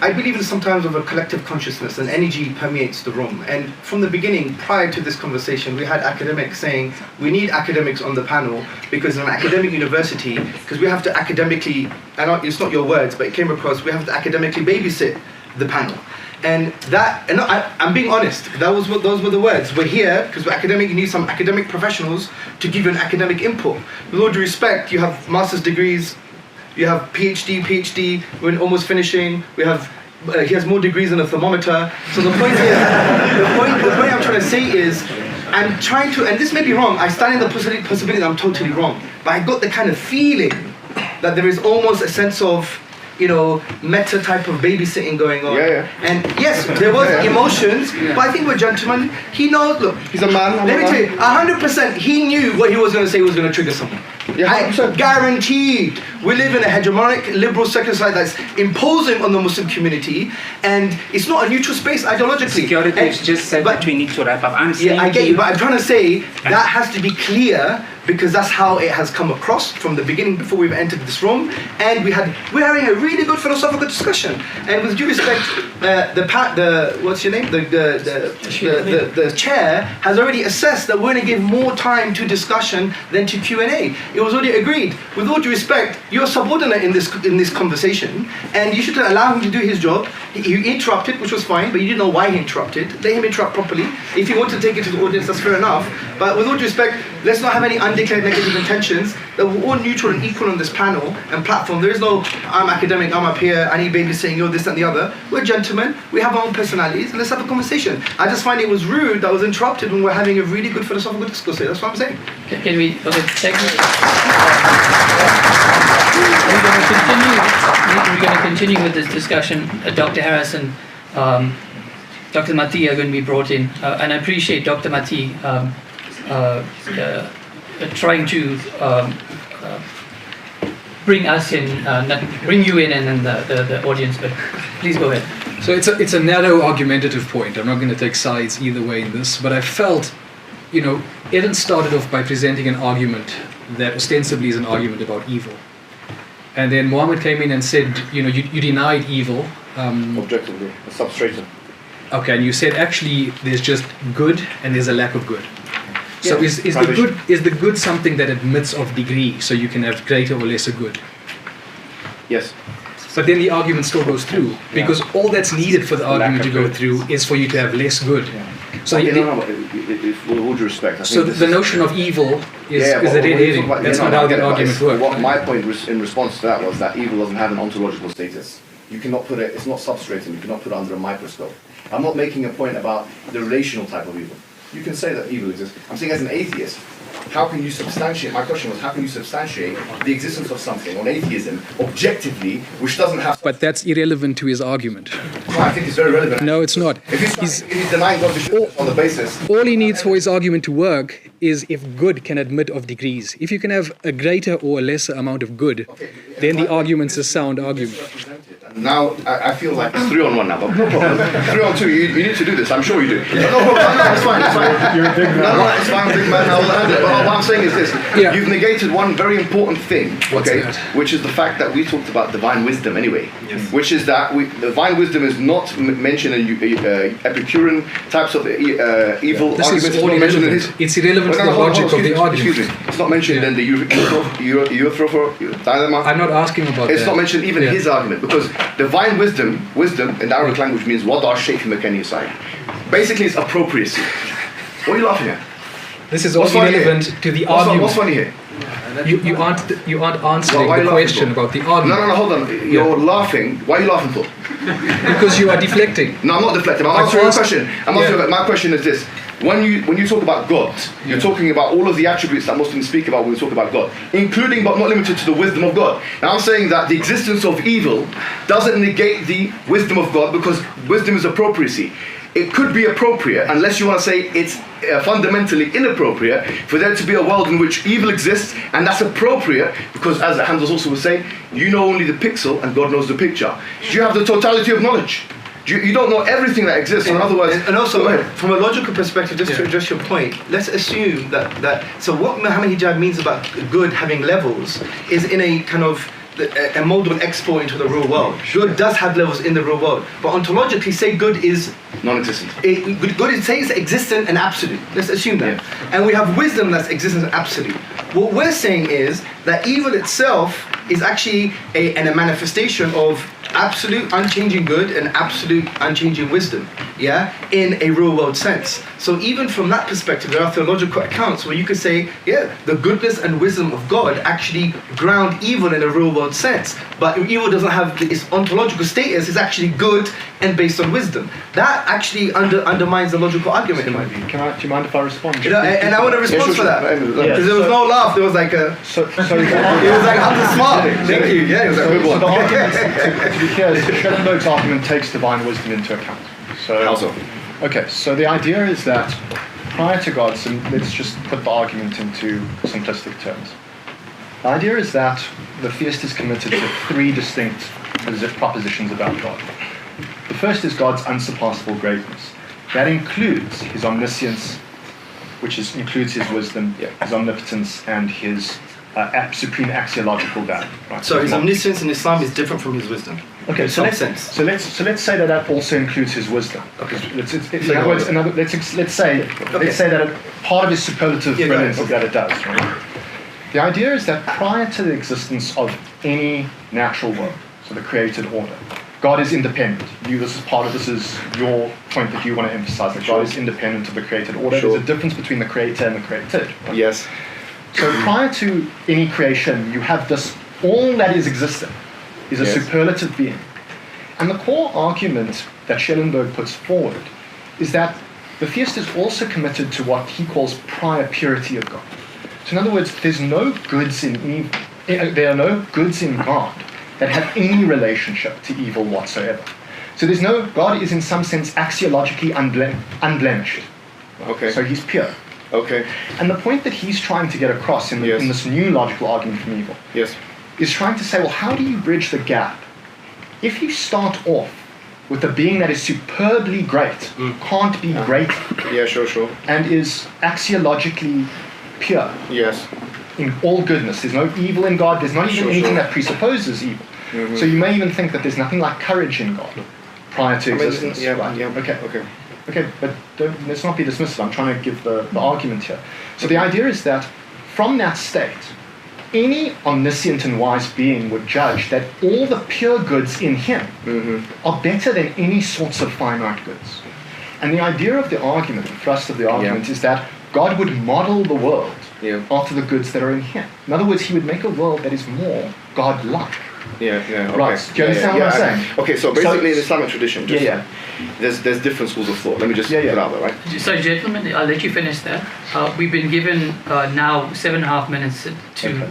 I believe in sometimes of a collective consciousness and energy permeates the room. And from the beginning, prior to this conversation, we had academics saying we need academics on the panel because in an academic university, because we have to academically, and it's not your words, but it came across, we have to academically babysit the panel. And I'm being honest, those were the words. We're here because we're academic, you need some academic professionals to give you an academic input. With all due respect, you have master's degrees, you have PhD, we're almost finishing, he has more degrees than a thermometer. So the point is, the point I'm trying to say is, I'm trying to, and this may be wrong, I stand in the possibility that I'm totally wrong, but I got the kind of feeling that there is almost a sense of, meta type of babysitting going on. Yeah. And yes, there was emotions, but I think we're gentlemen. He knows, look, He's a man. let me tell you, 100% he knew what he was going to say was going to trigger someone. Yeah, I 100%. guaranteed. We live in a hegemonic liberal secular society that's imposing on the Muslim community, and it's not a neutral space ideologically. Security has just said that we need to wrap up. I'm saying I get to you, but I'm trying to say that has to be clear because that's how it has come across from the beginning before we've entered this room, and we're having a really good philosophical discussion. And with due respect, what's your name? The chair has already assessed that we're going to give more time to discussion than to Q&A. It was already agreed. With all due respect, you're subordinate in this conversation, and you should allow him to do his job. He interrupted, which was fine, but you didn't know why he interrupted. Let him interrupt properly. If he wanted to take it to the audience, that's fair enough. But with all due respect, let's not have any undeclared negative intentions. That we're all neutral and equal on this panel and platform. There is no, I'm academic, I'm up here, I need babysitting, you're this and the other. We're gentlemen, we have our own personalities, and let's have a conversation. I just find it was rude that I was interrupted when we're having a really good philosophical discourse here. That's what I'm saying. Can we, okay, technically, we're going to continue with this discussion. Dr. Harris and Dr. Mati are going to be brought in, and I appreciate Dr. Mati trying to bring us in, bring you in, and then the audience. But please go ahead. So it's a narrow argumentative point. I'm not going to take sides either way in this, but I felt, Eden started off by presenting an argument that ostensibly is an argument about evil. And then Muhammad came in and said, you denied evil. Objectively, a substratum. Okay, and you said actually there's just good and there's a lack of good. So Yeah. is the good something that admits of degree, so you can have greater or lesser good? Yes. But then the argument still goes through, because all that's needed for the argument to go through is for you to have less good. So Okay, with all due respect, I think so the notion of evil is a but dead when you herring. talk about- That's no, not no, how I get that it, but argument it's- works. What my point in response to that was that evil doesn't have an ontological status. You cannot put it, it's not substratum, you cannot put it under a microscope. I'm not making a point about the relational type of evil. You can say that evil exists. I'm saying as an atheist, how can you substantiate, my question was, how can you substantiate the existence of something on atheism objectively, which doesn't have... But that's irrelevant to his argument. No, I think it's very relevant. No, it's not. If he's denying God's existence on the basis... All he needs for his argument to work is if good can admit of degrees. If you can have a greater or a lesser amount of good, then the argument's a sound argument. Represented, and Now I feel like it's 3-on-1 now, but no problem. 3-on-2. You need to do this. I'm sure you do. No problem. No, it's fine. It's fine. You're a big man. No, it's fine. Big man. I will handle it. But what I'm saying is this: you've negated one very important thing, okay? Which is the fact that we talked about divine wisdom anyway. Yes. Which is that divine wisdom is not mentioned in Epicurean types of evil this arguments. Is all irrelevant. It's irrelevant to the logic of the argument. Excuse me. It's not mentioned in the dilemma. I'm not asking about It's that. not mentioned even in his argument, because divine wisdom in the Arabic language means wada shay fi makani yasai. Basically, it's appropriacy. What are you laughing at? This is all irrelevant to the argument. What's funny here? You aren't answering the question about the argument. No, hold on. You're laughing. Why are you laughing for? Because you are deflecting. No, I'm not deflecting. I'm answering your question. My question is this. When you talk about God, you're talking about all of the attributes that Muslims speak about when we talk about God, including but not limited to the wisdom of God. And I'm saying that the existence of evil doesn't negate the wisdom of God, because wisdom is appropriacy. It could be appropriate, unless you want to say it's fundamentally inappropriate, for there to be a world in which evil exists, and that's appropriate because, as Hamza also was saying, you know only the pixel and God knows the picture. You have the totality of knowledge. You don't know everything that exists. In other words, and also from a logical perspective, just to address your point, let's assume that so what Muhammad Hijab means about good having levels is in a kind of a moldable export into the real world. Good does have levels in the real world, but ontologically, say good is non-existent. Good is say it's existent and absolute. Let's assume that, and we have wisdom that's existent and absolute. What we're saying is that evil itself is actually a manifestation of absolute unchanging good and absolute unchanging wisdom, in a real world sense. So even from that perspective, there are theological accounts where you could say, the goodness and wisdom of God actually ground evil in a real world sense, but evil doesn't have its ontological status, it's actually good and based on wisdom. That actually undermines the logical argument in my view. Do you mind if I respond? And I want a response for that, because there was no laugh, there was like a... So it was like, I'm the smart. Thank you. Yeah, it was a good one. So the argument, to be clear, Schellenberg's argument takes divine wisdom into account. How so? Okay, so the idea is that prior to God, so let's just put the argument into simplistic terms. The idea is that the theist is committed to three distinct propositions about God. The first is God's unsurpassable greatness. That includes his omniscience, which includes his wisdom, his omnipotence, and his supreme axiological value. Right? So his omniscience in Islam is different from his wisdom. Okay, so makes sense. So let's say that also includes his wisdom. Okay. Let's say that part of his superlative brilliance is that it does. Right? The idea is that prior to the existence of any natural world, so the created order, God is independent. This is your point that you want to emphasize, that God is independent of the created order. There's a difference between the creator and the created. Right? Yes. So prior to any creation, you have this, all that is existent is a superlative being. And the core argument that Schellenberg puts forward is that the theist is also committed to what he calls prior purity of God. So in other words, there's no goods in evil. There are no goods in God that have any relationship to evil whatsoever. So God is in some sense axiologically unblemished. Okay. So he's pure. Okay. And the point that he's trying to get across in this new logical argument from evil is trying to say, well, how do you bridge the gap? If you start off with a being that is superbly great, can't be great, and is axiologically pure, in all goodness, there's no evil in God, there's not even anything that presupposes evil. So you may even think that there's nothing like courage in God prior to existence. Okay, but let's not be dismissive. I'm trying to give the argument here. So the idea is that from that state, any omniscient and wise being would judge that all the pure goods in him are better than any sorts of finite goods. And the idea of the argument, the thrust of the argument, is that God would model the world after the goods that are in him. In other words, he would make a world that is more God-like. Okay. Right. Do you understand what I'm saying? Okay, so basically in the Islamic tradition, there's different schools of thought. Let me just put it out there, right? So, gentlemen, I'll let you finish that. We've been given now 7.5 minutes to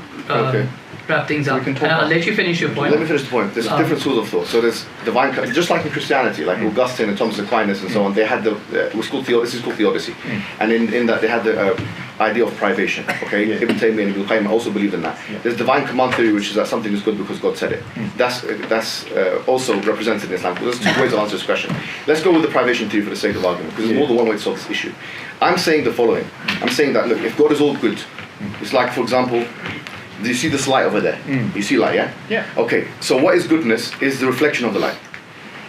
wrap things up. And I'll let you finish your point. Let me finish the point. There's different schools of thought. So there's divine, just like in Christianity, like Augustine and Thomas Aquinas and so on. They had this is called theodicy, and in that they had the idea of privation. Okay, Ibn Taymiyyah and Ibn Qayyim also believe in that. There's divine command theory, which is that something is good because God said it. That's also represented in Islam. There's two ways to answer this question. Let's go with the privation theory for the sake of argument, because there's more than one way to solve this issue. I'm saying the following. I'm saying that, look, if God is all good, it's like, for example, do you see this light over there? You see light, yeah? Yeah. Okay, so what is goodness is the reflection of the light.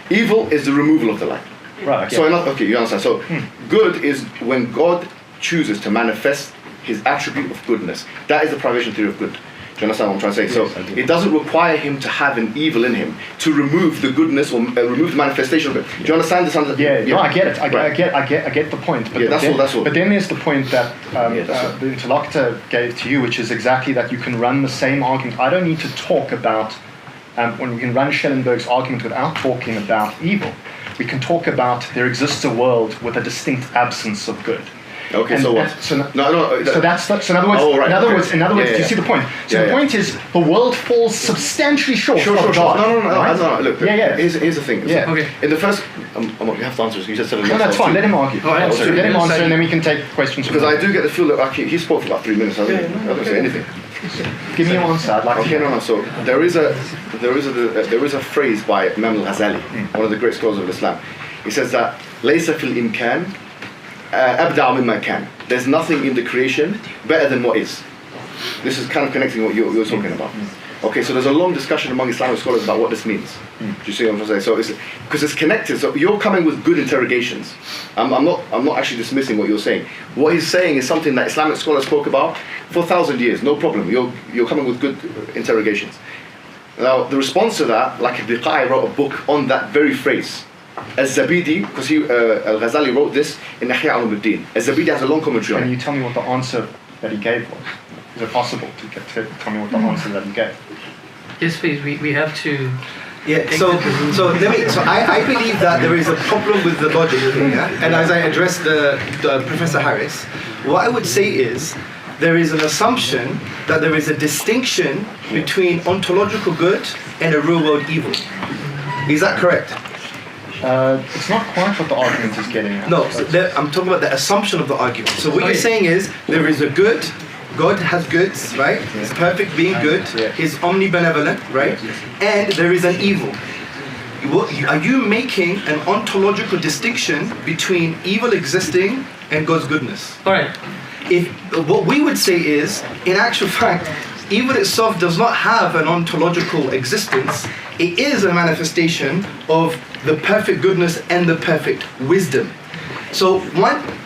Evil is the removal of the light. Right. So, okay, you understand. So, good is when God chooses to manifest his attribute of goodness. That is the privation theory of good. Do you understand what I'm trying to say? Yes, So it doesn't require him to have an evil in him to remove the goodness or remove the manifestation of it. Do you understand this? Yeah, no, I get it. I get the point. But that's all. But then there's the point that that's the interlocutor gave to you, which is exactly that you can run the same argument. I don't need to talk about when we can run Schellenberg's argument without talking about evil. We can talk about there exists a world with a distinct absence of good. Okay, and so what? So in other words, in other words, do you see the point? So the point is, the world falls substantially short of God. No. Look, here's the thing. Yeah. Okay. In the first, you have to answer this. You just said it. No, that's fine. Let him argue. Let him answer, and then we can take questions. Because I do get the feel that he spoke for about 3 minutes. I don't say anything. Give me your answer. I'd like to hear. No. So there is a phrase by Imam al-Ghazali, one of the great scholars of Islam. He says that ليس في الإمكان أبدع مما كان. There's nothing in the creation better than what is. This is kind of connecting what you're talking about. Okay, so there's a long discussion among Islamic scholars about what this means. Do you see what I'm trying to say? So because it's connected. So you're coming with good interrogations. I'm not actually dismissing what you're saying. What he's saying is something that Islamic scholars spoke about for 1,000 years. No problem. You're coming with good interrogations. Now the response to that, like Ibn Qayyim wrote a book on that very phrase. Al-Zabidi, because Al-Ghazali wrote this in Ihya Ulumuddin. Al-Zabidi has a long commentary on it. Can you tell me what the answer that he gave was? Is it possible to tell me what the answer that he gave? Yes, please. We have to. Yeah. So I believe that there is a problem with the logic here. Yeah? And as I addressed the Professor Harris, what I would say is there is an assumption that there is a distinction between ontological good and a real world evil. Is that correct? It's not quite what the argument is getting at. No, I'm talking about the assumption of the argument. So what you're saying is there is a good, God has goods, right? He's perfect being good, He's omnibenevolent, right? And there is an evil. Are you making an ontological distinction between evil existing and God's goodness? All right. What we would say is, in actual fact, evil itself does not have an ontological existence. It is a manifestation of the perfect goodness and the perfect wisdom. So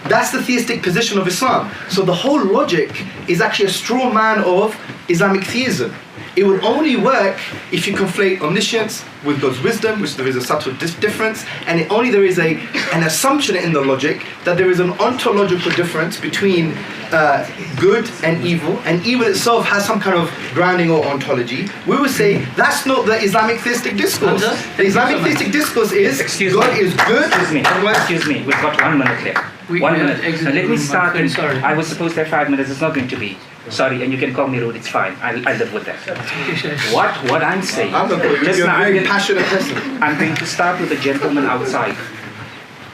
that's the theistic position of Islam. So the whole logic is actually a straw man of Islamic theism. It would only work if you conflate omniscience with God's wisdom, which there is a subtle difference, and there is an assumption in the logic that there is an ontological difference between good and evil itself has some kind of grounding or ontology. We would say that's not the Islamic theistic discourse. The Islamic theistic discourse is God is good. Excuse me, we've got 1 minute left. 1 minute. Let me start. I was supposed to have 5 minutes. It's not going to be. Sorry, and you can call me rude. It's fine. I live with that. What I'm saying. I'm not going to. You're a very passionate person. I'm going to start with the gentleman outside.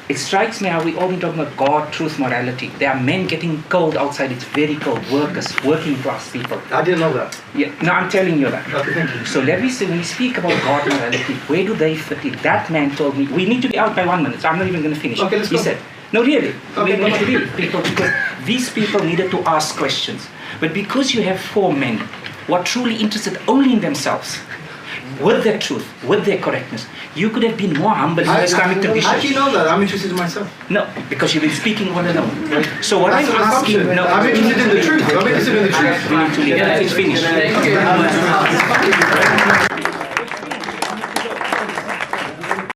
It strikes me how we all been talking about God, truth, morality. There are men getting cold outside. It's very cold. Workers, working class people. I didn't know that. Yeah, no, I'm telling you that. Okay, thank you. So let me say, when we speak about God, morality, where do they fit in? That man told me, we need to be out by 1 minute. So I'm not even going to finish. Okay, let's he go. said, no, really. Okay, we need to leave people because these people needed to ask questions. But because you have 4 men who are truly interested only in themselves, with their truth, with their correctness, you could have been more humble in the Islamic tradition. How do you know that? I'm interested in myself. No, because you've been speaking all alone. So what I'm asking, I'm interested in the truth. I'm interested in the truth. We need to leave. It's finished.